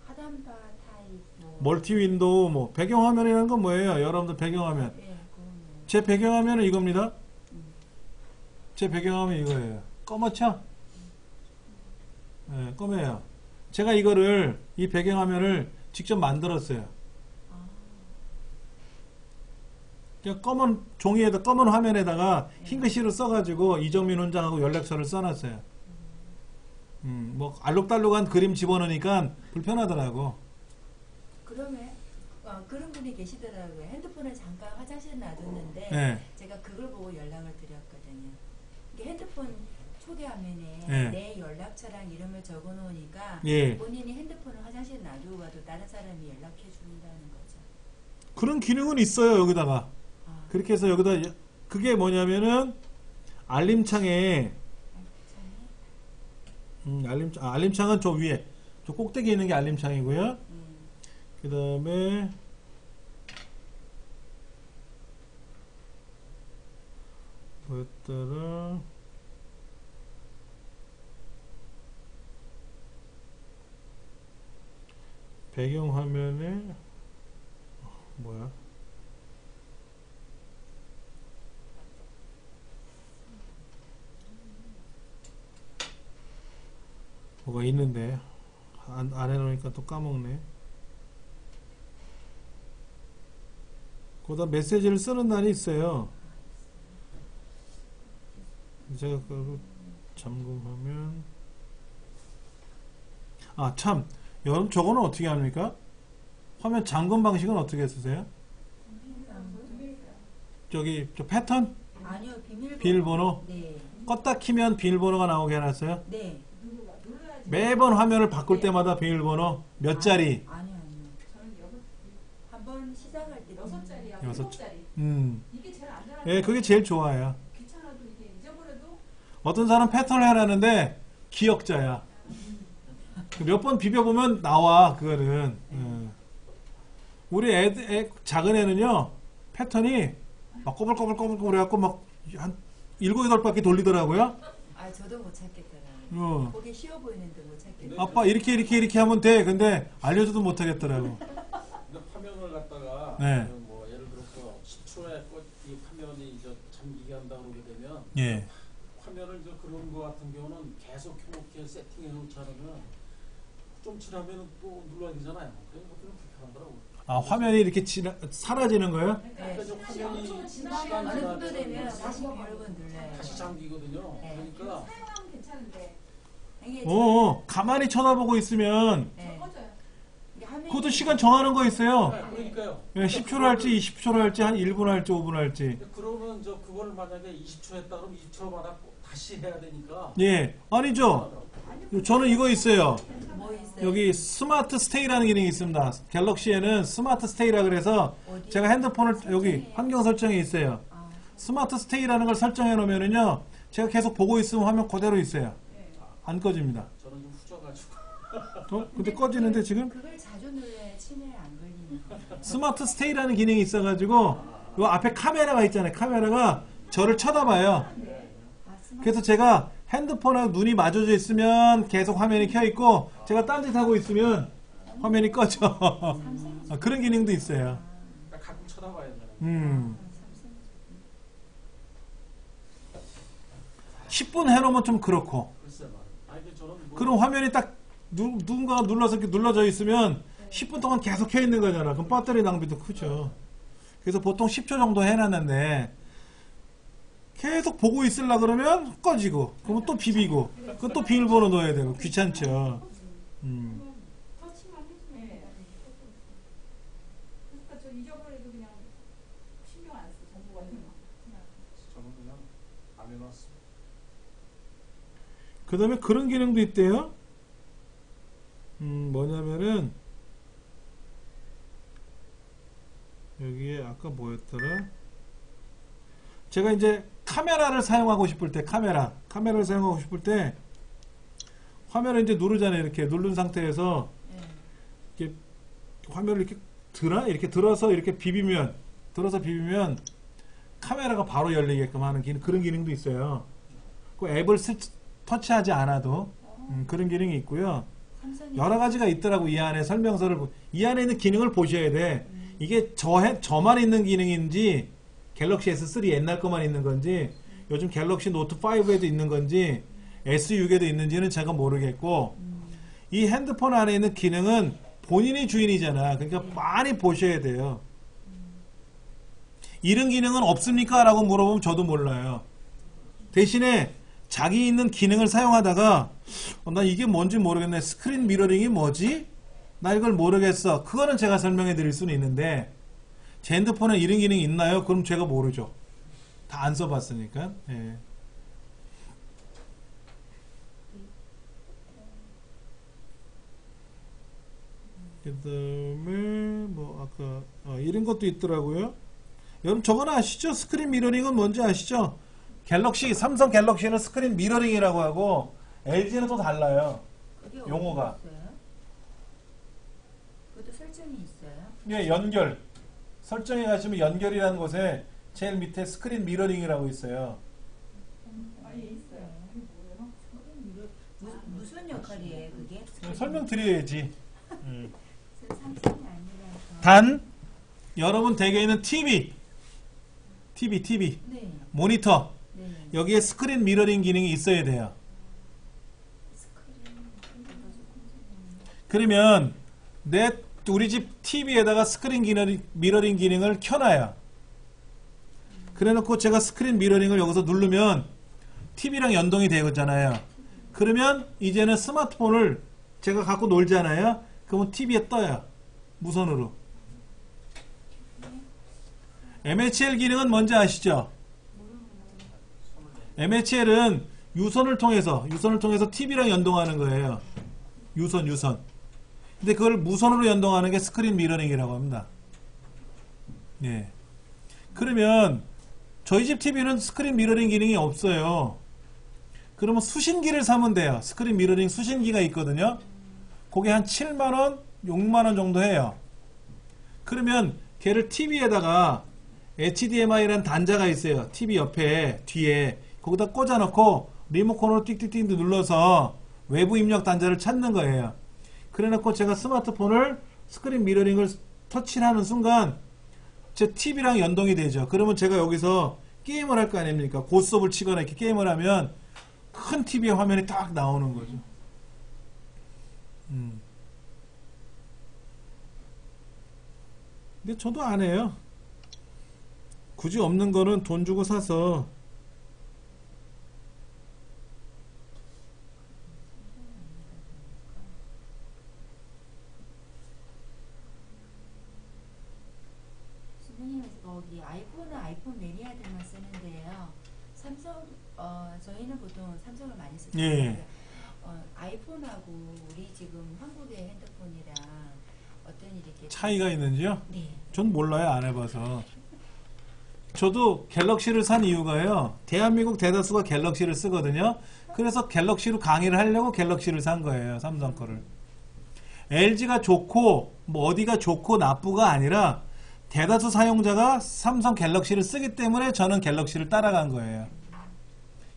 하단바 타입 뭐. 멀티 윈도우 뭐 배경화면이라는 건 뭐예요? 여러분들 배경화면. 네, 그거는. 제 배경화면은 이겁니다. 제 배경화면 이거예요. 검었죠? 네, 검해요. 제가 이거를 이 배경화면을 직접 만들었어요. 그냥 검은 종이에다 검은 화면에다가 흰 글씨로 써가지고 이정민 원장하고 연락처를 써놨어요. 뭐 알록달록한 그림 집어넣으니까 불편하더라고. 그러면 그런 분이 계시더라고요. 핸드폰을 잠깐 화장실에 놔뒀는데 네. 제가 그걸 보고 연락을 드렸거든요. 이게 핸드폰 초기화면에 네. 내 연락처랑 이름을 적어 놓으니까 예. 본인이 핸드폰을 화장실에 놔두고 가도 다른 사람이 연락해 준다는 거죠. 그런 기능은 있어요. 여기다가. 아, 그렇게 해서 여기다 그게 뭐냐면은 알림창에 알림창은 저 위에 저 꼭대기에 있는 게 알림창이고요. 그 다음에 뭐였더라 배경화면에 뭐야 뭐가 있는데 안 해놓으니까 또 까먹네. 거기다 메시지를 쓰는 날이 있어요. 제가 그걸 잠금하면 참 여러분 저거는 어떻게 합니까? 화면 잠금 방식은 어떻게 쓰세요? 저기 저 패턴? 아니요, 비밀번호? 네. 껐다 키면 비밀번호가 나오게 해놨어요? 네. 매번 화면을 바꿀 때마다 비밀번호 몇 자리? 아니요. 저는 한번 시작할 때 6자리야. 여섯 7자리. 이게 제일 안전하죠. 예, 그게 제일 좋아요. 귀찮아도 이게 잊어버려도 어떤 사람 패턴을 해놨는데 기억자야. 몇 번 비벼보면 나와 그거는. 우리 작은 애는요 패턴이 막 꼬불꼬불꼬불 해갖고 막 한 7, 8바퀴 돌리더라고요. 아, 저도 못 찾겠더라고요. 보기 쉬워 보이는데 못 찾겠더라고요. 아빠 이렇게 하면 돼. 근데 알려줘도 못 하겠더라고. 근데 화면을 갖다가 네. 뭐 예를 들어서 10초에 이 화면이 이제 잠기게 한다 그러게 되면 예. 화면을 저 그런 거 같은 경우는 계속 켜놓게 세팅해 놓지 않으면 좀 지나면 또 눌러야 되잖아요. 그래서 그건 불편하더라고요. 화면이 이렇게 사라지는 거예요? 네. 그러니까 저 화면이 시간 어느 정도 되면 지나면 다시 비밀번 눌러요. 다시 잠기거든요. 네. 그러니까 사용하면 괜찮은데 이게 가만히 쳐다보고 있으면 네. 꺼져요. 이게 화면이 그것도 시간 정하는 거 있어요. 네, 그러니까요. 10초로 할지 20초로 할지 한 1분 할지 5분 할지. 근데 그러면 저 그걸 만약에 20초 했다 그러면 20초마다 다시 해야 되니까 예. 아니죠. 저는 이거 있어요. 뭐 있어요? 여기 스마트 스테이라는 기능이 있습니다. 갤럭시에는 스마트 스테이라 그래서 어디? 제가 핸드폰을 여기 환경 설정에 있어요. 아, 스마트 스테이라는 걸 설정해 놓으면은요. 제가 계속 보고 있으면 화면 그대로 있어요. 안 꺼집니다. 저는 좀 후져가지고 근데 꺼지는데 지금 그걸 자주 눌러야 치매에 안 걸리는 거예요. 스마트 스테이라는 기능이 있어가지고 요 앞에 카메라가 있잖아요. 카메라가 저를 쳐다봐요. 그래서 제가 핸드폰하고 눈이 마주쳐 있으면 계속 화면이 켜 있고 제가 딴짓 하고 있으면 화면이 꺼져. 삼성 아, 그런 기능도 있어요. 그러니까 가끔 쳐다봐야 되는. 삼성 10분 해놓으면 좀 그렇고. 글쎄 말. 아니 그 저는 뭐 그럼 화면이 딱 누군가가 눌러서 이렇게 눌러져 있으면 10분 동안 계속 켜 있는 거잖아. 그럼 배터리 낭비도 크죠. 그래서 보통 10초 정도 해놨는데 계속 보고 있으려 그러면 꺼지고, 그러면 또 비비고, 그건 또 비밀번호 넣어야 되고 귀찮죠. 터치만 해주면 그러니까 저 잊어버려도 그냥 신경 안 써. 정보가 있는 거. 저는 그냥 안 해놨어. 그 다음에 그런 기능도 있대요. 뭐냐면은 여기에 아까 뭐였더라? 제가 이제 카메라를 사용하고 싶을 때 카메라를 사용하고 싶을 때 화면을 이제 누르잖아요. 이렇게 누른 상태에서 이렇게 화면을 이렇게 들어서 이렇게 비비면 카메라가 바로 열리게끔 하는 그런 기능도 있어요. 그 앱을 터치하지 않아도 그런 기능이 있고요. 여러 가지가 있더라고. 이 안에 설명서를 이 안에 있는 기능을 보셔야 돼. 이게 저만 있는 기능인지 갤럭시 S3 옛날 거만 있는 건지 요즘 갤럭시 노트 5에도 있는 건지 S6에도 있는지는 제가 모르겠고, 이 핸드폰 안에 있는 기능은 본인이 주인이잖아. 그러니까 많이 보셔야 돼요. 이런 기능은 없습니까? 라고 물어보면 저도 몰라요. 대신에 자기 있는 기능을 사용하다가 나 이게 뭔지 모르겠네. 스크린 미러링이 뭐지? 나 이걸 모르겠어. 그거는 제가 설명해 드릴 수는 있는데 제 핸드폰에 이런 기능이 있나요? 그럼 제가 모르죠. 다 안 써봤으니까. 예. 그 다음에 뭐 아까 이런 것도 있더라고요. 여러분 저건 아시죠? 스크린 미러링은 뭔지 아시죠? 삼성 갤럭시는 스크린 미러링이라고 하고 LG는 또 달라요. 그게 용어가. 어디 있어요? 그것도 설정이 있어요? 예, 연결. 설정에 가시면 연결이라는 곳에 제일 밑에 스크린 미러링이라고 있어요. 아예 있어요. 이게 뭐예요? 무슨 역할이에요 그게? 설명드려야지. 삼성이 아니라서. 단 여러분 댁에 있는 TV 네. 모니터 네. 여기에 스크린 미러링 기능이 있어야 돼요. 그러면 우리 집 TV에다가 스크린 미러링 기능을 켜놔요. 그래놓고 제가 스크린 미러링을 여기서 누르면 TV랑 연동이 되잖아요. 그러면 이제는 스마트폰을 제가 갖고 놀잖아요. 그러면 TV에 떠요. 무선으로. MHL 기능은 뭔지 아시죠? MHL은 유선을 통해서 TV랑 연동하는 거예요. 유선. 근데 그걸 무선으로 연동하는 게 스크린 미러링이라고 합니다. 예. 그러면 저희 집 TV는 스크린 미러링 기능이 없어요. 그러면 수신기를 사면 돼요. 스크린 미러링 수신기가 있거든요. 그게 한 7만원, 6만원 정도 해요. 그러면 걔를 TV에다가 HDMI라는 단자가 있어요. TV 옆에 뒤에 거기다 꽂아놓고 리모컨으로 띡띡띡 눌러서 외부 입력 단자를 찾는 거예요. 그래놓고 제가 스마트폰을 스크린 미러링을 터치하는 순간 제 TV랑 연동이 되죠. 그러면 제가 여기서 게임을 할 거 아닙니까? 고스톱을 치거나 이렇게 게임을 하면 큰 TV의 화면이 딱 나오는 거죠. 근데 저도 안 해요. 굳이 없는 거는 돈 주고 사서 선생님 거기 아이폰은 아이폰 매니아들만 쓰는데요. 삼성 저희는 보통 삼성을 많이 쓰죠. 예. 아이폰하고 우리 지금 한국의 핸드폰이랑 어떤 이렇게 차이가 있는지요? 네. 전 몰라요. 안 해봐서. 저도 갤럭시를 산 이유가요. 대한민국 대다수가 갤럭시를 쓰거든요. 그래서 갤럭시로 강의를 하려고 갤럭시를 산 거예요. 삼성 거를. LG가 좋고 뭐 어디가 좋고 나쁘가 아니라 대다수 사용자가 삼성 갤럭시를 쓰기 때문에 저는 갤럭시를 따라간 거예요.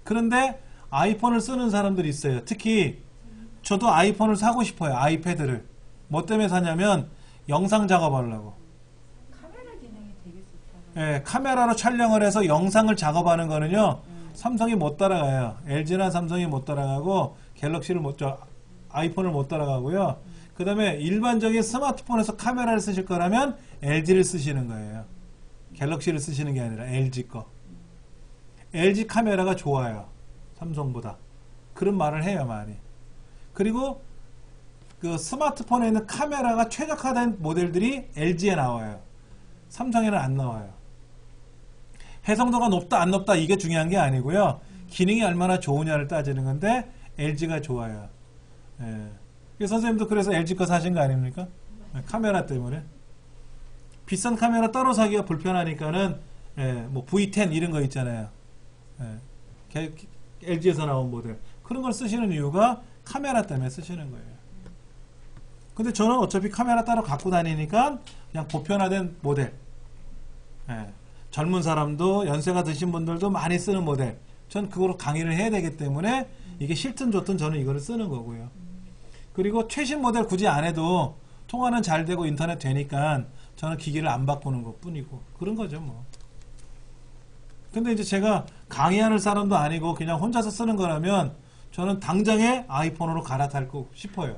그런데 아이폰을 쓰는 사람들이 있어요. 특히 저도 아이폰을 사고 싶어요. 아이패드를. 뭐 때문에 사냐면 영상 작업하려고. 카메라 기능이 되게 좋다. 예, 카메라로 촬영을 해서 영상을 작업하는 거는요. 삼성이 못 따라가요. LG나 삼성이 못 따라가고 갤럭시를 아이폰을 못 따라가고요. 그 다음에 일반적인 스마트폰에서 카메라를 쓰실 거라면 LG를 쓰시는 거예요. 갤럭시를 쓰시는 게 아니라 LG 거. LG 카메라가 좋아요. 삼성보다. 그런 말을 해요, 많이. 그리고 그 스마트폰에 있는 카메라가 최적화된 모델들이 LG에 나와요. 삼성에는 안 나와요. 해상도가 높다 안 높다 이게 중요한 게 아니고요. 기능이 얼마나 좋으냐를 따지는 건데 LG가 좋아요. 예. 선생님도 그래서 LG 거 사신 거 아닙니까? 카메라 때문에. 비싼 카메라 따로 사기가 불편하니까는 뭐 V10 이런 거 있잖아요. LG에서 나온 모델. 그런 걸 쓰시는 이유가 카메라 때문에 쓰시는 거예요. 근데 저는 어차피 카메라 따로 갖고 다니니까 그냥 보편화된 모델. 젊은 사람도 연세가 드신 분들도 많이 쓰는 모델. 전 그거로 강의를 해야 되기 때문에 이게 싫든 좋든 저는 이거를 쓰는 거고요. 그리고 최신 모델 굳이 안 해도 통화는 잘 되고 인터넷 되니까 저는 기기를 안 바꾸는 것 뿐이고 그런 거죠 뭐. 근데 이제 제가 강의하는 사람도 아니고 그냥 혼자서 쓰는 거라면 저는 당장에 아이폰으로 갈아탈고 싶어요.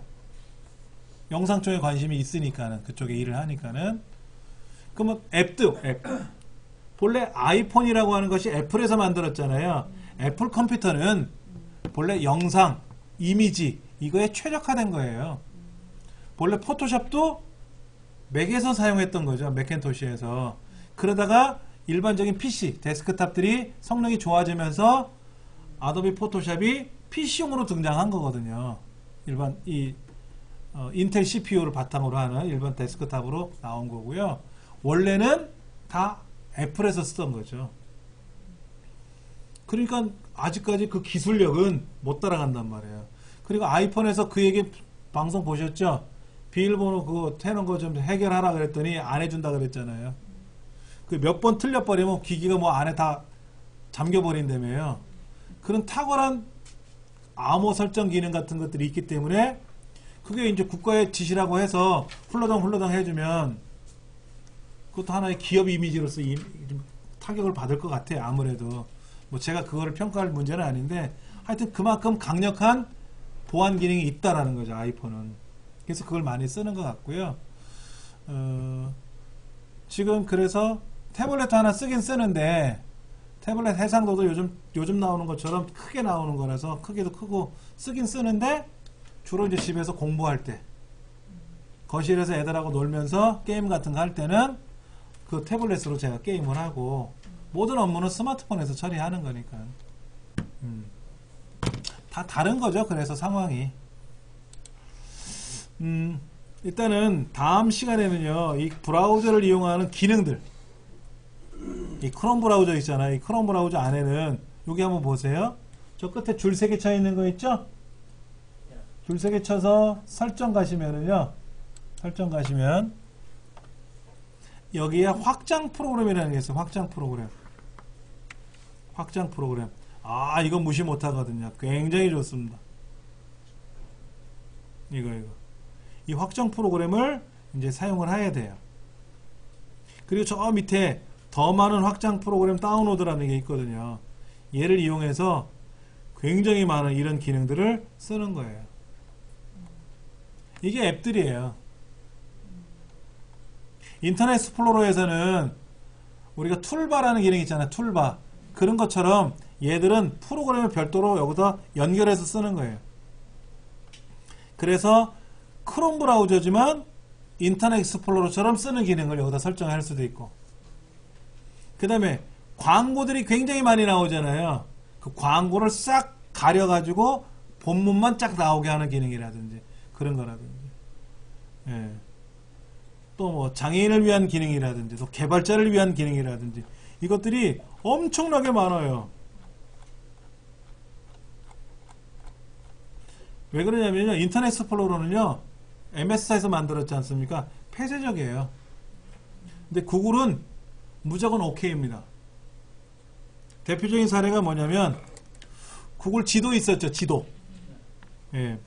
영상 쪽에 관심이 있으니까는 그쪽에 일을 하니까는. 그러면 앱도 앱. 본래 아이폰이라고 하는 것이 애플에서 만들었잖아요. 애플 컴퓨터는 본래 영상, 이미지 이거에 최적화된 거예요. 본래 포토샵도 맥에서 사용했던 거죠. 맥킨토시에서. 그러다가 일반적인 PC, 데스크탑들이 성능이 좋아지면서 아도비 포토샵이 PC용으로 등장한 거거든요. 일반 인텔 CPU를 바탕으로 하는 일반 데스크탑으로 나온 거고요. 원래는 다 애플에서 쓰던 거죠. 그러니까 아직까지 그 기술력은 못 따라간단 말이에요. 그리고 아이폰에서 그 얘기 방송 보셨죠? 비밀번호 그거 해놓은 거 좀 해결하라 그랬더니 안 해준다 그랬잖아요. 그 몇 번 틀려버리면 기기가 뭐 안에 다 잠겨버린다며요. 그런 탁월한 암호 설정 기능 같은 것들이 있기 때문에 그게 이제 국가의 지시라고 해서 훌러덩 해주면 그것도 하나의 기업 이미지로서 타격을 받을 것 같아요. 아무래도 뭐 제가 그거를 평가할 문제는 아닌데 하여튼 그만큼 강력한 보안 기능이 있다라는 거죠. 아이폰은. 그래서 그걸 많이 쓰는 것 같고요. 지금 그래서 태블릿 하나 쓰긴 쓰는데 태블릿 해상도도 요즘 나오는 것처럼 크게 나오는 거라서 크기도 크고 쓰긴 쓰는데 주로 이제 집에서 공부할 때 거실에서 애들하고 놀면서 게임 같은 거 할 때는 그 태블릿으로 제가 게임을 하고 모든 업무는 스마트폰에서 처리하는 거니까 다 다른 거죠. 그래서 상황이 일단은 다음 시간에는요 이 브라우저를 이용하는 기능들 이 크롬 브라우저 있잖아요. 이 크롬 브라우저 안에는 여기 한번 보세요. 저 끝에 줄 3개 쳐 있는 거 있죠? 줄 3개 쳐서 설정 가시면은요 설정 가시면 여기에 확장 프로그램이라는 게 있어요. 확장 프로그램. 아, 이건 무시 못 하거든요. 굉장히 좋습니다. 이거. 이 확장 프로그램을 이제 사용을 해야 돼요. 그리고 저 밑에 더 많은 확장 프로그램 다운로드라는 게 있거든요. 얘를 이용해서 굉장히 많은 이런 기능들을 쓰는 거예요. 이게 앱들이에요. 인터넷 익스플로러에서는 우리가 툴바라는 기능이 있잖아요. 툴바. 그런 것처럼 얘들은 프로그램을 별도로 여기다 연결해서 쓰는 거예요. 그래서 크롬 브라우저지만 인터넷 익스플로러처럼 쓰는 기능을 여기다 설정할 수도 있고 그 다음에 광고들이 굉장히 많이 나오잖아요. 그 광고를 싹 가려가지고 본문만 쫙 나오게 하는 기능이라든지 그런 거라든지 예. 또 뭐 장애인을 위한 기능이라든지 또 개발자를 위한 기능이라든지 이것들이 엄청나게 많아요. 왜 그러냐면요 인터넷 익스플로러는요 MS사에서 만들었지 않습니까? 폐쇄적이에요. 근데 구글은 무조건 OK입니다. 대표적인 사례가 뭐냐면 구글 지도 있었죠. 지도. 예.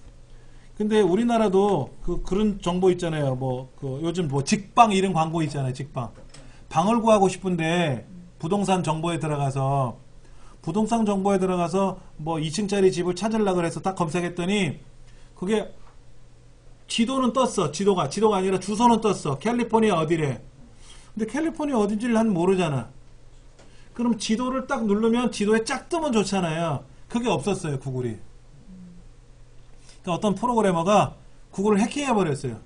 근데 우리나라도 그런 정보 있잖아요. 요즘 직방 이런 광고 있잖아요. 직방. 방을 구하고 싶은데 부동산 정보에 들어가서 2층짜리 집을 찾으려고 해서 딱 검색했더니 그게 지도는 떴어. 지도가 아니라 주소는 떴어. 캘리포니아 어디래. 근데 캘리포니아 어딘지를 난 모르잖아. 그럼 지도를 딱 누르면 지도에 쫙 뜨면 좋잖아요. 그게 없었어요. 구글이. 그러니까 어떤 프로그래머가 구글을 해킹해버렸어요.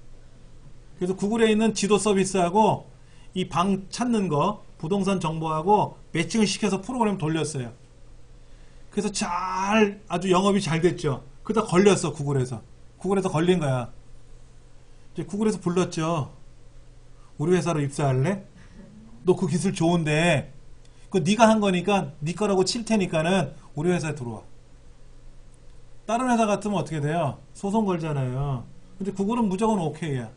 그래서 구글에 있는 지도 서비스하고 이 방 찾는 거 부동산 정보하고 매칭을 시켜서 프로그램 돌렸어요. 그래서 아주 영업이 잘 됐죠. 그러다 걸렸어. 구글에서 걸린 거야. 이제 구글에서 불렀죠. 우리 회사로 입사할래? 너 그 기술 좋은데 그거 네가 한 거니까 네 거라고 칠 테니까는 우리 회사에 들어와. 다른 회사 같으면 어떻게 돼요? 소송 걸잖아요. 근데 구글은 무조건 오케이야.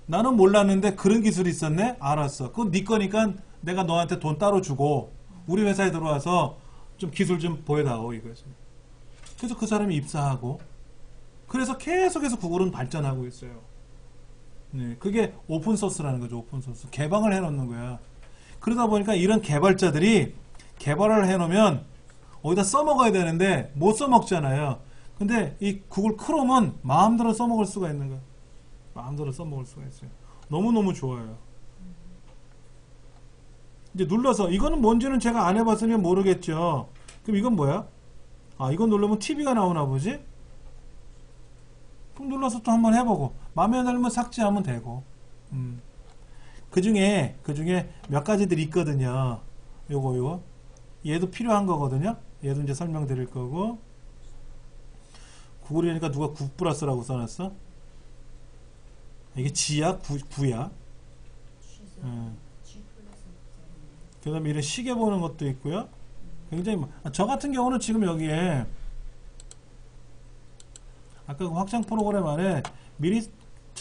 나는 몰랐는데 그런 기술이 있었네? 알았어. 그건 네 거니까 내가 너한테 돈 따로 주고 우리 회사에 들어와서 좀 기술 좀 보여다오 이거지. 그래서 그 사람이 입사하고 그래서 계속해서 구글은 발전하고 있어요. 네, 그게 오픈소스라는 거죠. 오픈소스. 개방을 해놓는 거야. 그러다 보니까 이런 개발자들이 개발을 해놓으면 어디다 써먹어야 되는데 못 써먹잖아요. 근데 이 구글 크롬은 마음대로 써먹을 수가 있는 거야. 마음대로 써먹을 수가 있어요. 너무너무 좋아요. 이제 눌러서 이거는 뭔지는 제가 안 해봤으면 모르겠죠. 그럼 이건 뭐야? 이건 누르면 TV가 나오나 보지? 그럼 눌러서 또 한번 해보고 마음에 안 들면 삭제하면 되고. 그 중에 몇 가지들이 있거든요. 요거 얘도 필요한 거거든요. 얘도 이제 설명드릴 거고. 구글이니까 누가 9+라고 써놨어? 이게 G야? 9야? 그 다음에 이런 시계 보는 것도 있고요. 굉장히 저 같은 경우는 지금 여기에 아까 그 확장 프로그램 안에 미리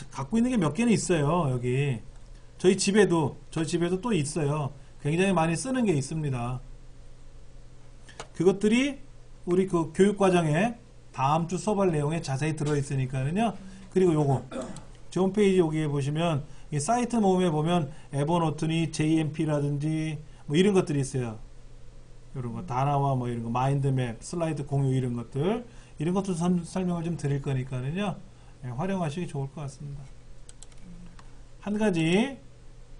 갖고 있는 게 몇 개는 있어요. 여기 저희 집에도 또 있어요. 굉장히 많이 쓰는 게 있습니다. 그것들이 우리 그 교육과정에 다음 주 수업할 내용에 자세히 들어있으니까는요. 그리고 요거 제 홈페이지 여기에 보시면 이 사이트 모음에 보면 에버노트니 JMP라든지 뭐 이런 것들이 있어요. 이런 거 다나와 뭐 이런 거 마인드맵 슬라이드 공유 이런 것들 설명을 좀 드릴 거니까는요. 활용하시기 좋을 것 같습니다. 한 가지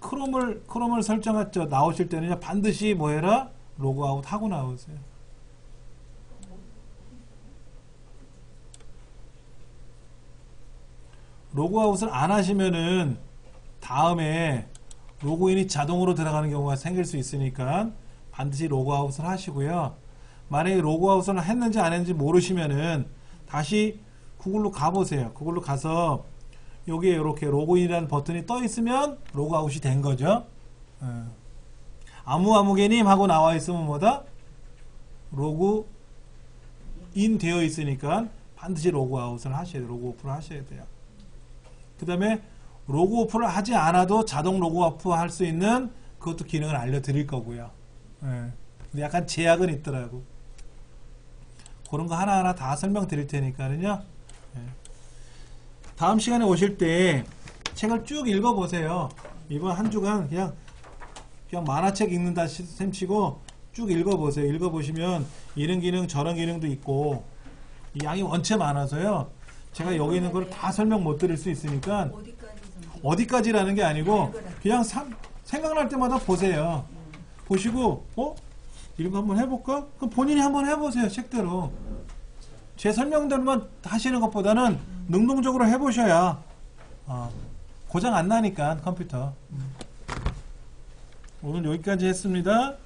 크롬을 설정하죠. 나오실 때는요. 반드시 뭐 해라? 로그아웃 하고 나오세요. 로그아웃을 안 하시면은 다음에 로그인이 자동으로 들어가는 경우가 생길 수 있으니까 반드시 로그아웃을 하시고요. 만약에 로그아웃을 했는지 안 했는지 모르시면은 다시 구글로 가보세요. 구글로 가서 여기에 이렇게 로그인이라는 버튼이 떠 있으면 로그아웃이 된 거죠. 아무개님 하고 나와 있으면 뭐다? 로그인 되어 있으니까 반드시 로그아웃을 하셔야 돼요. 로그오프를 하셔야 돼요. 그 다음에 로그오프를 하지 않아도 자동 로그오프 할 수 있는 그것도 기능을 알려드릴 거고요. 근데 약간 제약은 있더라고. 그런 거 하나하나 다 설명드릴 테니까는요. 다음 시간에 오실 때 책을 쭉 읽어보세요. 이번 한 주간 그냥 만화책 읽는다 셈치고 쭉 읽어보세요. 읽어보시면 이런 기능 저런 기능도 있고 이 양이 원체 많아서요. 제가 여기 있는 걸 다 설명 못 드릴 수 있으니까 어디까지라는 게 아니고 그냥 생각날 때마다 보세요. 보시고 이런 거 한번 해볼까? 그럼 본인이 한번 해보세요. 책대로. 제 설명대로만 하시는 것보다는 능동적으로 해보셔야 고장 안 나니까 컴퓨터. 오늘 여기까지 했습니다.